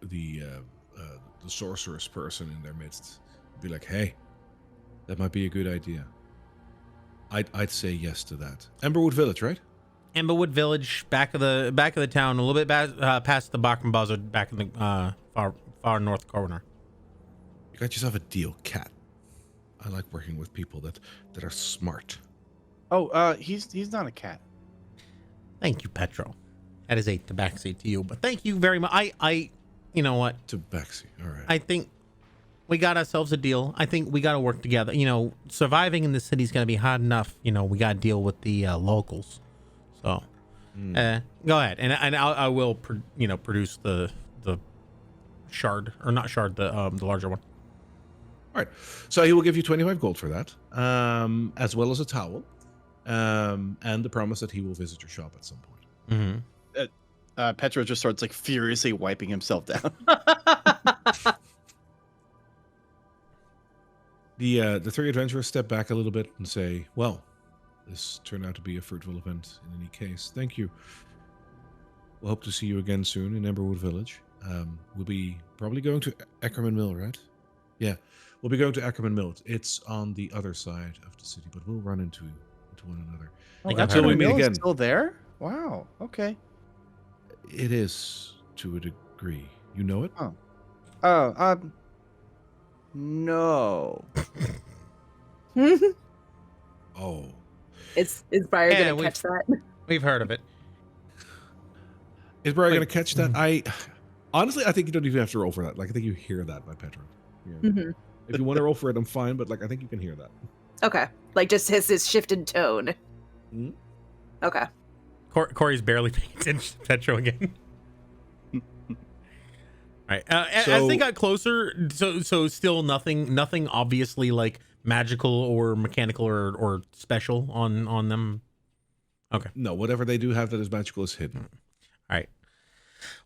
the sorceress person in their midst, be like, "Hey, that might be a good idea." I'd say yes to that. Emberwood Village, right? Emberwood Village, back of the town, a little bit past the Bachman Buzzard, back in the far north corner. You got yourself a deal, cat. I like working with people that are smart. Oh, he's not a cat. Thank you, Petro. That is a tabaxi to you, but thank you very much. You know what? Tabaxi, all right. I think we got ourselves a deal. I think we got to work together. Surviving in the city is going to be hard enough. We got to deal with the locals. So, go ahead, and I will, produce the shard, or not shard, the larger one. All right. So he will give you 25 gold for that, as well as a towel, and the promise that he will visit your shop at some point. Mm-hmm. Petro just starts furiously wiping himself down. The three adventurers step back a little bit and say, "Well, this turned out to be a fruitful event in any case. Thank you. We'll hope to see you again soon in Emberwood Village. We'll be probably going to Ackerman Mill, right? Yeah, we'll be going to Ackerman Mill. It's on the other side of the city, but we'll run into one another. Until we meet again. Still there? Wow. Okay. It is to a degree. You know it? No. Oh. Is Briar Yeah, gonna catch that? We've heard of it. Is Briar Wait. going to catch that? Honestly, I think you don't even have to roll for that. Like, I think you hear that by Petra. Yeah. Hmm. If you want to roll for it, I'm fine, but like, I think you can hear that. Okay, like just his shifted tone. Mhm. Okay. Corey's barely paying attention to Petro again. All right. As So- they got closer, so still nothing obviously like magical or mechanical or special on them. Okay. No, whatever they do have that is magical is hidden. All right.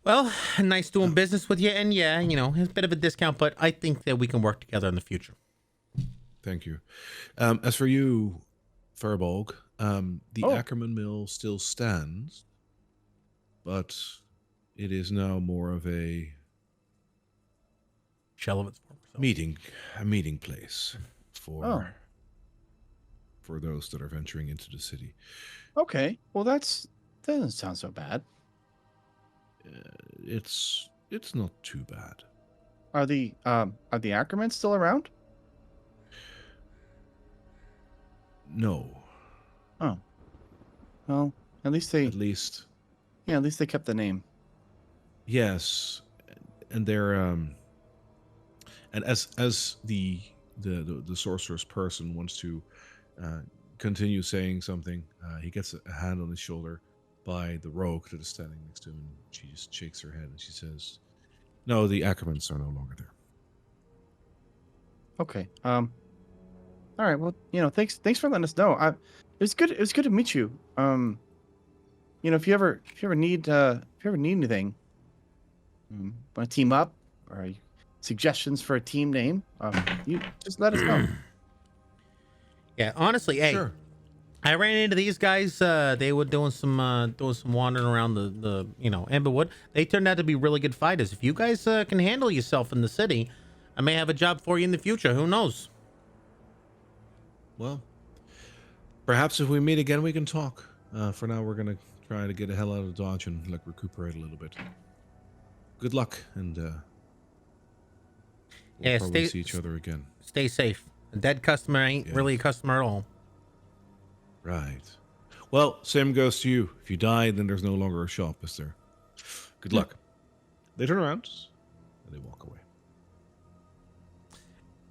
Well, nice doing business with you, and yeah, it's a bit of a discount, but I think that we can work together in the future. Thank you. As for you, Furbolg, the Oh. Ackerman mill still stands, but it is now more of a Shell of its former self. a meeting place for Oh. for those that are venturing into the city. Okay. Well, that doesn't sound so bad. It's not too bad. Are the Ackermans still around? No, Oh. Well, at least they at least kept the name. yes, and they're and as the sorcerer's person wants to continue saying something, he gets a hand on his shoulder by the rogue that is standing next to him, and she just shakes her head and she says, "No, the Ackermans are no longer there." Okay. All right. Well, thanks for letting us know. It was good to meet you. If you ever need anything, want to team up or suggestions for a team name, you just let us know. Yeah, honestly, hey, Sure. I ran into these guys. They were doing some wandering around the Amberwood. They turned out to be really good fighters. If you guys can handle yourself in the city, I may have a job for you in the future. Who knows? Well, perhaps if we meet again, we can talk. For now, we're gonna try to get the hell out of Dodge and like recuperate a little bit. Good luck, and we'll Yeah, probably see each other again. Stay safe. A dead customer ain't Yes. really a customer at all. Right. Well, same goes to you. If you die, then there's no longer a shop, is there? Good luck. They turn around and they walk away.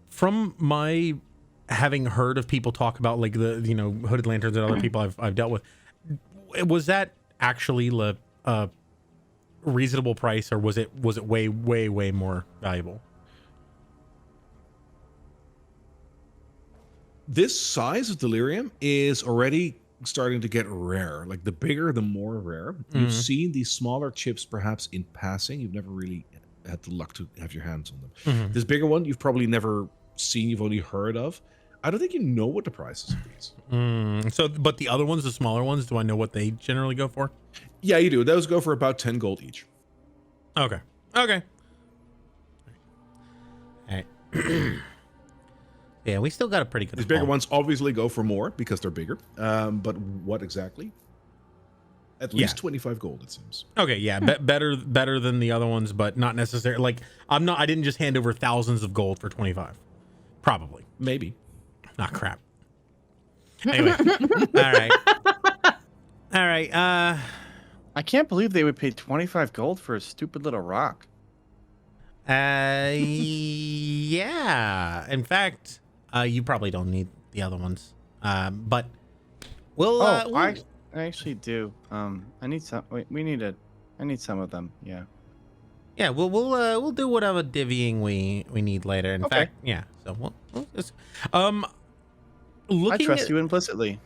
From my having heard of people talk about like the hooded lanterns and other people I've dealt with, was that actually a reasonable price, or was it way more valuable? This size of Delerium is already starting to get rare. Like the bigger, the more rare. You've seen these smaller chips perhaps in passing. You've never really had the luck to have your hands on them. This bigger one, you've probably never seen. You've only heard of. I don't think you know what the prices of these. So, but the other ones, the smaller ones, do I know what they generally go for? Yeah, you do. Those go for about 10 gold each. Okay. All right. Yeah, we still got a pretty good. These bigger haul. ones obviously go for more because they're bigger. But what exactly? At least 25 gold, it seems. Okay, yeah, better than the other ones, but not necessarily. Like I didn't just hand over thousands of gold for 25. Probably. Maybe. Not crap. Anyway. All right. I can't believe they would pay 25 gold for a stupid little rock. Yeah. In fact, you probably don't need the other ones. But we'll. I actually do. I need some. Wait, I need some of them. Yeah. Yeah, we'll do whatever divvying we need later. In Okay. fact, yeah. So we'll just, Looking I trust at, you implicitly.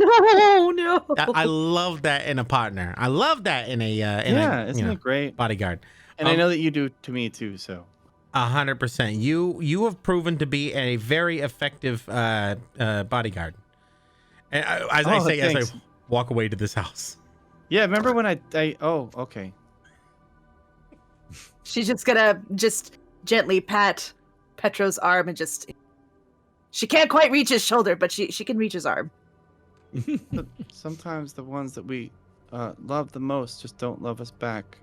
Oh no! I love that in a partner. I love that in a Isn't it great? bodyguard. And I know that you do to me too. So 100%. You have proven to be a very effective bodyguard. and as I say, thanks. as I walk away to this house. yeah, remember when I oh, okay. She's just gonna gently pat Petro's arm and just. She can't quite reach his shoulder, but she can reach his arm. But sometimes the ones that we love the most just don't love us back.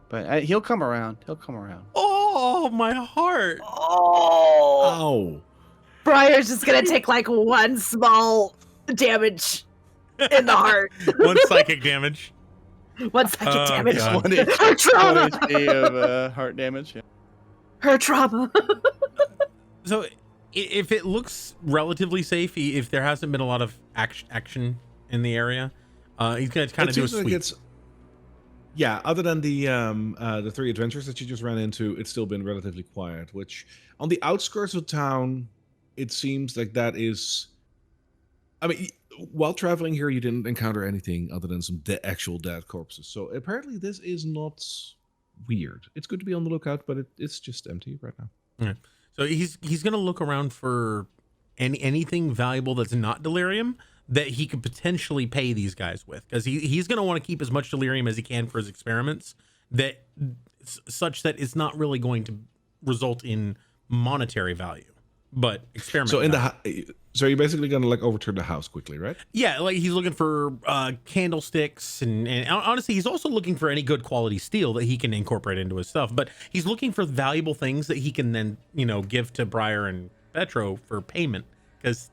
But he'll come around. He'll come around. Oh, my heart. Oh! Ow. Briar's just gonna take like one small damage in the heart. One psychic damage. One psychic damage. God. Her trauma. 1 HP of heart damage. Yeah. Her trauma. So if it looks relatively safe, if there hasn't been a lot of action in the area, he's gonna kind of do a sweep. Yeah, other than the 3 adventures that you just ran into, it's still been relatively quiet. Which on the outskirts of town, it seems like that is. I mean, while traveling here, you didn't encounter anything other than some actual dead corpses. So apparently, this is not weird. It's good to be on the lookout, but it's just empty right now. Okay. So he's gonna look around for anything valuable that's not delirium that he could potentially pay these guys with, because he's gonna want to keep as much delirium as he can for his experiments, that such that it's not really going to result in monetary value, but experiment. So so you're basically gonna like overturn the house quickly, right? Yeah, like he's looking for candlesticks, and honestly, he's also looking for any good quality steel that he can incorporate into his stuff. But he's looking for valuable things that he can then, give to Briar and Petro for payment, because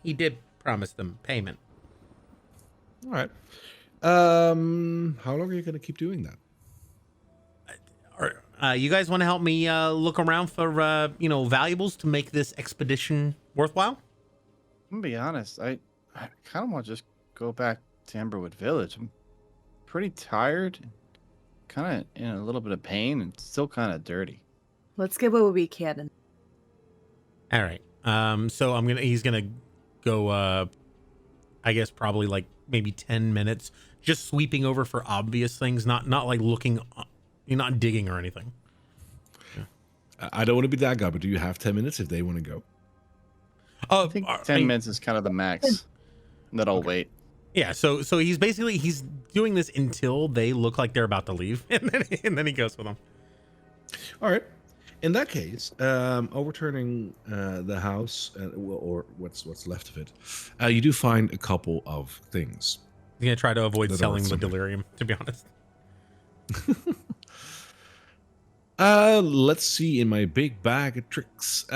he did promise them payment. All right. How long are you gonna keep doing that? You guys want to help me look around for valuables to make this expedition worthwhile? I'm gonna be honest. I kind of want to just go back to Emberwood Village. I'm pretty tired, kind of in a little bit of pain, and still kind of dirty. Let's get what we can. All right. So he's gonna go. I guess probably like maybe 10 minutes, just sweeping over for obvious things, not like looking. You're not digging or anything. I don't want to be that guy, but do you have 10 minutes if they want to go? I think 10 minutes is kind of the max that I'll wait. Yeah, so he's doing this until they look like they're about to leave, and then he goes with them. All right. In that case, overturning the house, or what's left of it, you do find a couple of things. He's gonna try to avoid selling the delirium, to be honest. Let's see in my big bag of tricks.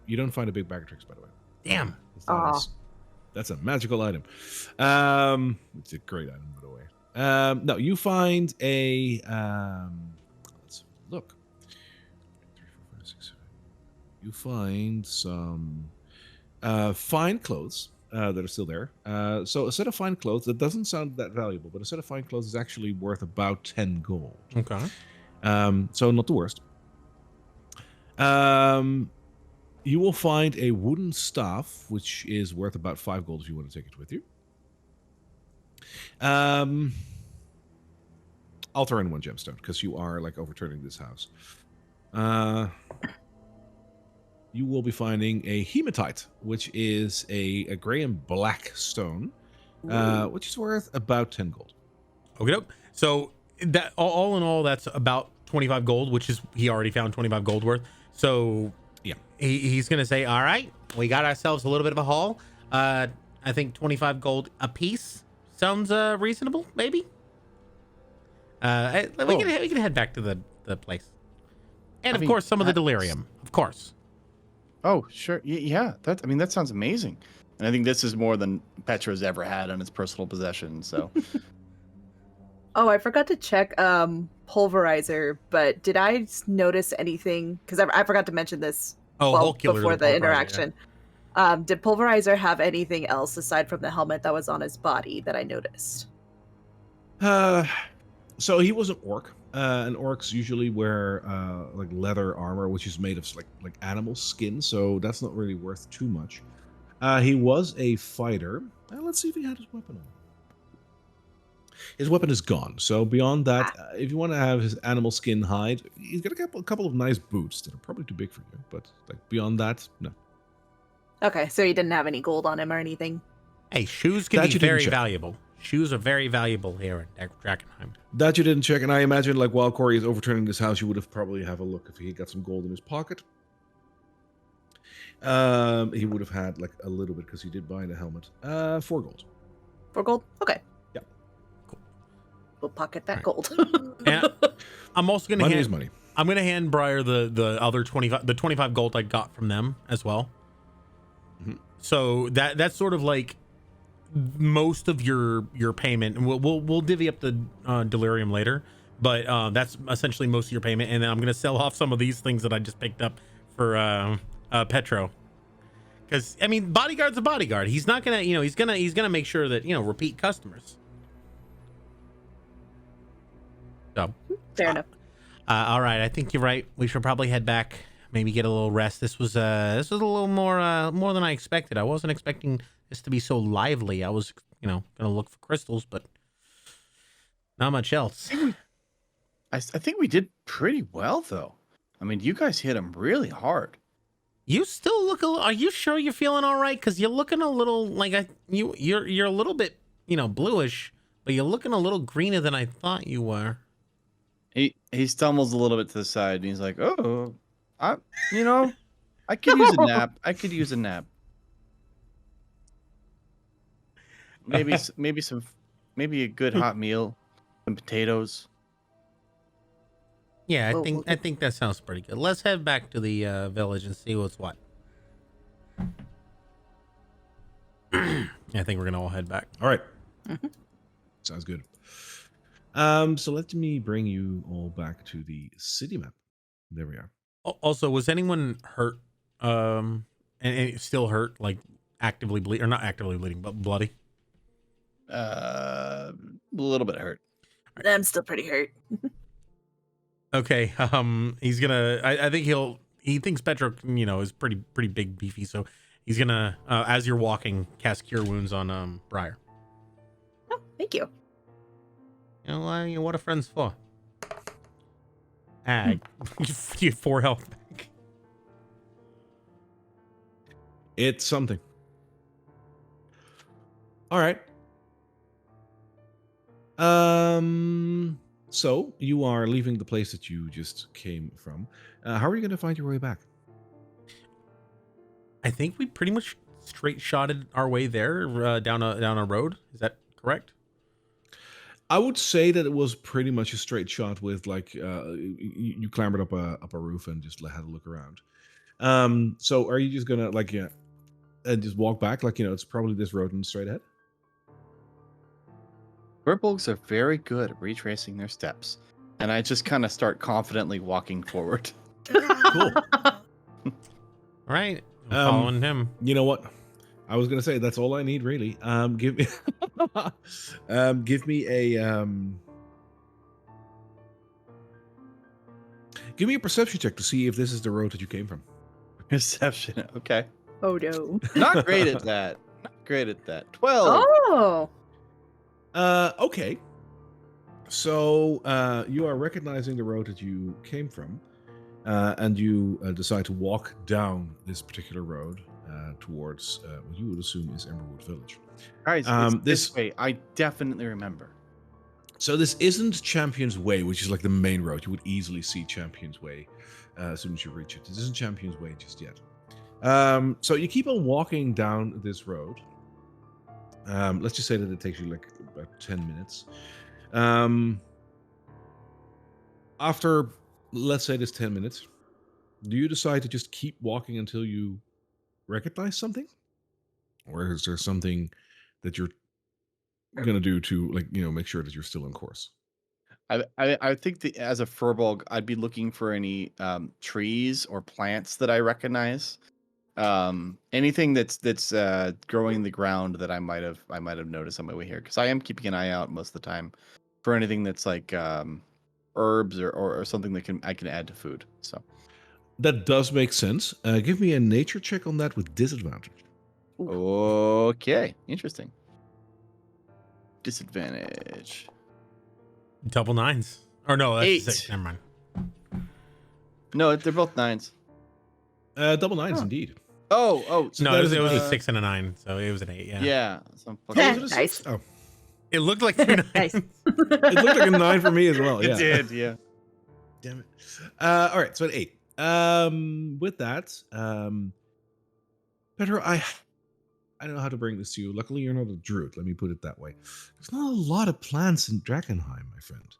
You don't find a big bag of tricks, by the way. Damn. That's a magical item. It's a great item, by the way. No, you find a let's look. 3, 4, 5, 6, 7. You find some fine clothes that are still there. So a set of fine clothes that doesn't sound that valuable, but a set of fine clothes is actually worth about 10 gold. Okay. So not the worst. You will find a wooden staff, which is worth about 5 gold if you want to take it with you. I'll throw in 1 gemstone because you are like overturning this house. You will be finding a hematite, which is a gray and black stone, which is worth about 10 gold. Okay. So that all in all, that's about 25 gold, which is he already found 25 gold worth. So yeah, he's gonna say, all right, we got ourselves a little bit of a haul. I think 25 gold a piece sounds reasonable, maybe. We can head back to the place, and of course some of the delirium, of course. Oh sure, yeah. That sounds amazing, and I think this is more than Petro's ever had on his personal possession. So. Oh, I forgot to check pulverizer, but did I notice anything? Because I forgot to mention this before the interaction. Yeah. Did pulverizer have anything else aside from the helmet that was on his body that I noticed? So he was an orc, and orcs usually wear like leather armor, which is made of like animal skin. So that's not really worth too much. He was a fighter. Let's see if he had his weapon on. His weapon is gone. So beyond that, if you want to have his animal skin hide, he's got a couple of nice boots that are probably too big for you. But like beyond that, no. Okay, so he didn't have any gold on him or anything. Hey, shoes can be very valuable. Shoes are very valuable here at Drakkenheim. That you didn't check, and I imagine like while Corey is overturning this house, you would have probably have a look if he got some gold in his pocket. He would have had like a little bit because he did buy the helmet. 4 gold. 4 gold? Okay. Yeah. We'll pocket that gold. And I'm also gonna money is money. I'm gonna hand Briar the other 25 gold I got from them as well. Mhm. So that's sort of like most of your payment, and we'll divvy up the delirium later, but that's essentially most of your payment. And then I'm gonna sell off some of these things that I just picked up for Petro, because I mean, bodyguard's a bodyguard. He's not gonna, he's gonna make sure that repeat customers. So Fair enough. all right, I think you're right. We should probably head back. Maybe get a little rest. This was a little more than I expected. I wasn't expecting this to be so lively. I was, gonna look for crystals, but not much else. I think we did pretty well, though. I mean, you guys hit him really hard. You still look a little. Are you sure you're feeling all right? Because you're looking a little like you're a little bit, bluish, but you're looking a little greener than I thought you were. He stumbles a little bit to the side, and he's like, "Oh, I could use a nap. I could use a nap. Maybe a good hot meal, some potatoes." Yeah, Well, I think that sounds pretty good. Let's head back to the village and see what's what. I think we're gonna all head back. All right. Sounds good. So let me bring you all back to the city map. There we are. Also, was anyone hurt? And still hurt, like actively bleed, or not actively bleeding, but bloody? A little bit hurt. I'm still pretty hurt. Okay. He's gonna. I think he thinks Petro, is pretty big, beefy. So he's gonna, as you're walking, cast Cure Wounds on Briar. Oh, thank you. What are friends for? You have 4 health back. It's something. All right. So you are leaving the place that you just came from. How are you going to find your way back? I think we pretty much straight shotted our way there, down a road. Is that correct? I would say that it was pretty much a straight shot with you clambered up a roof and just had a look around. So are you just gonna just walk back it's probably this road and straight ahead? Werewolves are very good at retracing their steps, and I just kind of start confidently walking forward. Cool. All right. I'm following him. You know what? I was gonna say that's all I need really. Give me give me a perception check to see if this is the road that you came from. Perception. Okay. Oh no. Not great at that. Not great at that. 12. Oh. Okay. So you are recognizing the road that you came from, and you decide to walk down this particular road towards what you would assume is Emberwood Village. Guys, it's this way. I definitely remember. So this isn't Champion's Way, which is like the main road. You would easily see Champion's Way as soon as you reach it. This isn't Champion's Way just yet. So you keep on walking down this road. Let's just say that it takes you like about 10 minutes. After, let's say this 10 minutes, do you decide to just keep walking until you recognize something? Or is there something that you're gonna do to make sure that you're still on course? I think that as a furbolg, I'd be looking for any trees or plants that I recognize. Anything that's growing in the ground that I might have noticed on my way here, because I am keeping an eye out most of the time for anything that's like herbs or something that I can add to food. So that does make sense. Give me a nature check on that with disadvantage. Okay, interesting. Disadvantage. Double 9s. Or no, that's 8. 6. Never mind. No, they're both 9s. Double 9s indeed. Oh. So no, that it is was a a 6 and a 9, so it was an 8. Yeah. Yeah. Nice. Oh, It looked like 2 9s. Nice. it looked like a 9 for me as well. It Yeah. did, yeah. Damn it. All right, so an 8. With that, Pedro, I don't know how to bring this to you. Luckily, you're not a druid. Let me put it that way. There's not a lot of plants in Drakkenheim, my friend.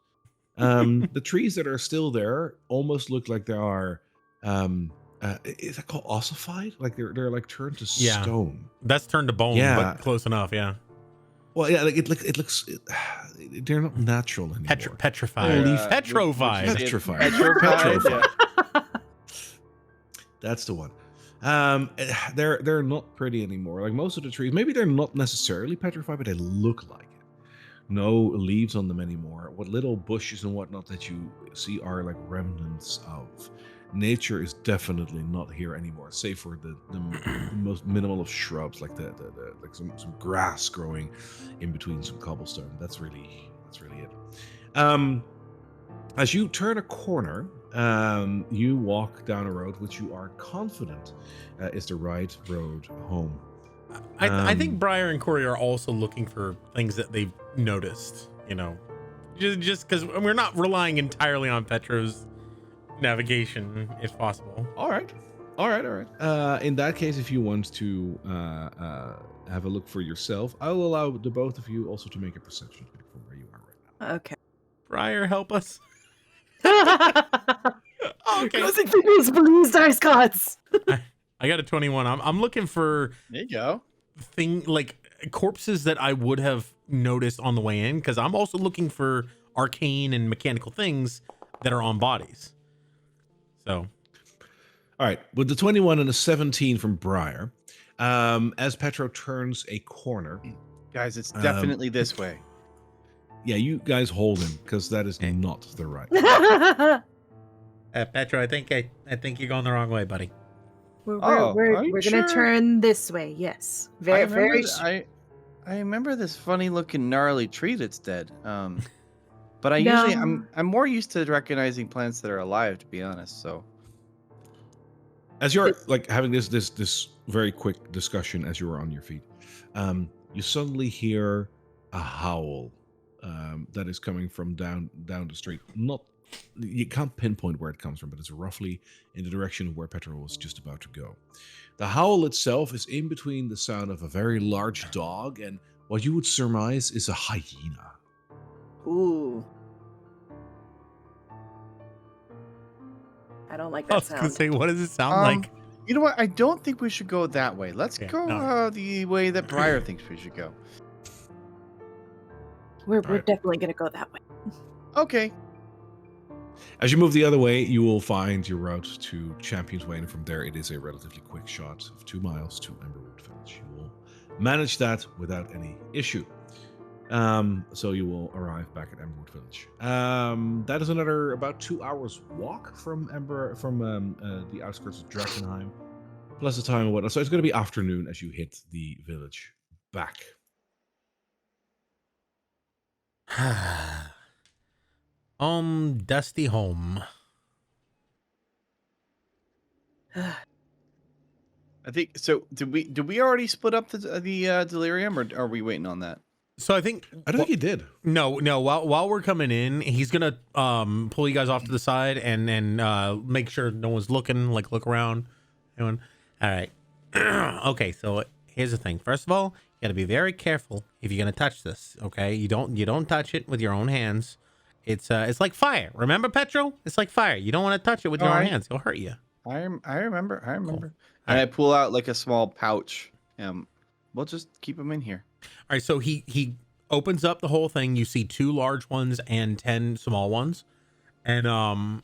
The trees that are still there almost look like they are. Is that called ossified? Like they're like turned to Yeah. stone. That's turned to bone, Yeah. but close enough. Yeah. Well, yeah, like it looks. They're not natural anymore. Petrified. Petrified. Petrified. Petrified. Yeah. That's the one. They're not pretty anymore. Like most of the trees, maybe they're not necessarily petrified, but they look like it. No leaves on them anymore. What little bushes and whatnot that you see are like remnants of. Nature is definitely not here anymore, save for the most minimal of shrubs, like like some grass growing in between some cobblestone. That's really it. As you turn a corner, you walk down a road which you are confident is the right road home. I think Briar and Corey are also looking for things that they've noticed, you know, just because we're not relying entirely on Petro's navigation, if possible. All right. In that case, if you want to have a look for yourself, I will allow the both of you also to make a perception check from where you are right now. Okay. Briar, help us. Okay. Closing fingers, please, dice gods. I got a 21. I'm looking for There you go. like corpses that I would have noticed on the way in, because I'm also looking for arcane and mechanical things that are on bodies. So, all right, with the 21 and a 17 from Briar, as Petro turns a corner, Guys, it's definitely this way. yeah, you guys hold him because that is not the right. Petro, I think you're going the wrong way, buddy. We're are you gonna sure? turn this way. Yes, very. I remember this funny looking gnarly tree that's dead. But I No. usually I'm more used to recognizing plants that are alive, to be honest. So As you're like having this very quick discussion as you are on your feet, you suddenly hear a howl that is coming from down the street. Not you can't pinpoint where it comes from, but it's roughly in the direction where Petro was just about to go. The howl itself is in between the sound of a very large dog and what you would surmise is a hyena. Ooh. I don't like I that was gonna sound. say, what does it sound like? you know what? I don't think we should go that way. Let's Yeah, go no. the way that Briar thinks we should go. We're Alright. definitely gonna go that way. Okay. As you move the other way, you will find your route to Champion's Way, and from there it is a relatively quick shot of 2 miles to Emberwood Village. You will manage that without any issue. So you will arrive back at Emberwood Village. That is another about 2 hours walk from the outskirts of Drakkenheim, plus the time and whatnot. So it's going to be afternoon as you hit the village back. Dusty home. I think so. Did we already split up the delirium, or are we waiting on that? So I think I don't think you did. no. While we're coming in, he's gonna pull you guys off to the side and make sure no one's looking. Like look around. Anyone? All right. Okay. So here's the thing. First of all, you gotta be very careful if you're gonna touch this. Okay. You don't touch it with your own hands. It's like fire. Remember, Petro? It's like fire. You don't want to touch it with your own Alright. hands. It'll hurt you. I remember. Cool. And I pull out like a small pouch. We'll just keep them in here. All right, so he opens up the whole thing. You see 2 large ones and 10 small ones. And all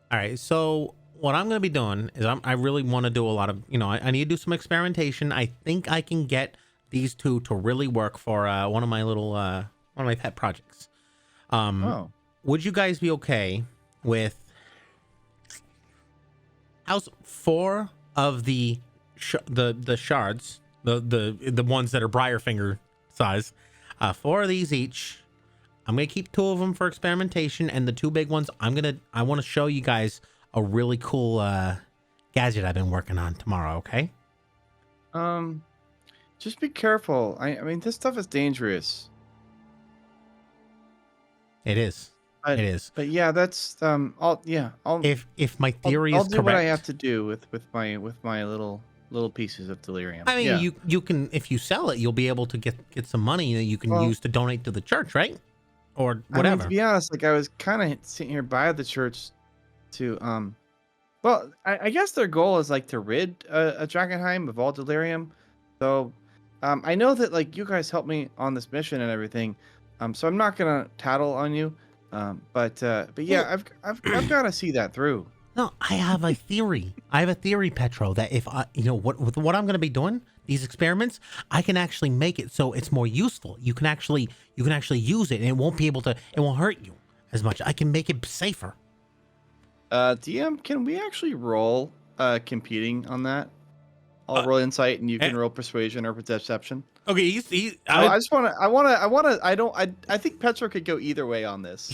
right, so what I'm going to be doing is I really want to do a lot of, I need to do some experimentation. I think I can get these 2 to really work for one of my pet projects. Would you guys be okay with how's 4 of the shards, the ones that are briar finger size, 4 of these each. I'm gonna keep 2 of them for experimentation, and the 2 big ones I want to show you guys a really cool gadget I've been working on tomorrow. Okay. Just be careful. I mean, this stuff is dangerous. It is. It is. But yeah, that's I'll If my theory I'll is do correct, what I have to do with my little pieces of delirium. I mean, yeah. you can, if you sell it, you'll be able to get some money that you can use to donate to the church, right? or I mean, whatever. to be honest, like I was kind of sitting here by the church to well, I guess their goal is like to rid a Drakkenheim of all Delerium. So I know that like you guys helped me on this mission and everything. So I'm not gonna tattle on you. But yeah, Well- I've got to see that through. No, I have a theory. I have a theory, Petro, that if I, with what I'm going to be doing, these experiments, I can actually make it so it's more useful. You can actually use it, and it won't hurt you as much. I can make it safer. DM, can we actually roll competing on that? I'll roll insight, and you can roll persuasion or perception. Okay, I think Petro could go either way on this.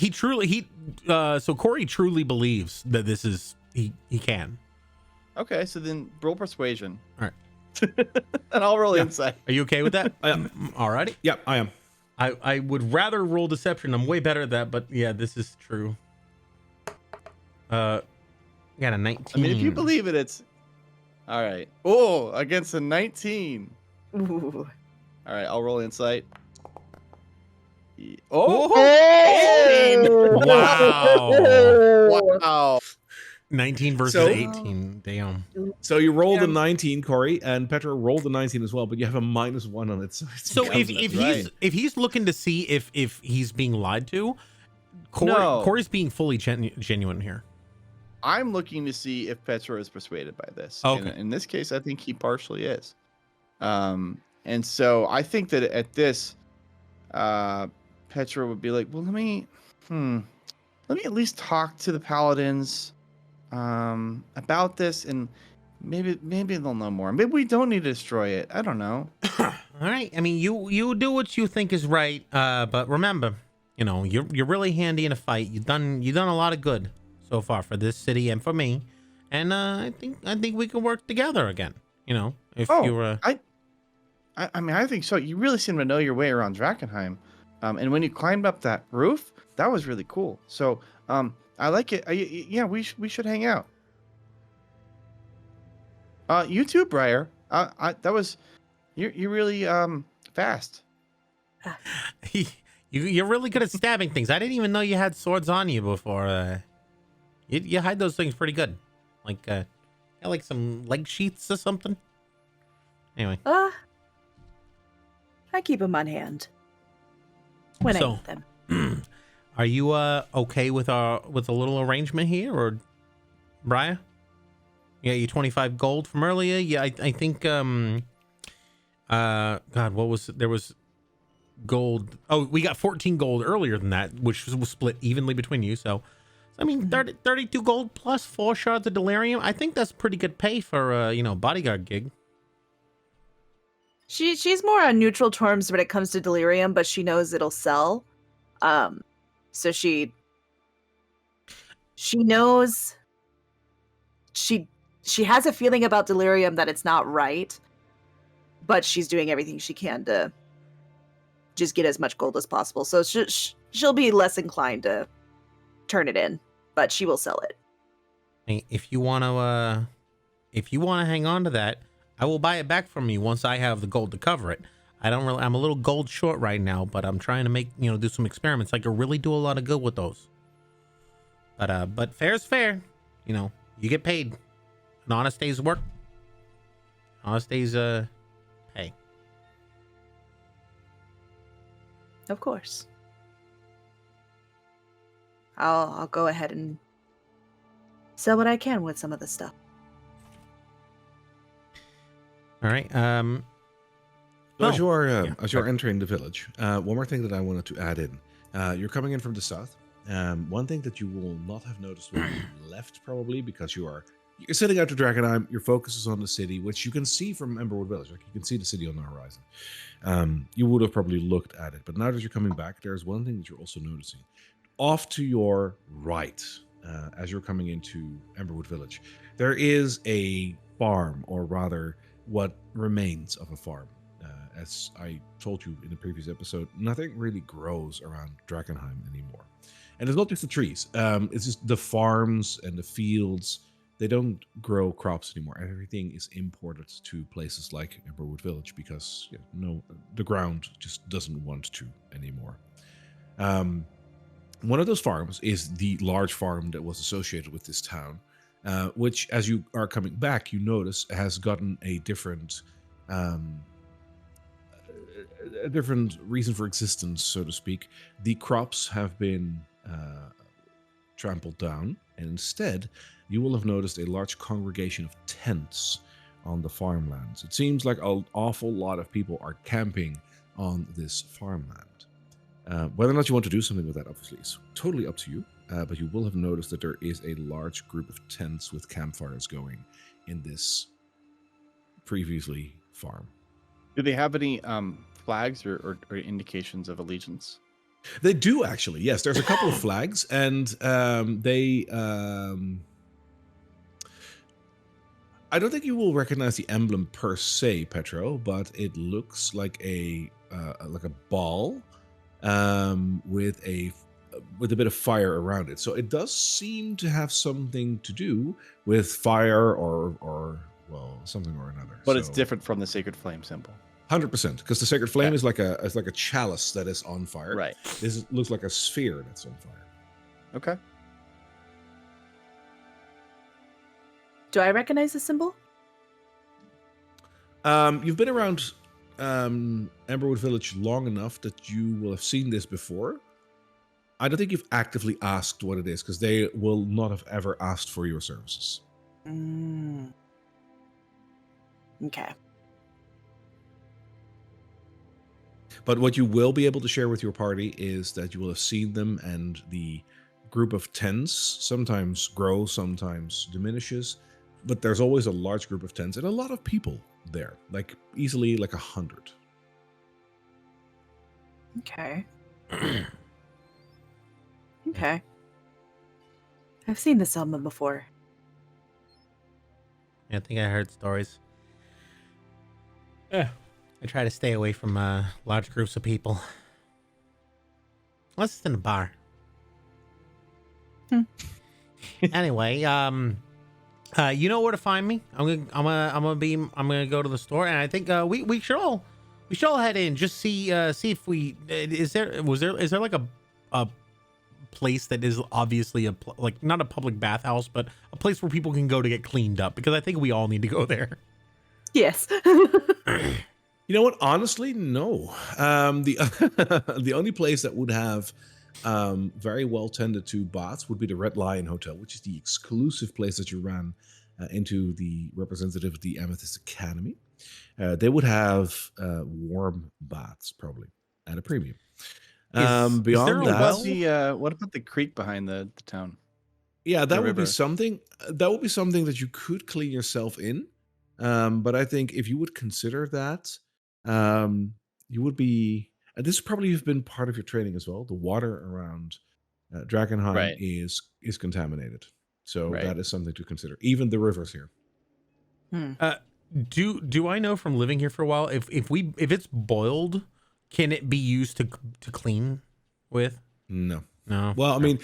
So Corey truly believes that this is he can. Okay, so then roll persuasion. All right. And I'll roll insight. Are you okay with that? Alrighty. Yeah, I am. I would rather roll deception. I'm way better at that, but yeah, this is true. Got a 19. I mean, if you believe it, it's all right. Oh, against a 19. Ooh. All right, I'll roll insight. Oh! Wow. Wow. 19 versus So- 18. Damn. So you rolled Yeah. a 19, Corey, and Petra rolled a 19 as well, but you have a -1 on it. So if right. he's looking to see if he's being lied to, No. Corey's being fully genuine here. I'm looking to see if Petro is persuaded by this. Okay. And in this case, I think he partially is. And so I think that at this, Petro would be like, well, let me at least talk to the paladins about this, and maybe they'll know more. Maybe we don't need to destroy it. I don't know. All right. I mean, you do what you think is right, but remember, you're really handy in a fight. You've done a lot of good so far for this city and for me, and I think we can work together again. If you're I mean, I think so. You really seem to know your way around Drakkenheim. And when you climbed up that roof, that was really cool. So, I like it. Yeah, we should hang out. You too, Briar. That was, you're really fast. you're really good at stabbing things. I didn't even know you had swords on you before. You hide those things pretty good, like some leg sheaths or something. Anyway. I keep them on hand when I need them. Are you okay with a little arrangement here, or Briar? Yeah, you 25 gold from earlier. Yeah, I think God, what was there was gold. Oh, we got 14 gold earlier than that, which was split evenly between you. So I mean, 32 gold plus 4 shards of Delerium. I think that's pretty good pay for bodyguard gig. She's more on neutral terms when it comes to Delerium, but she knows it'll sell. So she knows she has a feeling about Delerium that it's not right, but she's doing everything she can to just get as much gold as possible. So she'll be less inclined to turn it in, but she will sell it. Hey, if you want to hang on to that, I will buy it back from you once I have the gold to cover it. I'm a little gold short right now, but I'm trying to make, do some experiments. I could really do a lot of good with those. But fair's fair. You get paid. An honest day's work. Honest day's pay. Of course. I'll go ahead and sell what I can with some of the stuff. All right. As you are entering the village, one more thing that I wanted to add in. You're coming in from the south. One thing that you will not have noticed when you left, probably, because you're sitting out to Drakkenheim, your focus is on the city, which you can see from Emberwood Village. Like, you can see the city on the horizon. You would have probably looked at it, but now that you're coming back, there's one thing that you're also noticing. Off to your right, as you're coming into Emberwood Village, there is a farm, or rather, what remains of a farm. As I told you in the previous episode, nothing really grows around Drakkenheim anymore. And it's not just the trees. It's just the farms and the fields. They don't grow crops anymore. Everything is imported to places like Emberwood Village because the ground just doesn't want to anymore. One of those farms is the large farm that was associated with this town, which, as you are coming back, you notice has gotten a different reason for existence, so to speak. The crops have been trampled down, and instead, you will have noticed a large congregation of tents on the farmlands. It seems like an awful lot of people are camping on this farmland. Whether or not you want to do something with that, obviously, is totally up to you. But you will have noticed that there is a large group of tents with campfires going in this previously farm. Do they have any flags or indications of allegiance? They do, actually. Yes, there's a couple of flags, and they. I don't think you will recognize the emblem per se, Petro, but it looks like a ball with a bit of fire around it. So it does seem to have something to do with fire or well, something or another. But it's different from the sacred flame symbol. 100%, because the sacred flame is like a chalice that is on fire. Right. This looks like a sphere that's on fire. Okay. Do I recognize the symbol? You've been around Emberwood Village long enough that you will have seen this before. I don't think you've actively asked what it is, because they will not have ever asked for your services. Okay. But what you will be able to share with your party is that you will have seen them, and the group of tents sometimes grows, sometimes diminishes, but there's always a large group of tents and a lot of people there, like easily like 100. Okay. Okay. I've seen this album before. I think I heard stories. I try to stay away from large groups of people. Unless it's in a bar. Anyway, you know where to find me. I'm gonna go to the store, and I think we should all head in, just see if we is there like a place that is obviously like not a public bathhouse, but a place where people can go to get cleaned up, because I think we all need to go there. Yes. You know what? Honestly, no. The only place that would have very well tended to baths would be the Red Lion Hotel, which is the exclusive place that you ran into the representative of the Amethyst Academy. They would have warm baths, probably, at a premium. Beyond that, what about the creek behind the town? Yeah, that would river? be something. That would be something that you could clean yourself in. But I think if you would consider that, you would be. And this probably have been part of your training as well. The water around Drakkenheim Right. is contaminated, so Right. that is something to consider. Even the rivers here. Do I know from living here for a while, if it's boiled, can it be used to clean with? No. No. Well, I mean,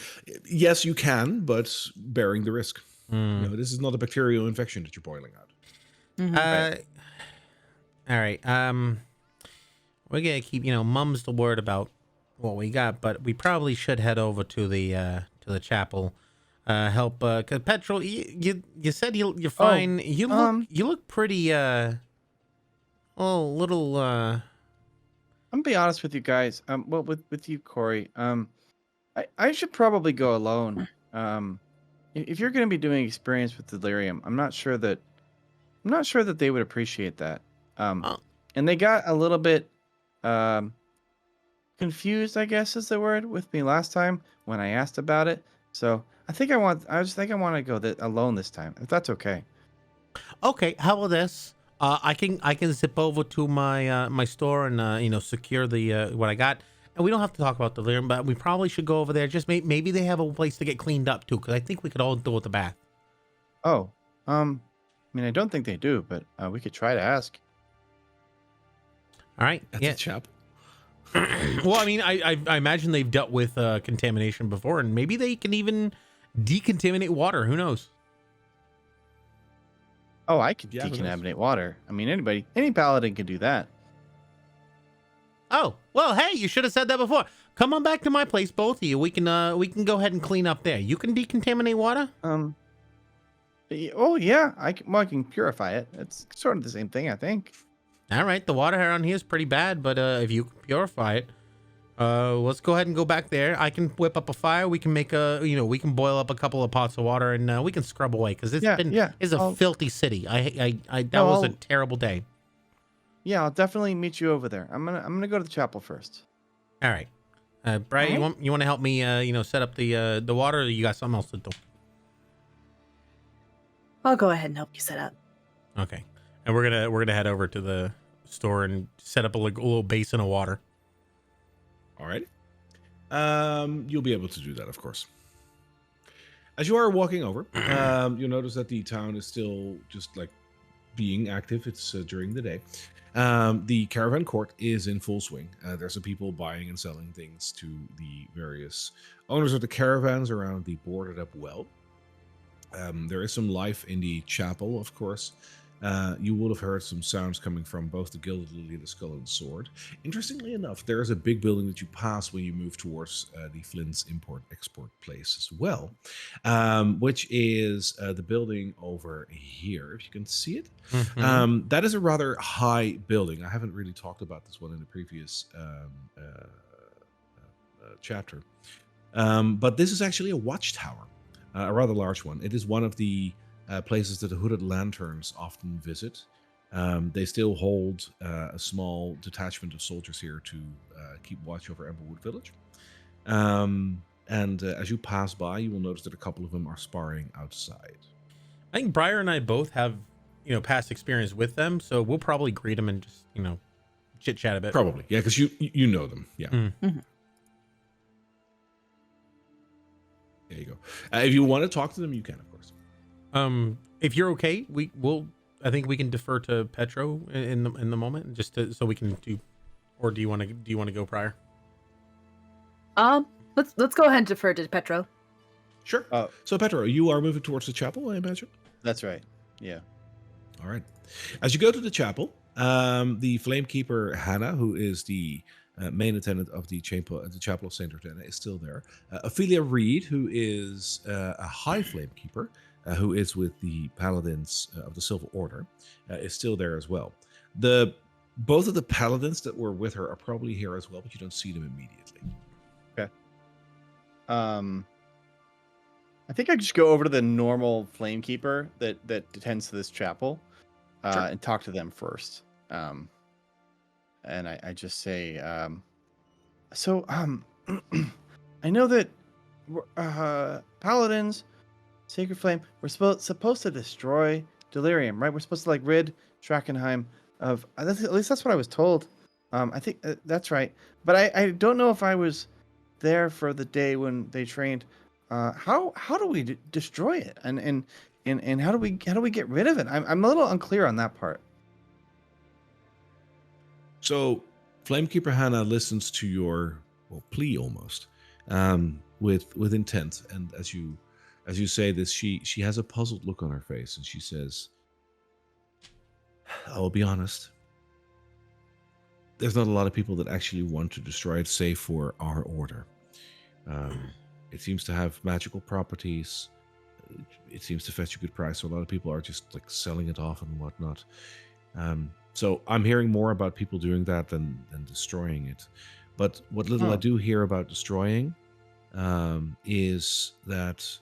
yes, you can, but bearing the risk. You know, this is not a bacterial infection that you're boiling out. All right. We're gonna keep, mum's the word about what we got, but we probably should head over to the chapel. Help, cause Petrol, you said you're fine. You look pretty little. I'm gonna be honest with you guys. Well, with you, Corey. I should probably go alone. If you're gonna be doing experience with Delerium, I'm not sure that they would appreciate that. And they got a little bit confused, I guess is the word, with me last time when I asked about it. So I think I want to go alone this time, if that's okay. Okay, how about this? I can zip over to my store and secure the what I got, and we don't have to talk about Delirium, but we probably should go over there. Just maybe they have a place to get cleaned up too, because I think we could all do with the bath. Oh, I mean, I don't think they do, but we could try to ask. All right. At Yeah. the chapel. Well, I mean, I imagine they've dealt with contamination before, and maybe they can even decontaminate water. Who knows? Oh, I could Yeah, who knows? decontaminate water. I mean, any paladin can do that. Oh, well, hey, you should have said that before. Come on back to my place, both of you. We can go ahead and clean up there. You can decontaminate water? Oh yeah, I can purify it. It's sort of the same thing, I think. All right, the water around here is pretty bad, but if you can purify it, let's go ahead and go back there. I can whip up a fire. We can make we can boil up a couple of pots of water, and we can scrub away because it's a filthy city. That was a terrible day. Yeah, I'll definitely meet you over there. I'm gonna go to the chapel first. All right, Brian, All you want to help me set up the water, or you got something else to do? I'll go ahead and help you set up. Okay, and we're gonna head over to the store and set up a little basin of water. All right. You'll be able to do that, of course. As you are walking over, you'll notice that the town is still just like being active. It's during the day. The caravan court is in full swing. There's some people buying and selling things to the various owners of the caravans around the boarded up well. There is some life in the chapel, of course. You would have heard some sounds coming from both the Gilded Lily, the Skull and Sword. Interestingly enough, there is a big building that you pass when you move towards the Flint's import-export place as well, which is the building over here, if you can see it. Mm-hmm. That is a rather high building. I haven't really talked about this one in the previous chapter. But this is actually a watchtower, a rather large one. It is one of the places that the Hooded Lanterns often visit. They still hold a small detachment of soldiers here to keep watch over Emberwood Village. And as you pass by, you will notice that a couple of them are sparring outside. I think Briar and I both have past experience with them, so we'll probably greet them and just chit chat a bit. Probably, yeah, because you know them. Yeah. Mm-hmm. There you go. If you want to talk to them, you can, of course. If you're okay, I think we can defer to Petro in the moment, just so we can do. Or do you want to go prior? Let's go ahead and defer to Petro. Sure. So Petro, you are moving towards the chapel, I imagine. That's right. Yeah. All right. As you go to the chapel, the Flamekeeper Hannah, who is the main attendant of the chapel of Saint Ordena, is still there. Ophelia Reed, who is a high Flamekeeper, who is with the Paladins of the Silver Order, is still there as well. Both of the Paladins that were with her are probably here as well, but you don't see them immediately. Okay. I think I just go over to the normal Flamekeeper that attends to this chapel, Sure. and talk to them first. And I just say, I know that Paladins, Sacred Flame, we're supposed to destroy Delerium, right? We're supposed to rid Drakkenheim of. At least that's what I was told. I think that's right, but I don't know if I was there for the day when they trained. How do we destroy it, and how do we get rid of it? I'm a little unclear on that part. So, Flamekeeper Hannah listens to your plea almost, with intent, and as you say this, she has a puzzled look on her face, and she says, "I'll be honest. There's not a lot of people that actually want to destroy it, save for our order. It seems to have magical properties. It seems to fetch a good price. So a lot of people are just selling it off and whatnot. So I'm hearing more about people doing that than destroying it. But what little I do hear about destroying is that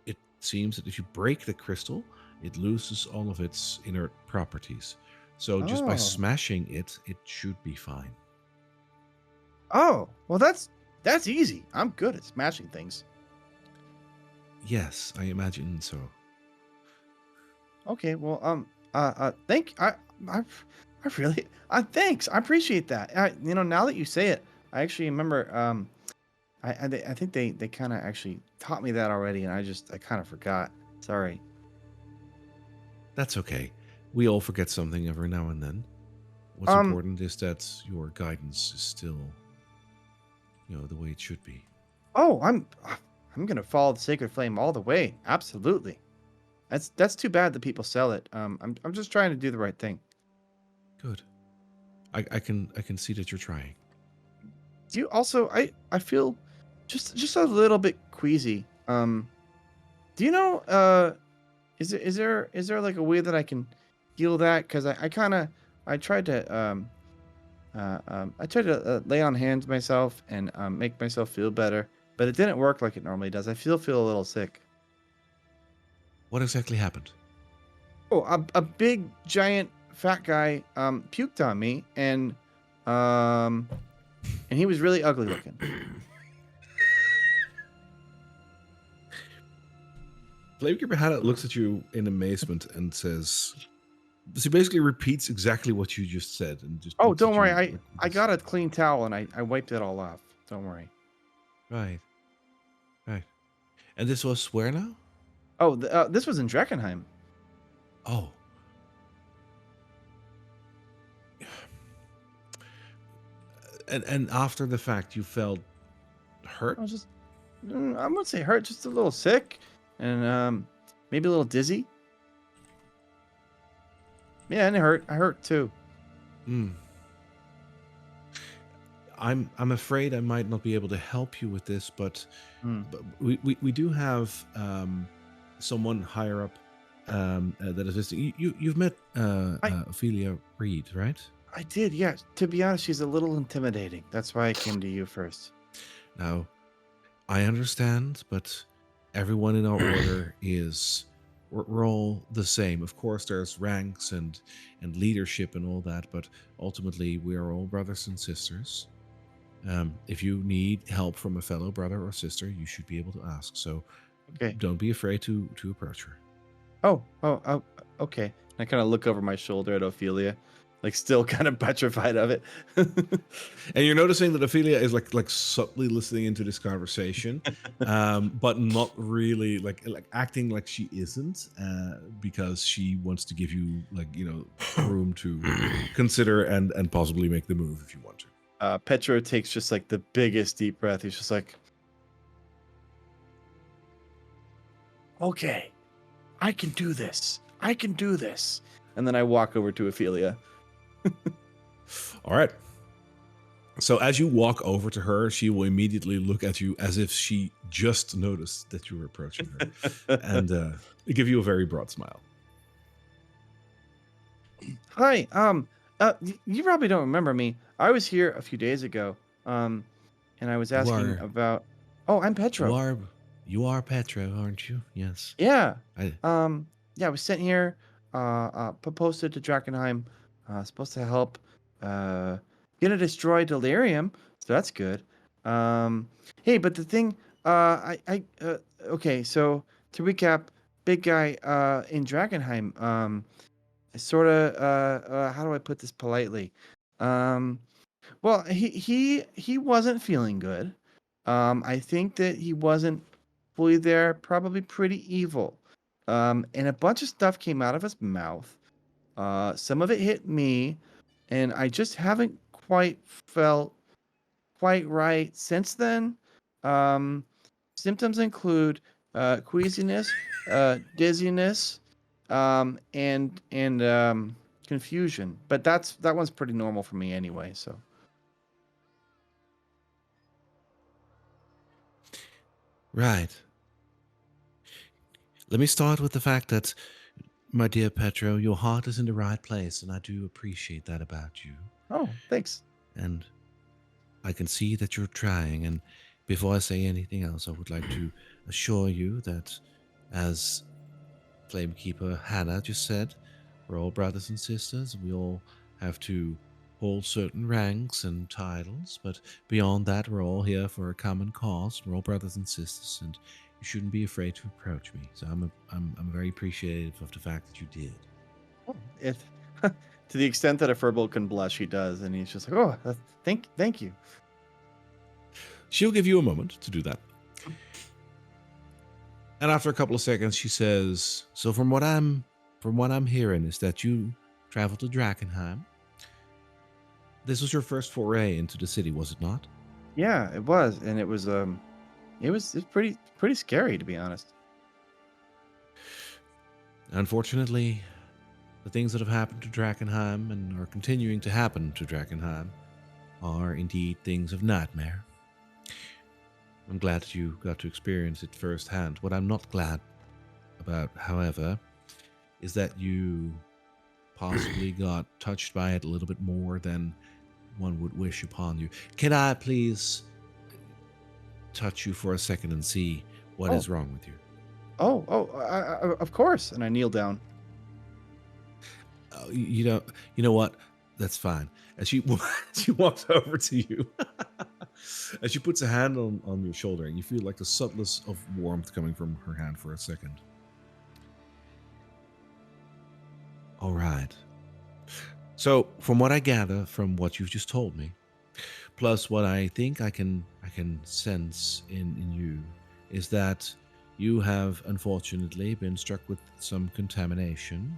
it seems that if you break the crystal, it loses all of its inert properties. So just by smashing it, it should be fine." Oh, well, that's easy. I'm good at smashing things. Yes, I imagine so. Okay, well, thanks. I appreciate that. Now that you say it, I actually remember. I think they kind of actually taught me that already, and I kind of forgot. Sorry. That's okay. We all forget something every now and then. What's important is that your guidance is still, the way it should be. Oh, I'm gonna follow the Sacred Flame all the way. Absolutely. That's too bad that people sell it. I'm just trying to do the right thing. Good. I can see that you're trying. Do you also? I feel just a little bit queasy. Do you know? Is there like a way that I can heal that? Because I tried to lay on hands myself and make myself feel better, but it didn't work like it normally does. I feel a little sick. What exactly happened? Oh, a big giant fat guy puked on me and he was really ugly looking. Flamekeeper Hannah looks at you in amazement and says, she basically repeats exactly what you just said. And just Oh, looks don't at worry. you like I this. got a clean towel and I wiped it all off. Don't worry. Right. And this was where now? Oh, this was in Drakkenheim. Oh. And after the fact, you felt hurt? I was just, I wouldn't say hurt, just a little sick and maybe a little dizzy. Yeah, and it hurt. I hurt too. Hmm. I'm afraid I might not be able to help you with this, but, but we do have someone higher up that is visiting. You've met Ophelia Reed, right? I did, yeah. To be honest, she's a little intimidating. That's why I came to you first. Now, I understand, but everyone in our order is we're all the same. Of course, there's ranks and leadership and all that, but ultimately we are all brothers and sisters. If you need help from a fellow brother or sister, you should be able to ask. So Okay. don't be afraid to approach her. Oh, okay. I kind of look over my shoulder at Ophelia, like still kind of petrified of it. And you're noticing that Ophelia is like subtly listening into this conversation, but not really like acting like she isn't, because she wants to give you room to consider and possibly make the move if you want to. Petro takes just like the biggest deep breath. He's just like, okay, I can do this. I can do this. And then I walk over to Ophelia. All right. So as you walk over to her, she will immediately look at you as if she just noticed that you were approaching her, and give you a very broad smile. Hi. You probably don't remember me. I was here a few days ago. And I was asking about. Oh, I'm Petro. You are Petro, aren't you? Yes. Yeah. Yeah, I was sent here. Posted to Drakkenheim. Supposed to help. Gonna destroy Delerium. So that's good. Hey, but the thing. Okay. So to recap, big guy. In Drakkenheim. Sort of. How do I put this politely? Well, he wasn't feeling good. I think that he wasn't fully there. Probably pretty evil. And a bunch of stuff came out of his mouth. Some of it hit me, and I just haven't quite felt quite right since then. Symptoms include queasiness, dizziness, and confusion. But that one's pretty normal for me anyway. So. Right. Let me start with the fact that, my dear Petro, your heart is in the right place, and I do appreciate that about you. Oh, thanks. And I can see that you're trying, and before I say anything else, I would like to assure you that, as Flamekeeper Hannah just said, we're all brothers and sisters. We all have to hold certain ranks and titles, but beyond that, we're all here for a common cause. We're all brothers and sisters, and you shouldn't be afraid to approach me. So I'm very appreciative of the fact that you did. If to the extent that a furball can blush, he does, and he's just like, "Oh, thank you." She'll give you a moment to do that. And after a couple of seconds, she says, "So from what I'm hearing is that you traveled to Drakkenheim. This was your first foray into the city, was it not?" Yeah, it was, and it was pretty scary, to be honest. Unfortunately, the things that have happened to Drakkenheim and are continuing to happen to Drakkenheim are indeed things of nightmare. I'm glad that you got to experience it firsthand. What I'm not glad about, however, is that you possibly got touched by it a little bit more than one would wish upon you. Can I please touch you for a second and see what is wrong with you? Of course. And I kneel down. You know what? That's fine. As she walks over to you, as she puts a hand on your shoulder, and you feel like the subtlest of warmth coming from her hand for a second. All right. So, from what I gather from what you've just told me, plus what I think I can sense in you, is that you have unfortunately been struck with some contamination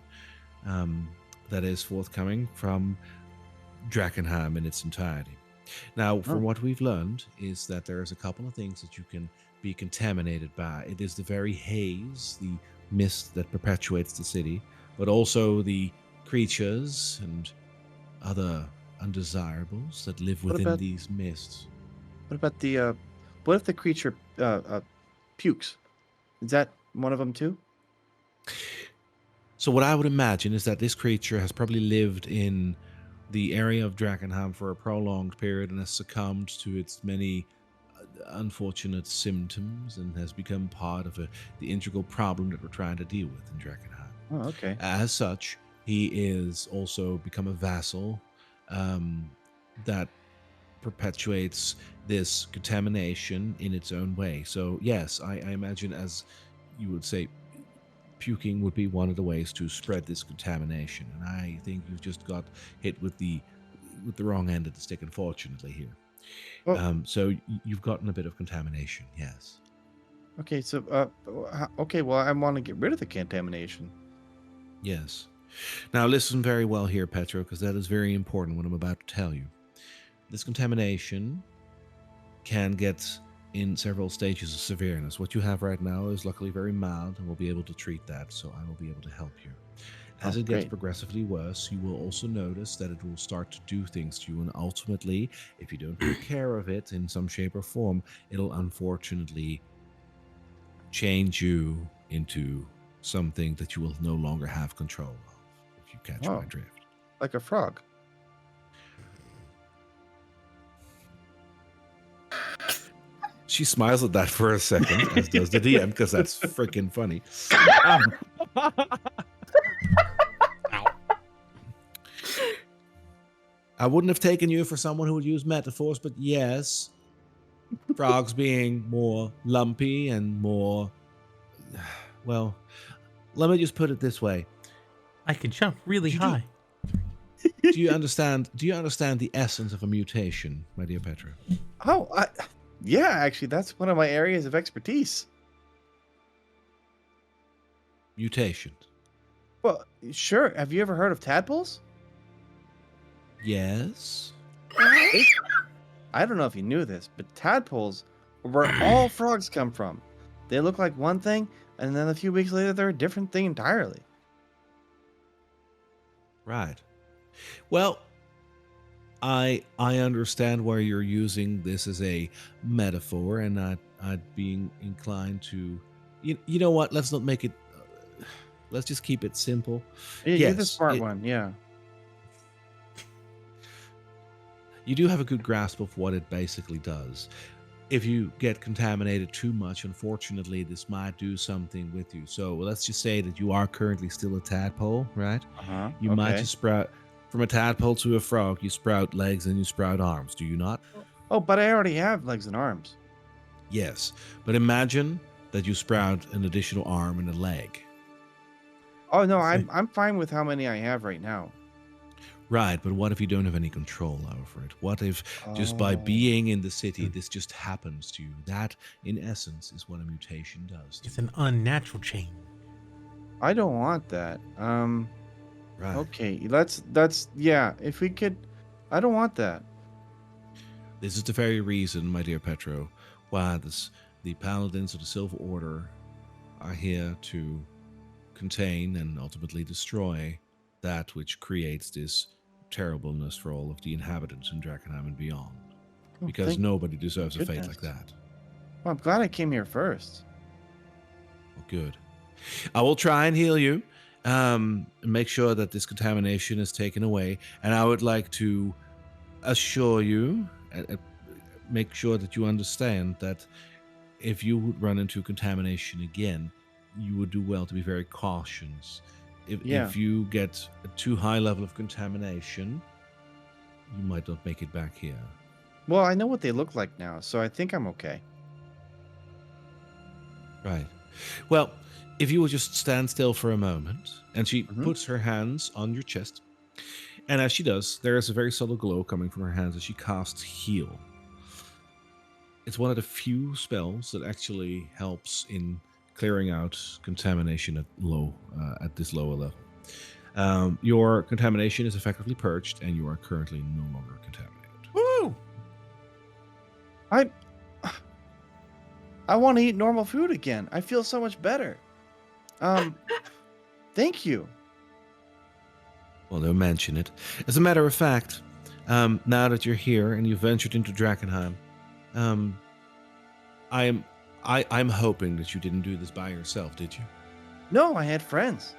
that is forthcoming from Drakkenheim in its entirety. Now, from what we've learned is that there's a couple of things that you can be contaminated by. It is the very haze, the mist that perpetuates the city, but also the creatures and other undesirables that live within these mists. What about the what if the creature pukes? Is that one of them too? So what I would imagine is that this creature has probably lived in the area of Drakkenheim for a prolonged period and has succumbed to its many unfortunate symptoms and has become part of the integral problem that we're trying to deal with in Drakkenheim. Oh, okay. As such, he is also become a vassal that perpetuates this contamination in its own way. So yes, I imagine, as you would say, puking would be one of the ways to spread this contamination. And I think you've just got hit with the wrong end of the stick, unfortunately, here. Well, so you've gotten a bit of contamination, yes. Okay, so okay, well, I want to get rid of the contamination. Yes. Now listen very well here, Petro, because that is very important what I'm about to tell you. This contamination can get in several stages of severeness. What you have right now is luckily very mild, and we'll be able to treat that, so I will be able to help you. As it gets progressively worse, you will also notice that it will start to do things to you, and ultimately, if you don't take care of it in some shape or form, it'll unfortunately change you into something that you will no longer have control of, if you catch my drift. Like a frog. She smiles at that for a second, as does the DM, because that's freaking funny. I wouldn't have taken you for someone who would use metaphors, but yes, frogs being more lumpy and more, well, let me just put it this way. I can jump really high. Do you understand the essence of a mutation, my dear Petra? Yeah, actually, that's one of my areas of expertise. Mutation. Well, sure. Have you ever heard of tadpoles? Yes. I don't know if you knew this, but tadpoles are where all frogs come from. They look like one thing, and then a few weeks later, they're a different thing entirely. Right. Well, I understand why you're using this as a metaphor, and I'd be inclined to, you know what? Let's not make it. Let's just keep it simple. Yeah, you're the smart one. Yeah. You do have a good grasp of what it basically does. If you get contaminated too much, unfortunately, this might do something with you. So let's just say that you are currently still a tadpole, right? You might just sprout from a tadpole to a frog. You sprout legs and you sprout arms, do you not? Oh, but I already have legs and arms. Yes, but imagine that you sprout an additional arm and a leg. Oh no, I'm fine with how many I have right now. Right, but what if you don't have any control over it? What if just by being in the city, this just happens to you? That, in essence, is what a mutation does. It's an unnatural chain. I don't want that. Right. Okay, yeah, if we could, I don't want that. This is the very reason, my dear Petro, why the Paladins of the Silver Order are here to contain and ultimately destroy that which creates this terribleness for all of the inhabitants in Drakkenheim and beyond. Oh, Because nobody deserves a fate goodness. like that. Well, I'm glad I came here first. Well, good. I will try and heal you, and make sure that this contamination is taken away. And I would like to assure you, make sure that you understand that if you would run into contamination again, you would do well to be very cautious. If you get a too high level of contamination, you might not make it back here. Well, I know what they look like now, so I think I'm okay. Right. Well, if you will just stand still for a moment, and she Mhm. puts her hands on your chest, and as she does, there is a very subtle glow coming from her hands as she casts Heal. It's one of the few spells that actually helps in clearing out contamination at this lower level. Your contamination is effectively purged, and you are currently no longer contaminated. Woo! I want to eat normal food again. I feel so much better. Thank you. Well, don't mention it. As a matter of fact, now that you're here and you've ventured into Drakkenheim, I'm hoping that you didn't do this by yourself, did you? No, I had friends.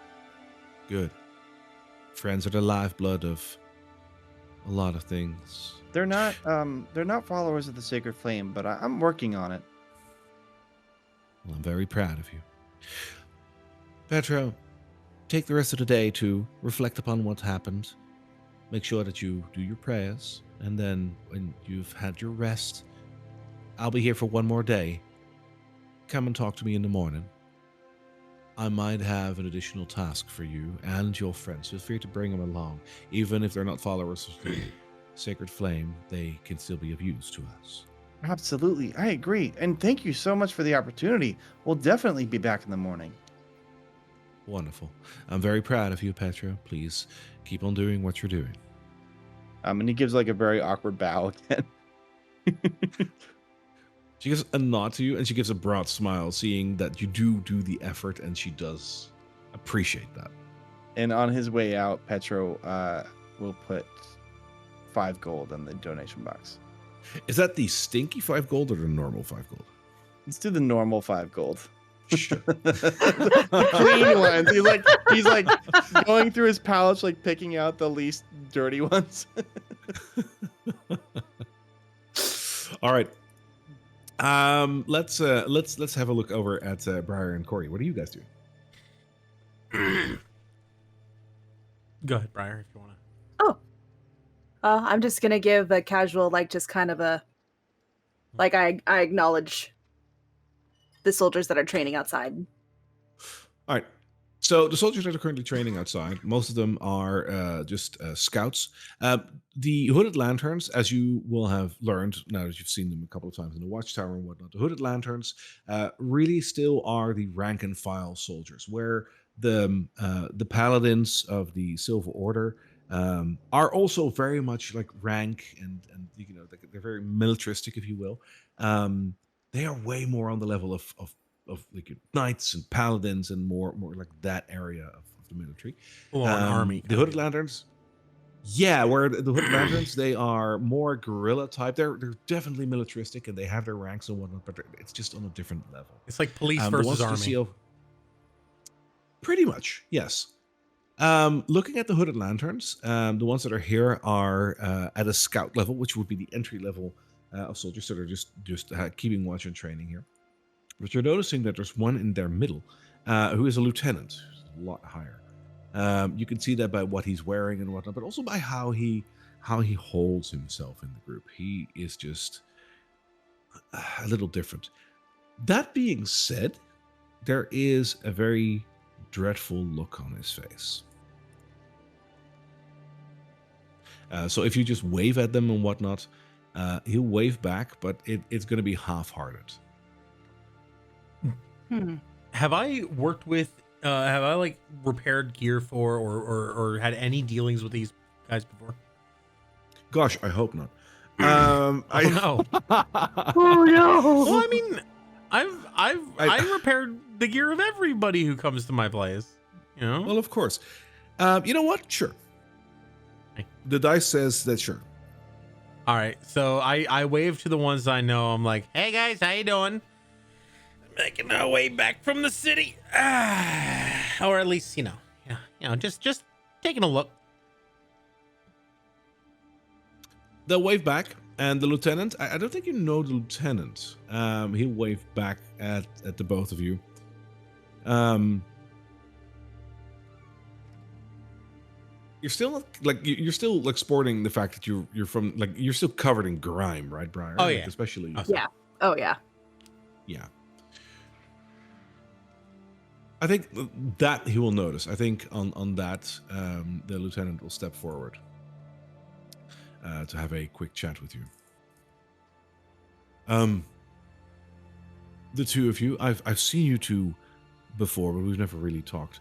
Good. Friends are the lifeblood of a lot of things. They're not followers of the Sacred Flame, but I'm working on it. Well, I'm very proud of you. Petro, take the rest of the day to reflect upon what happened. Make sure that you do your prayers, and then when you've had your rest, I'll be here for one more day. Come and talk to me in the morning. I might have an additional task for you and your friends. Feel free to bring them along. Even if they're not followers of the Sacred Flame, they can still be of use to us. Absolutely. I agree. And thank you so much for the opportunity. We'll definitely be back in the morning. Wonderful. I'm very proud of you, Petro. Please keep on doing what you're doing. And he gives like a very awkward bow again. She gives a nod to you, and she gives a broad smile, seeing that you do the effort, and she does appreciate that. And on his way out, Petro will put 5 gold in the donation box. Is that the stinky 5 gold or the normal 5 gold? Let's do the normal 5 gold. Sure. The clean ones. He's like going through his pouch, like picking out the least dirty ones. All right. Let's have a look over at Briar and Corey. What are you guys doing? Go ahead, Briar, if you want to. I'm just gonna give a casual, like, just kind of a, like, I acknowledge the soldiers that are training outside. All right. So the soldiers that are currently training outside, most of them are just scouts. The hooded lanterns, as you will have learned now that you've seen them a couple of times in the watchtower and whatnot, the hooded lanterns really still are the rank and file soldiers, where the paladins of the Silver Order are also very much like rank and you know, they're very militaristic, if you will. They are way more on the level of like knights and paladins and more like that area of the military. Or an army. The hooded lanterns. Yeah, where the hooded lanterns, they are more guerrilla type. They're definitely militaristic and they have their ranks and whatnot, but it's just on a different level. It's like police The versus ones that you army. see pretty much, yes. Looking at the hooded lanterns, the ones that are here are at a scout level, which would be the entry level of soldiers that are just keeping watch and training here. But you're noticing that there's one in their middle who is a lieutenant, who's a lot higher. You can see that by what he's wearing and whatnot, but also by how he holds himself in the group. He is just a little different. That being said, there is a very dreadful look on his face. So if you just wave at them and whatnot, he'll wave back, but it's going to be half-hearted. Have I worked with, have I like repaired gear for or had any dealings with these guys before? Gosh, I hope not. Oh no. Oh no! Well, I mean, I repaired the gear of everybody who comes to my place. You know. Well, of course. You know what? Sure. Okay. The dice says that sure. All right, so I wave to the ones I know. I'm like, hey guys, how you doing? Making our way back from the city, or at least just taking a look. They'll wave back, and the lieutenant. I don't think you know the lieutenant. He'll wave back at the both of you. You're still you're still like sporting the fact that you're from you're still covered in grime, right, Briar? Oh, Like, yeah. especially Yeah. Oh yeah. yeah. I think that he will notice. I think on that the lieutenant will step forward to have a quick chat with you. The two of you, I've seen you two before, but we've never really talked.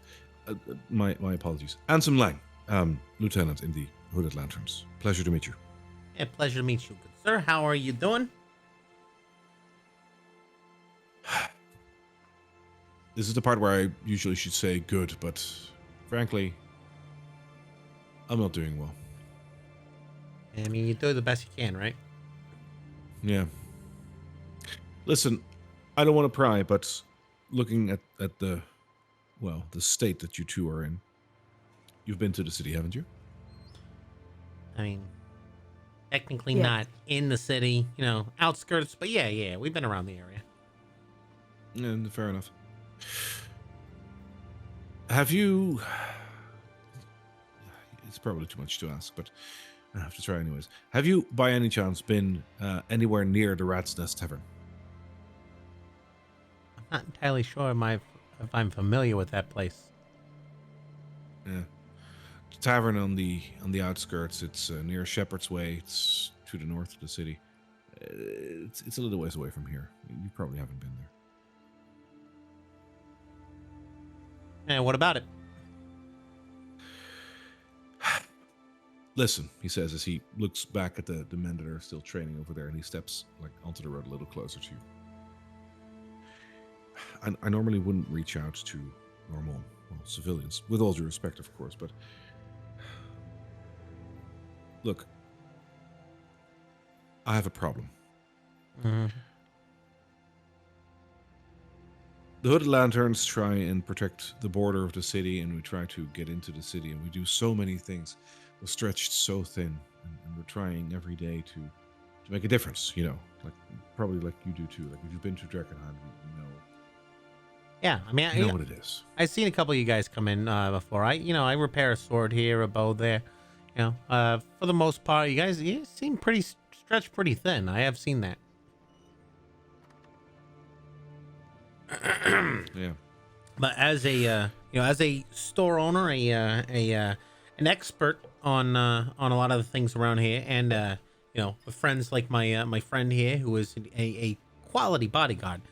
My apologies. Ansem Lang. Lieutenant in the Hooded Lanterns. Pleasure to meet you. Yeah, pleasure to meet you, good sir. How are you doing? This is the part where I usually should say good, but frankly, I'm not doing well. I mean, you do the best you can, right? Yeah. Listen, I don't want to pry, but looking at the state that you two are in, you've been to the city, haven't you? I mean, technically Yeah. not in the city, outskirts, but yeah, we've been around the area. And fair enough. Have you... It's probably too much to ask, but I have to try anyways. Have you, by any chance, been anywhere near the Rat's Nest Tavern? I'm not entirely sure if I'm familiar with that place. Yeah. The tavern on the outskirts. It's near Shepherd's Way. It's to the north of the city. It's a little ways away from here. You probably haven't been there. And what about it? Listen, he says as he looks back at the men that are still training over there, and he steps onto the road a little closer to you. I normally wouldn't reach out to normal civilians, with all due respect, of course, but look, I have a problem. Mm-hmm. The Hooded Lanterns try and protect the border of the city, and we try to get into the city, and we do so many things. We're stretched so thin, and we're trying every day to make a difference, probably like you do too. Like, if you've been to Drakkenheim, you know. Yeah, I mean, You know what it is. I've seen a couple of you guys come in before. I repair a sword here, a bow there. For the most part, you guys seem pretty stretched pretty thin. I have seen that. Yeah. But as a store owner, an expert on a lot of the things around here, and with friends like my friend here, who is a quality bodyguard,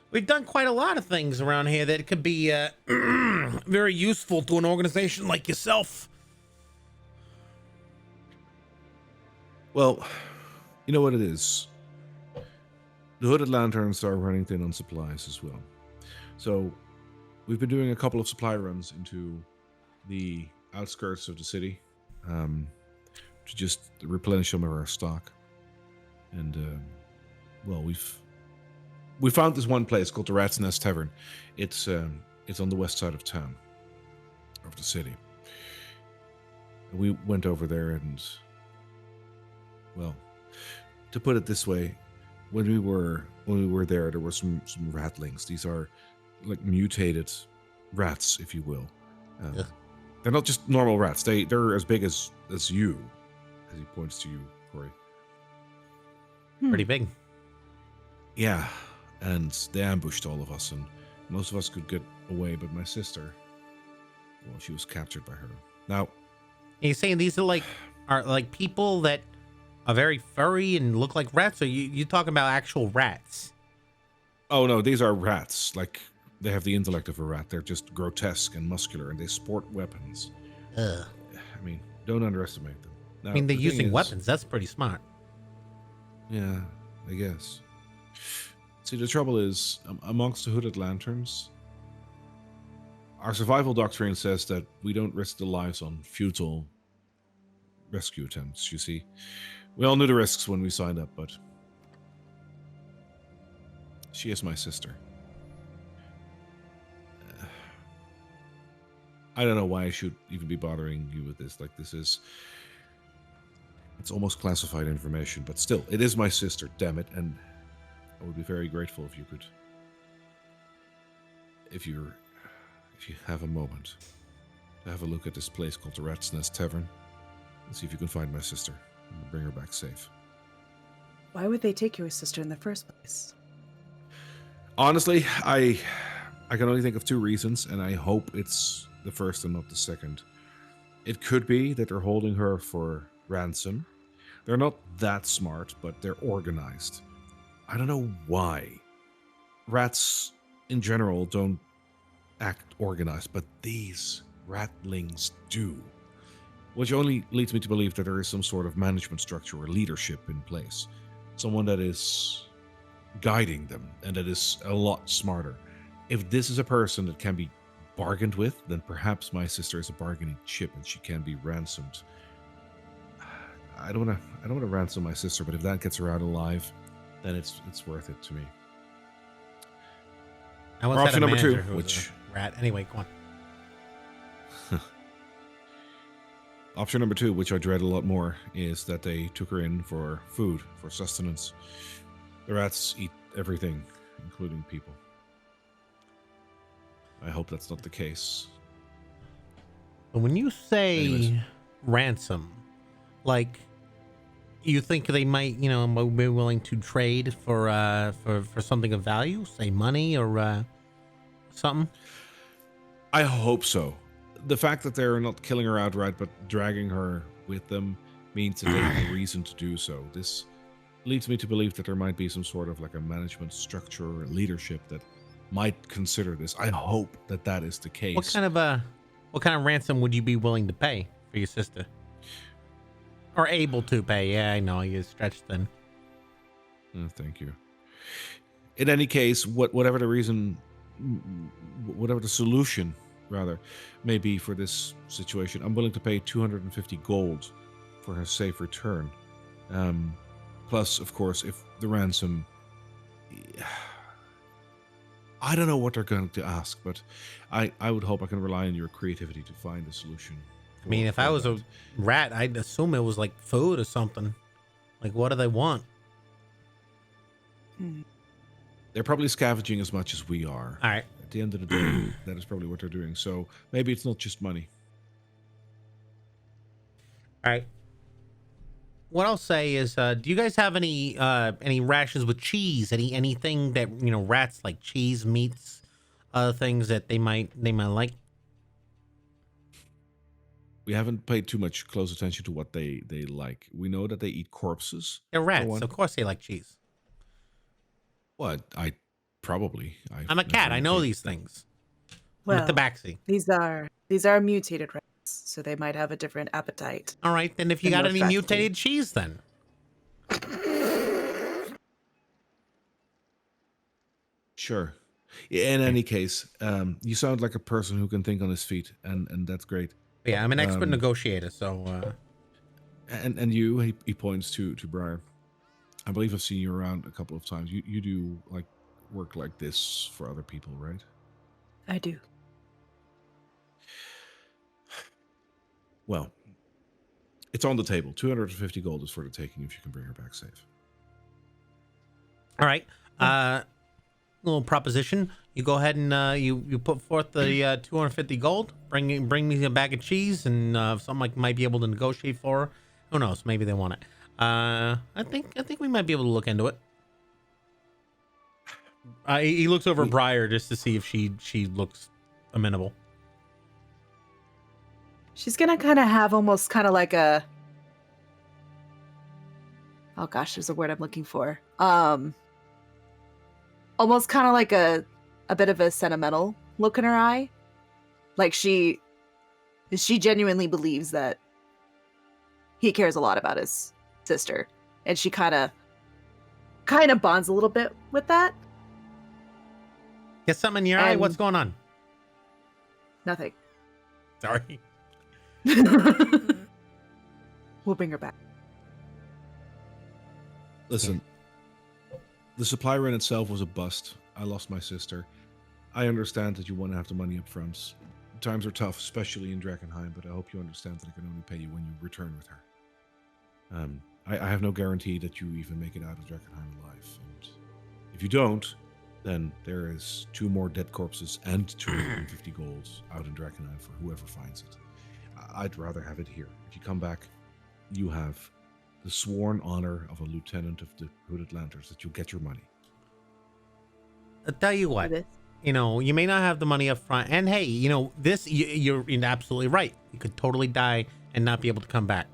we've done quite a lot of things around here that could be very useful to an organization like yourself. Well, you know what it is. The Hooded Lanterns are running thin on supplies as well. So we've been doing a couple of supply runs into the outskirts of the city to just replenish some of our stock. And, we found this one place called the Rat's Nest Tavern. It's on the west side of town, of the city. We went over there and, to put it this way, when we were there were some ratlings. These are like mutated rats, if you will. They're not just normal rats. They're as big as you, as he points to you, Corey. Pretty big. Yeah, and they ambushed all of us, and most of us could get away, but my sister, she was captured by her. Now, Are you saying these are like people that are very furry and look like rats, or you talking about actual rats? oh no, these are rats. Like, they have the intellect of a rat. They're just grotesque and muscular, and they sport weapons. Ugh. I mean, don't underestimate them. Now, I mean, they're the thing using is- weapons. That's pretty smart. Yeah, I guess. See, the trouble is, amongst the Hooded Lanterns, Our survival doctrine says that we don't risk the lives on futile rescue attempts, you see. We all knew the risks when we signed up, but she is my sister. I don't know why I should even be bothering you with this. Like, it's almost classified information, but still, it is my sister, damn it, and I would be very grateful if you could, if you have a moment, to have a look at this place called the Rat's Nest Tavern and see if you can find my sister and bring her back safe. Why would they take your sister in the first place? Honestly, I can only think of two reasons, and I hope it's the first and not the second. It could be that they're holding her for ransom. They're not that smart, but they're organized. I don't know why. Rats in general don't act organized, but these ratlings do. Which only leads me to believe that there is some sort of management structure or leadership in place. Someone that is guiding them and that is a lot smarter. If this is a person that can be bargained with, then perhaps my sister is a bargaining chip and she can be ransomed. I don't want to ransom my sister, but if that gets her out alive, then it's worth it to me. I once Or had option a number two, manager who was which a rat. Anyway, go on. option number two, which I dread a lot more, is that they took her in for food, for sustenance. The rats eat everything, including people. I hope that's not the case. But when you say Anyways. ransom, like, you think they might, be willing to trade for something of value, say money or something? I hope so. The fact that they're not killing her outright, but dragging her with them, means that they have a reason to do so. This leads me to believe that there might be some sort of like a management structure or leadership that might consider this. I hope that that is the case. What kind of ransom would you be willing to pay for your sister? Or able to pay? Yeah, I know you're stretched thin. Thank you. In any case, whatever the reason, whatever the solution, rather, may be for this situation, I'm willing to pay 250 gold for her safe return. Plus, of course, if the ransom... I don't know what they're going to ask, but I would hope I can rely on your creativity to find a solution. I mean, if I was a rat, I'd assume it was like food or something. Like, what do they want? They're probably scavenging as much as we are. All right. At the end of the day, that is probably what they're doing. So maybe it's not just money. All right. What I'll say is, do you guys have any rations with cheese? Anything that rats like cheese, meats, other things that they might like? We haven't paid too much close attention to what they like. We know that they eat corpses. They're rats, of course they like cheese. What? I'm a cat. I know these things. Well, I'm a tabaxi. these are mutated rats, so they might have a different appetite. All right, then if you And got no any fat mutated cheese, then Sure. In any case, you sound like a person who can think on his feet, and that's great. yeah, I'm an expert negotiator. So And you, he points to Briar. I believe I've seen you around a couple of times. You do like work like this for other people, right? I do. Well, it's on the table. 250 gold is for the taking if you can bring her back safe. all right, little proposition. You go ahead and you put forth the 250 gold. Bring me a bag of cheese and something I might be able to negotiate for her. Who knows? Maybe they want it. I think we might be able to look into it. He looks over Briar just to see if she looks amenable. She's gonna kind of have almost kind of like a... Oh gosh, there's a word I'm looking for. Almost kind of like a bit of a sentimental look in her eye. Like she genuinely believes that he cares a lot about his sister, and she kind of bonds a little bit with that. Get something in your eye. And- What's going on? Nothing. Sorry. We'll bring her back. Listen, the supply run itself was a bust. I lost my sister. I understand that you want to have the money up front. Times are tough, especially in Drakkenheim, but I hope you understand that I can only pay you when you return with her. I have no guarantee that you even make it out of Drakkenheim alive. And if you don't, then there is 2 more dead corpses and 250 gold out in Drakkenheim for whoever finds it. I'd rather have it here. If you come back, you have the sworn honor of a lieutenant of the Hooded Lanterns that you'll get your money. I'll tell you what, you know, you may not have the money up front, and hey, you know, you're absolutely right. You could totally die and not be able to come back,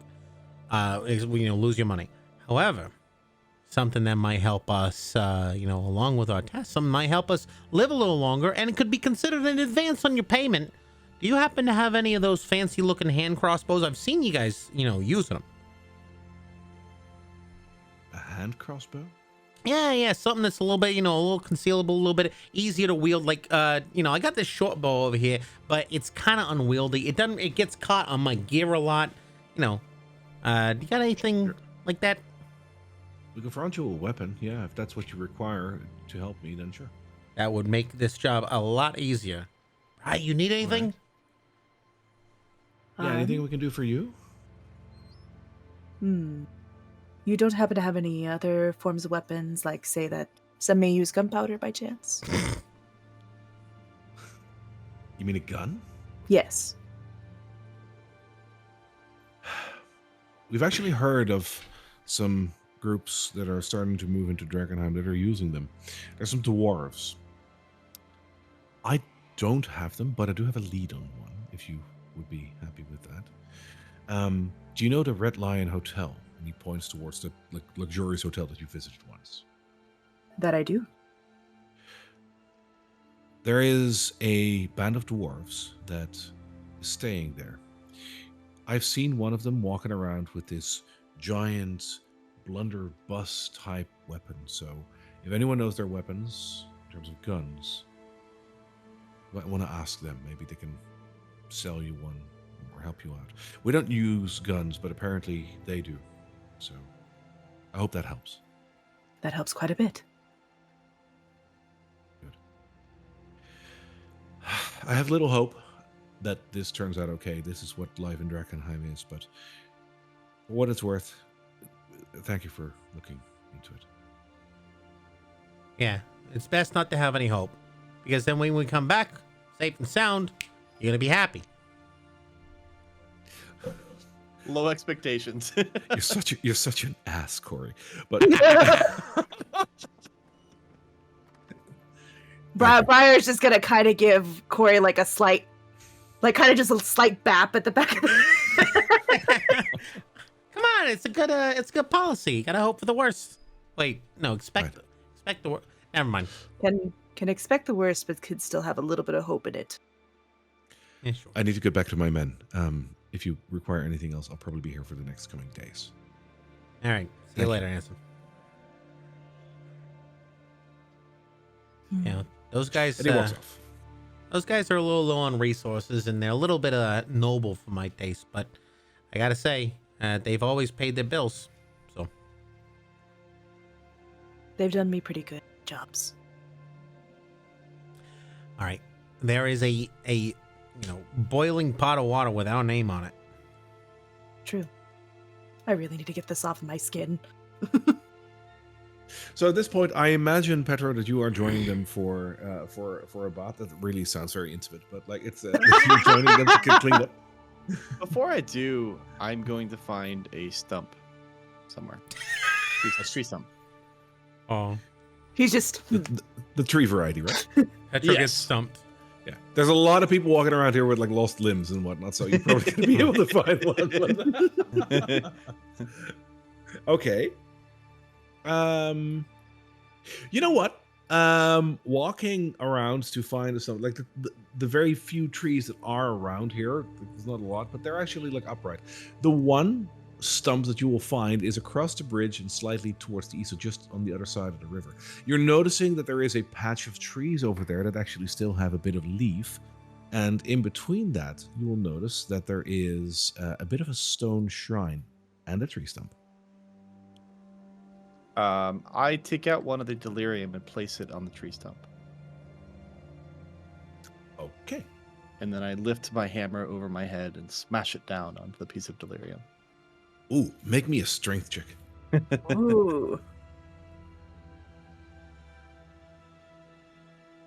you know, lose your money. However, something that might help us, you know, along with our test, something might help us live a little longer, and it could be considered an advance on your payment. Do you happen to have any of those fancy looking hand crossbows? I've seen you guys, you know, using them. A hand crossbow? Yeah, something that's a little bit, you know, a little concealable, a little bit easier to wield. Like, you know, I got this short bow over here, but it's kind of unwieldy. It gets caught on my gear a lot. You know, do you got anything like that? We can front you a weapon, yeah, if that's what you require to help me, then sure. That would make this job a lot easier. Right, you need anything? Right. Yeah, anything we can do for you? You don't happen to have any other forms of weapons, like, say, that some may use gunpowder by chance? You mean a gun? Yes. We've actually heard of some groups that are starting to move into Drakkenheim that are using them. There's some dwarves. I don't have them, but I do have a lead on one, if you would be happy with that. Do you know the Red Lion Hotel? And he points towards the luxurious hotel that you visited once. That I do. There is a band of dwarves that is staying there. I've seen one of them walking around with this giant blunderbuss type weapon. So if anyone knows their weapons in terms of guns, I want to ask them. Maybe they can sell you one or help you out. We don't use guns, but apparently they do. So I hope that helps. That helps quite a bit. Good. I have little hope that this turns out okay. This is what life in Drakkenheim is, but for what it's worth, thank you for looking into it. Yeah, it's best not to have any hope, because then when we come back safe and sound, you're gonna be happy. Low expectations. You're such an ass, Corey. But Briar's just gonna kind of give Corey like a slight, like kind of just a slight bap at the back of the Come on, it's a good policy. You gotta hope for the worst. Wait, no, expect the worst. Never mind. Can expect the worst, but could still have a little bit of hope in it. Yeah, sure. I need to get back to my men. If you require anything else, I'll probably be here for the next coming days. All right. See you later, Ansem. Yeah, those guys. And he walks off. Those guys are a little low on resources, and they're a little bit noble for my taste. But I gotta say, they've always paid their bills. So They've done me pretty good jobs. all right, there is a boiling pot of water with our name on it. True. I really need to get this off of my skin. So at this point, I imagine, Petro, that you are joining them for a bath. That really sounds very intimate, but like it's you're joining them to get cleaned up. Before I do, I'm going to find a stump somewhere. A tree stump. Oh, He's just The tree variety, right? Petro Yes. gets stumped. Yeah. There's a lot of people walking around here with like lost limbs and whatnot, so you're probably going to be able to find one. Okay. You know what? Walking around to find something like the very few trees that are around here, there's not a lot, but they're actually like upright. The one stump that you will find is across the bridge and slightly towards the east, so just on the other side of the river. You're noticing that there is a patch of trees over there that actually still have a bit of leaf, And in between that, you will notice that there is a bit of a stone shrine and a tree stump. I take out one of the delirium and place it on the tree stump. Okay. And then I lift my hammer over my head and smash it down onto the piece of delirium. Ooh, make me a strength check. Ooh.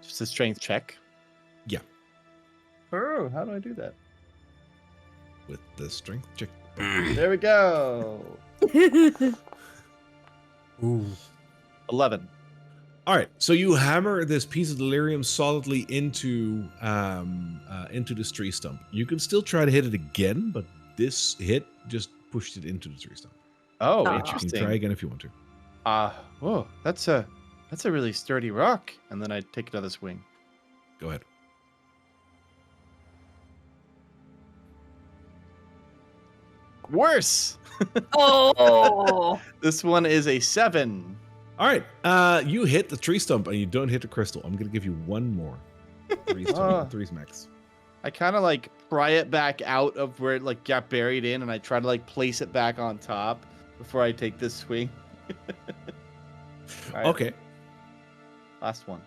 Just a strength check. Yeah. Oh, how do I do that? With the strength check. There we go. Ooh. 11. All right, so you hammer this piece of delirium solidly into this tree stump. You can still try to hit it again, but this hit just pushed it into the tree stump. Oh, Oh. You interesting. can try again if you want to. Whoa, that's a really sturdy rock. And then I take another swing. Go ahead. Worse. Oh. This one is a 7. All right, you hit the tree stump and you don't hit the crystal. I'm gonna give you one more. Three's max. I kind of like pry it back out of where it like got buried in, and I try to like place it back on top before I take this swing. All right, Okay. last one.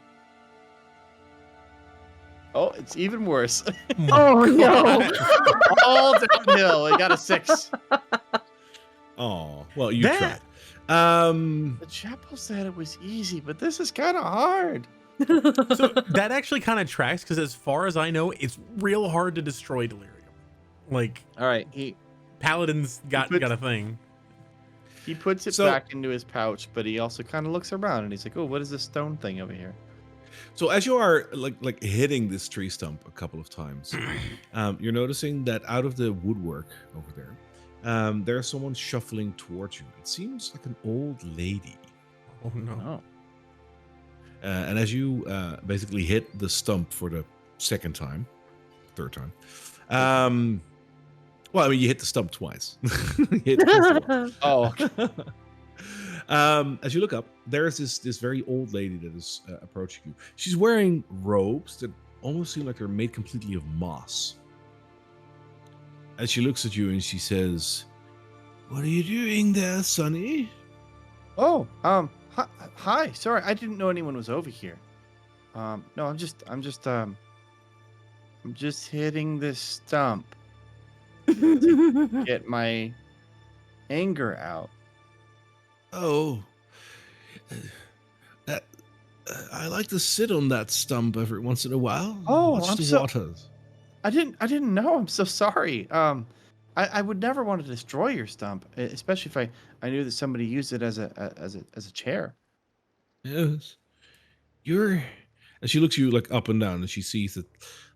Oh, it's even worse. Oh no. All downhill. I got a 6. Oh, well, you That- tried. The chapel said it was easy, but this is kind of hard. So that actually kind of tracks because, as far as I know, it's real hard to destroy Delirium. Like, All right, Paladin's got a thing. he puts it So- back into his pouch, but he also kind of looks around and he's like, "Oh, what is this stone thing over here?" So as you are like hitting this tree stump a couple of times, you're noticing that out of the woodwork over there, there's someone shuffling towards you. It seems like an old lady. Oh no. Oh, And as you basically hit the stump for the third time, well, I mean, you hit the stump twice. You hit the crystal once. oh, As you look up, there's this very old lady that is approaching you. She's wearing robes that almost seem like they're made completely of moss. As she looks at you and she says, "What are you doing there, Sonny?" oh, hi. Sorry, I didn't know anyone was over here. No, I'm just hitting this stump to get my anger out. Oh, that I like to sit on that stump every once in a while. Oh, watch I'm the so- waters. I didn't know. I'm so sorry. I would never want to destroy your stump, especially if I knew that somebody used it as a chair. Yes, you're. And she looks you like up and down, and she sees that.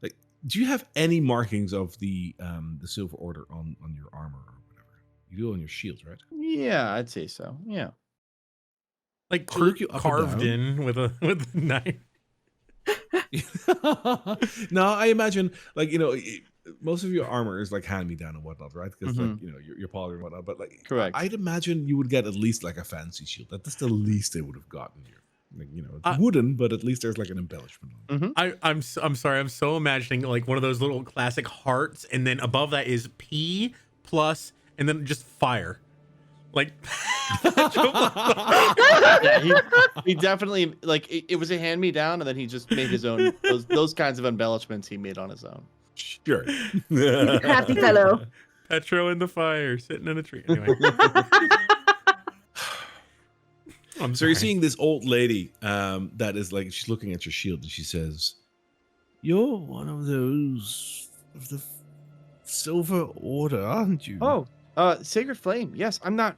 Like, do you have any markings of the Silver Order on your armor or whatever? You do on your shield, right? Yeah, I'd say so. Yeah. Like She look you up and carved down. in with a knife. No, I imagine like most of your armor is like hand me down and whatnot, right? Because like your poly and whatnot. But like, Correct. I'd imagine you would get at least like a fancy shield. That's the least they would have gotten you. Like, it's I- wooden, but at least there's like an embellishment on it. I'm sorry. I'm so imagining like one of those little classic hearts, and then above that is P plus, and then just fire. Like, Yeah, he definitely like it was a hand me down, and then he just made his own those kinds of embellishments he made on his own. Sure. Happy fellow. Petro in the fire, sitting in a tree. Anyway, I'm So you're sorry. seeing this old lady that is like, she's looking at your shield and she says, "You're one of those of the Silver Order, aren't you?" Oh, Sacred Flame. Yes, I'm not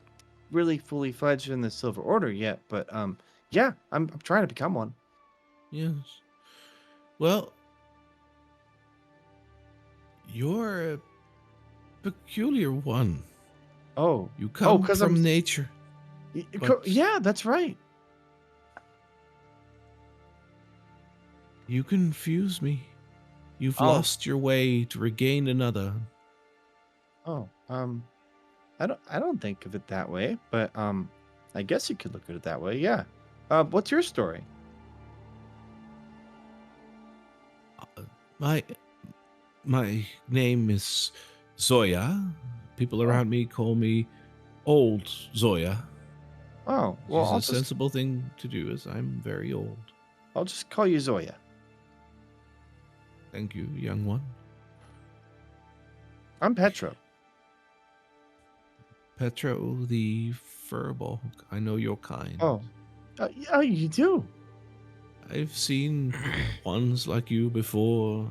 really fully fledged in the Silver Order yet, but yeah, I'm trying to become one. Yes. Well, you're a peculiar one. Oh, You come 'cause from I'm- nature. But- yeah, that's right. You confuse me. You've Oh. lost your way to regain another. Oh, I don't think of it that way, but I guess you could look at it that way. Yeah. What's your story? My name is Zoya. People around me call me Old Zoya. Oh, Which well, is a sensible thing to do, as I'm very old. I'll just call you Zoya. Thank you, young one. I'm Petro. Petro the Furbolg. I know your kind. Oh, yeah, you do. I've seen ones like you before,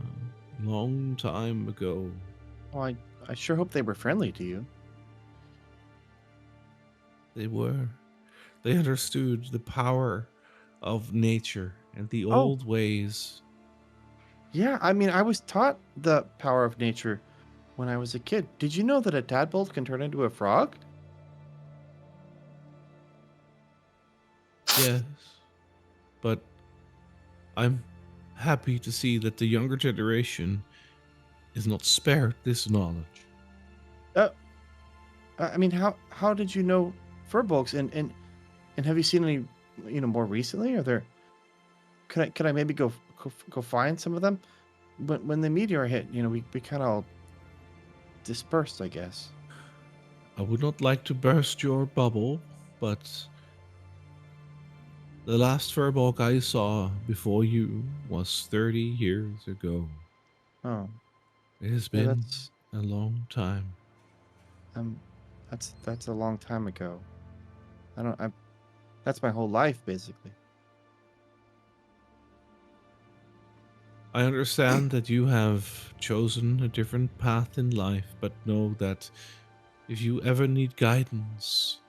a long time ago. Well, I sure hope they were friendly to you. They were. They understood the power of nature and the Oh. old ways. Yeah, I mean, I was taught the power of nature when I was a kid. Did you know that a tadpole can turn into a frog? Yes. But I'm happy to see that the younger generation is not spared this knowledge. I mean, how did you know furbolgs and have you seen any more recently? Are there? Could I maybe go find some of them? When the meteor hit, we kind of all dispersed, I guess. I would not like to burst your bubble, but the last furbolg I saw before you was 30 years ago. Oh, It has yeah, been a long time. that's a long time ago. That's my whole life, basically. I understand that you have chosen a different path in life, but know that if you ever need guidance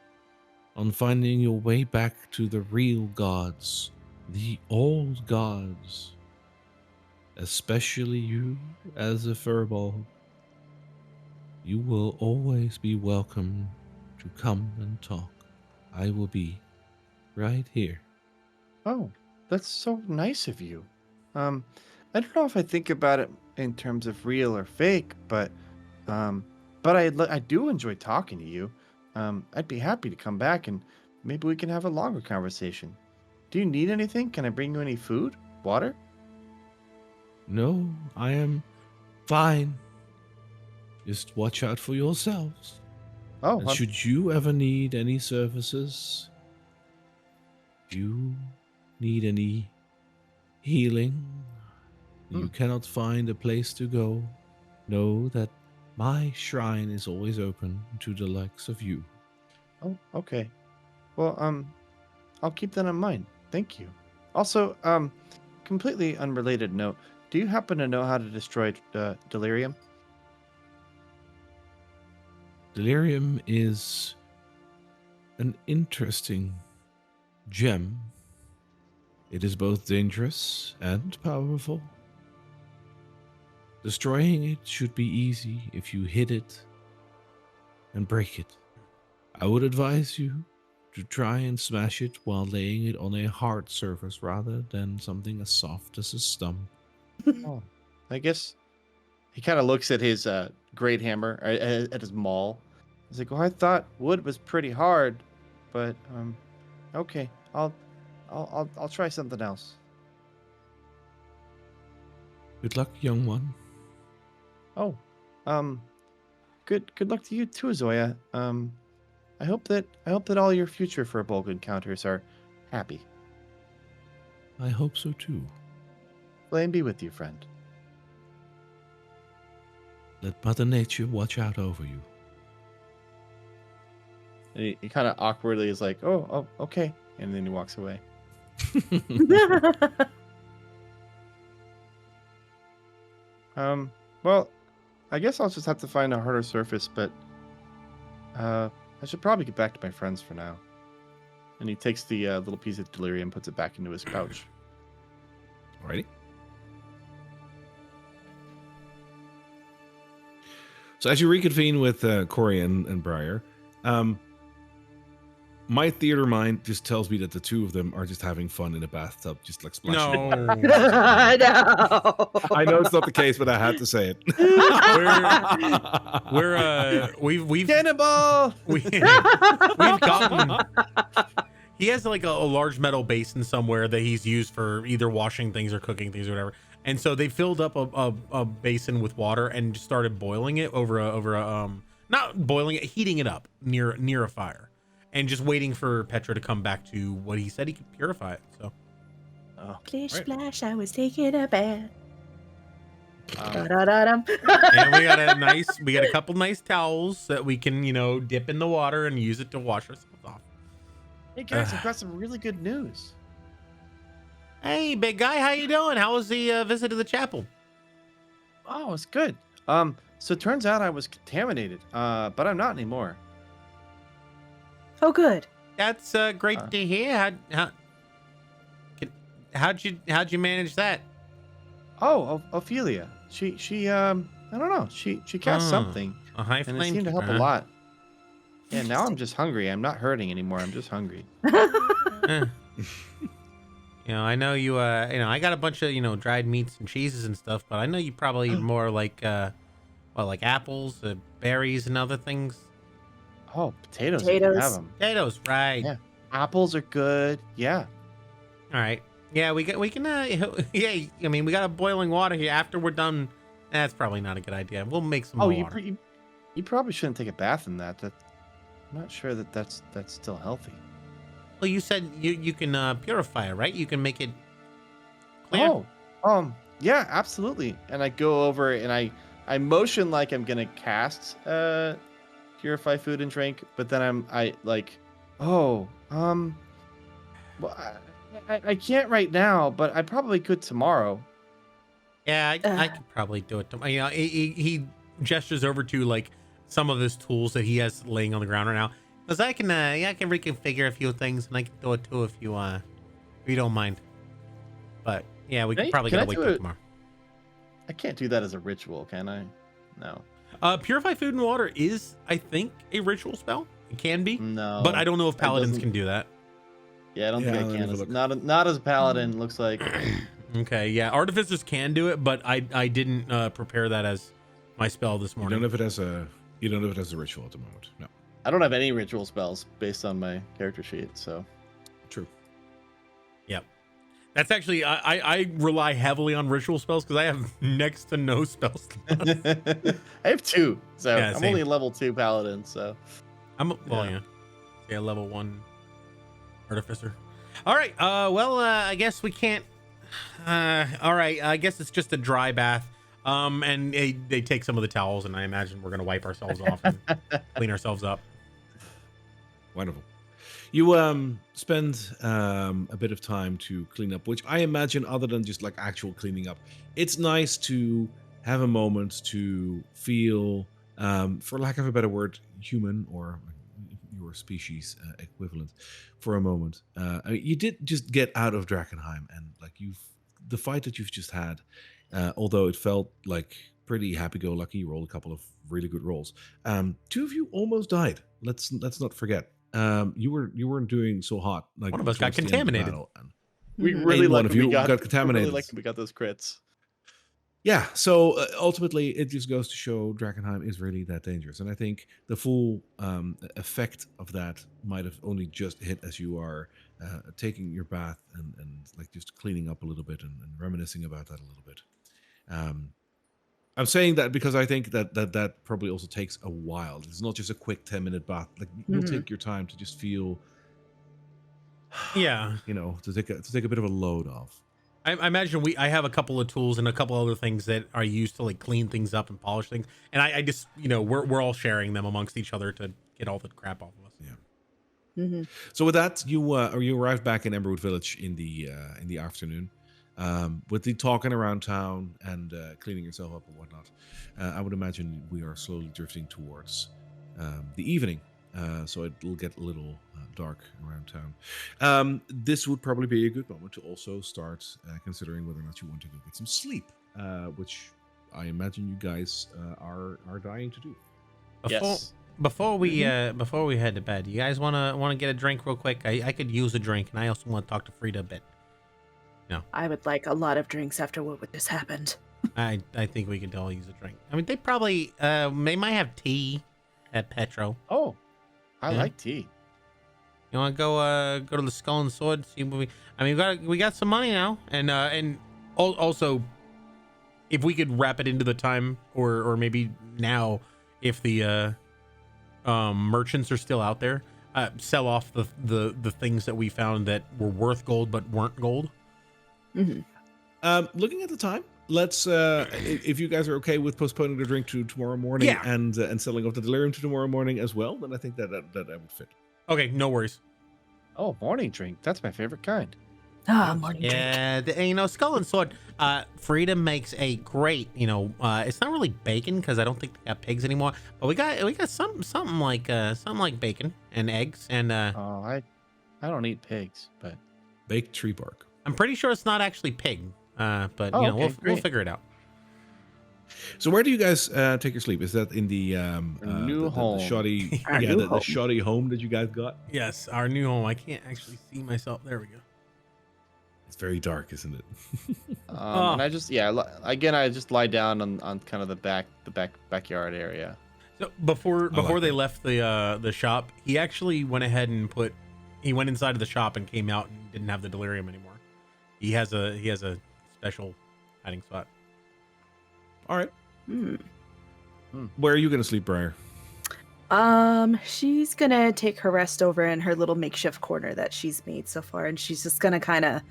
on finding your way back to the real gods, the old gods, especially you as a furball, you will always be welcome to come and talk. I will be right here. Oh, that's so nice of you. I don't know if I think about it in terms of real or fake, but I do enjoy talking to you. I'd be happy to come back and maybe we can have a longer conversation. Do you need anything? Can I bring you any food? Water? No, I am fine. Just watch out for yourselves. Oh, And should you ever need any services, if you need any healing, you cannot find a place to go, know that my shrine is always open to the likes of you. oh, okay. Well, I'll keep that in mind. Thank you. Also, completely unrelated note. Do you happen to know how to destroy Delerium? Delerium is an interesting gem. It is both dangerous and powerful. Destroying it should be easy if you hit it and break it. I would advise you to try and smash it while laying it on a hard surface rather than something as soft as a stump. Oh, I guess he kind of looks at his great hammer, at his maul. He's like, "Oh, I thought wood was pretty hard, but okay, I'll try something else." Good luck, young one. Oh, good luck to you too, Zoya. I hope that all your future Furbolg encounters are happy. I hope so too. Flame be with you, friend. Let Mother Nature watch out over you. And he kind of awkwardly is like, oh, okay. And then he walks away. Well, I guess I'll just have to find a harder surface, but I should probably get back to my friends for now. And he takes the little piece of delirium and puts it back into his pouch. Alrighty. So as you reconvene with Corey and Briar, my theater mind just tells me that the two of them are just having fun in a bathtub, just like splashing. No. No. I know it's not the case, but I had to say it. We've Cannonball! we've gotten he has like a large metal basin somewhere that he's used for either washing things or cooking things or whatever. And so they filled up a basin with water and just started boiling it over a not boiling it, heating it up near a fire, and just waiting for Petra to come back to what he said he could purify it. So, Splish, Right. splash, I was taking a bath. Um, Da-da-da-dum. and we got a couple nice towels that we can, dip in the water and use it to wash ourselves off. hey guys, I've got some really good news. Hey, big guy, how you doing? How was the visit to the chapel? Oh, it's good. So it turns out I was contaminated, but I'm not anymore. Oh, good. That's great to hear. How'd you manage that? Oh, Ophelia. She I don't know. She cast Oh, something, A high and it flame. seemed to help a keeper, huh? lot. Yeah, now I'm just hungry. I'm not hurting anymore. I'm just hungry. Eh. I know you. I got a bunch of dried meats and cheeses and stuff, but I know you probably more like like apples, berries, and other things. Oh, potatoes. You can have Potatoes. them. Potatoes, right? Yeah. Apples are good. Yeah. All right. Yeah, we can. Yeah, I mean, we got a boiling water here. After we're done, that's probably not a good idea. We'll make some Oh, more you, water. you probably shouldn't take a bath in that. I'm not sure that's still healthy. Well, you said you can purify it, right? You can make it clear. Oh, yeah, absolutely. And I go over and I motion like I'm gonna cast purify food and drink, but then well, I can't right now, but I probably could tomorrow. Yeah, I could probably do it. He gestures over to like some of his tools that he has laying on the ground right now. Because I can reconfigure a few things, and I can do it too if you don't mind. But yeah, we Can could I- probably can gotta I wait do till it? tomorrow. I can't do that as a ritual, can I? No. Purify food and water is, I think, a ritual spell. It can be, No. but I don't know if it paladins doesn't- can do that. Yeah, I don't Yeah, think I'll I have a can. look. Not as a paladin. Looks like. Okay, yeah, artificers can do it, but I didn't prepare that as my spell this You morning. don't know if it has a ritual at the moment. No. I don't have any ritual spells based on my character sheet, so. True. Yep. That's actually I rely heavily on ritual spells because I have next to no spells. I have 2, so Yeah, I'm same. only a level 2 paladin. So Yeah, level 1 artificer. All right. Well, I guess we can't. All right. I guess it's just a dry bath. And they take some of the towels, and I imagine we're gonna wipe ourselves off and clean ourselves up. Wonderful. You spend a bit of time to clean up, which I imagine, other than just like actual cleaning up, it's nice to have a moment to feel, for lack of a better word, human, or your species equivalent, for a moment. I mean, you did just get out of Drakkenheim, and like the fight that you've just had, although it felt like pretty happy-go-lucky, you rolled a couple of really good rolls. 2 of you almost died. Let's not forget. You weren't doing so hot. Like, One of us got towards the end of the contaminated. battle, and- we Mhm. really one like of when we you got contaminated. Really like when we got those crits. Yeah, so ultimately, it just goes to show Drakkenheim is really that dangerous, and I think the full effect of that might have only just hit as you are taking your bath and like just cleaning up a little bit and reminiscing about that a little bit. I'm saying that because I think that probably also takes a while. It's not just a quick 10-minute bath. Like, you'll Mhm. take your time to just feel, Yeah. to take a bit of a load off. I imagine I have a couple of tools and a couple other things that are used to like clean things up and polish things, and I just we're all sharing them amongst each other to get all the crap off of us. Yeah. Mhm. So with that, you arrive back in Emberwood Village in the afternoon, with the talking around town and cleaning yourself up and whatnot. I would imagine we are slowly drifting towards the evening, so it'll get a little dark around town. This would probably be a good moment to also start considering whether or not you want to go get some sleep, which I imagine you guys are dying to do. Yes. Before we head to bed, you guys wanna get a drink real quick? I could use a drink, and I also want to talk to Frida a bit. I would like a lot of drinks after what just happened. I think we could all use a drink. I mean, they probably they might have tea at Petro. Oh, I Yeah. like tea. You want to go to the Skull and Sword? See what we got some money now, and also, if we could wrap it into the time, or maybe now, if the merchants are still out there, sell off the things that we found that were worth gold but weren't gold. Mm-hmm. Looking at the time, let's if you guys are okay with postponing the drink to tomorrow morning, Yeah. and selling off the delirium to tomorrow morning as well, then I think that would fit. Okay, no worries. Oh, morning drink. That's my favorite kind. Morning drink. Yeah, Skull and Sword. Freedom makes a great, it's not really bacon because I don't think they got pigs anymore. But we got something like bacon and eggs and Oh, I don't eat pigs, but Baked tree bark. I'm pretty sure it's not actually pig. But Oh, okay, we'll great. figure it out. So where do you guys take your sleep? Is that in the new home. the shoddy, Our new the home. shoddy home that you guys got? Yes, our new home. I can't actually see myself. There we go. It's very dark, isn't it? And I just I just lie down on kind of the backyard area. So before like they that. left the shop, he actually went ahead and he went inside of the shop and came out and didn't have the delirium anymore. He has a special hiding spot. All right. Mm. Where are you going to sleep, Briar? She's gonna take her rest over in her little makeshift corner that she's made so far, and she's just gonna kind of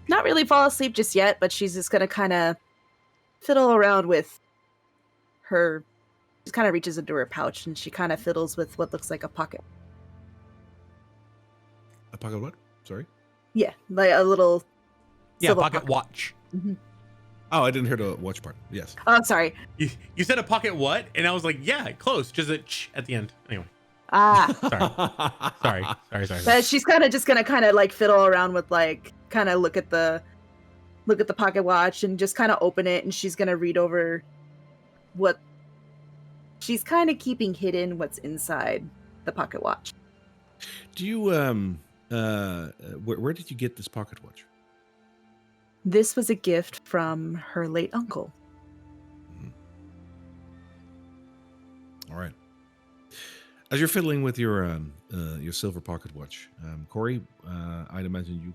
not really fall asleep just yet, but she's just gonna kind of fiddle around with her. She kind of reaches into her pouch and she kind of fiddles with what looks like a pocket. A pocket what? Sorry. Yeah, like a little. Yeah, silver pocket watch. Mhm. Oh, I didn't hear the watch part. Yes. Oh, sorry. You said a pocket what? And I was like, yeah, close. Just a ch at the end. Anyway, Ah, sorry. but she's kind of just gonna kind of like fiddle around with like kind of look at the pocket watch and just kind of open it, and she's gonna read over what she's kind of keeping hidden what's inside the pocket watch. Do you where did you get this pocket watch? This was a gift from her late uncle. All right. As you're fiddling with your silver pocket watch, Corey, I'd imagine you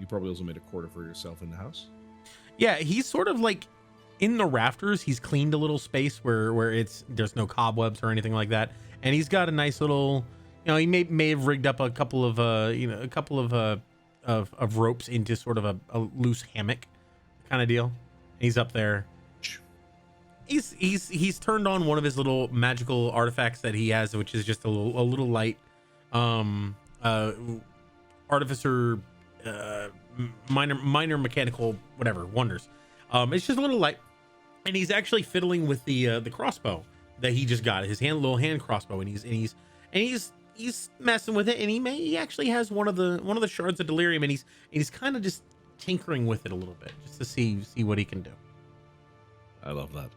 probably also made a quarter for yourself in the house. Yeah, he's sort of like in the rafters. He's cleaned a little space where there's no cobwebs or anything like that, and he's got a nice little, he may have rigged up a couple of ropes into sort of a loose hammock kind of deal. He's up there. He's turned on one of his little magical artifacts that he has, which is just a little light artificer minor mechanical whatever wonders. It's just a little light, and he's actually fiddling with the crossbow that he just got, his little hand crossbow, and he's messing with it, and he actually has one of the shards of delirium, and he's kind of just tinkering with it a little bit just to see what he can do. I love that.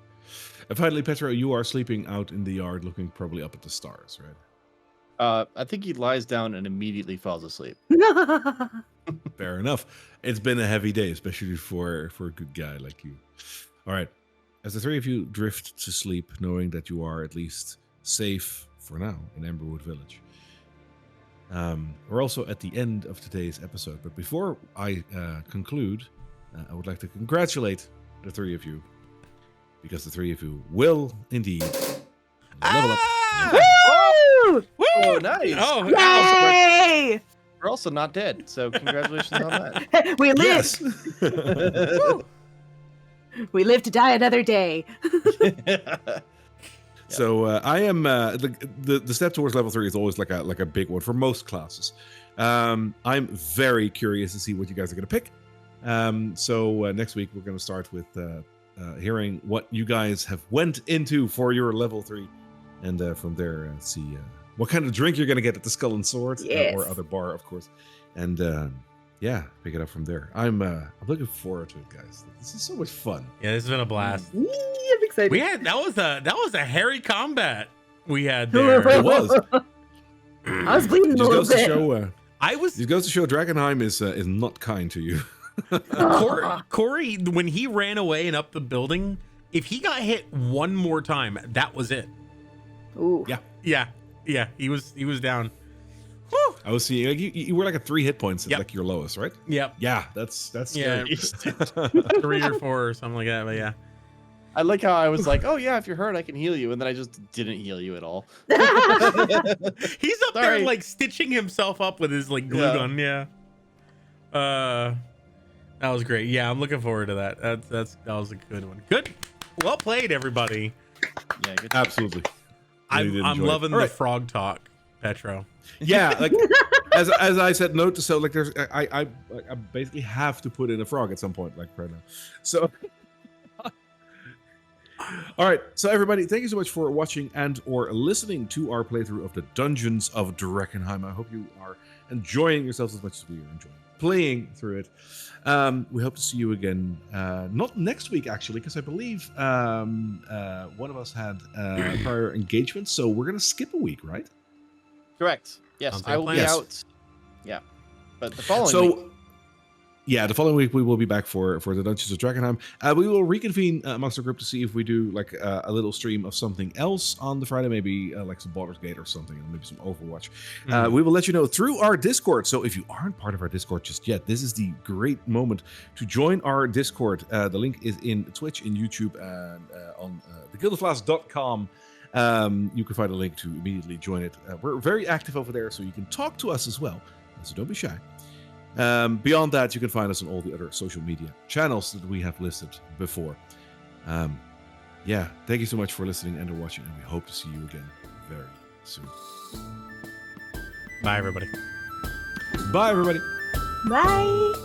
And finally, Petro, you are sleeping out in the yard, looking probably up at the stars, right? I think he lies down and immediately falls asleep. Fair enough. It's been a heavy day, especially for a good guy like you. All right. As the three of you drift to sleep, knowing that you are at least safe for now in Emberwood Village. We're also at the end of today's episode, but before I conclude, I would like to congratulate the three of you, because the three of you will indeed level up. Woo! Oh, nice. Oh, Yay! We're also not dead, so congratulations on that. We live. Yes. We live to die another day. So I am the step towards level 3 is always like a big one for most classes. I'm very curious to see what you guys are going to pick. So next week we're going to start with hearing what you guys have went into for your level 3, and from there see what kind of drink you're going to get at the Skull and Sword, Yes. or other bar, of course, and yeah, pick it up from there. I'm looking forward to it, guys. This is so much fun. yeah, this has been a blast. Yee, I'm excited. That was a hairy combat we had there. It was. I was bleeding a Just little goes to bit. show. It It goes to show Drakkenheim is not kind to you. Corey, when he ran away and up the building, if he got hit one more time, that was it. Ooh. Yeah. Yeah, he was down. I was seeing like you were like at 3 hit points at Yep. like your lowest, right? Yep. Yeah, that's Yeah. scary. 3 or 4 or something like that. But yeah. I like how I was like, oh yeah, if you're hurt, I can heal you, and then I just didn't heal you at all. He's up there Sorry. like stitching himself up with his like glue Yeah. gun. Yeah. That was great. Yeah, I'm looking forward to that. That was a good one. Good. Well played, everybody. Yeah, good job. Absolutely. I'm Really did enjoy it. loving All the right. frog talk, Petro. Yeah, like as I said, note to self, like there's I basically have to put in a frog at some point, like right now. So all right, so everybody, thank you so much for watching and or listening to our playthrough of the Dungeons of Drakkenheim. I hope you are enjoying yourselves as much as we are enjoying playing through it. We hope to see you again, not next week actually, because I believe one of us had prior engagement, so we're gonna skip a week, right? Correct. Yes, Sounds like I a will plan. be Yes. out. Yeah, but the following So, week. yeah, the following week we will be back for the Dungeons of Drakkenheim. We will reconvene amongst our group to see if we do like a little stream of something else on the Friday, maybe like some Baldur's Gate or something, or maybe some Overwatch. We will let you know through our Discord. So if you aren't part of our Discord just yet, this is the great moment to join our Discord. The link is in Twitch, in YouTube, and on theguildoflask.com. You can find a link to immediately join it. We're very active over there, so you can talk to us as well. So don't be shy. Beyond that, you can find us on all the other social media channels that we have listed before. Yeah, thank you so much for listening and watching, and we hope to see you again very soon. Bye, everybody. Bye, everybody. Bye.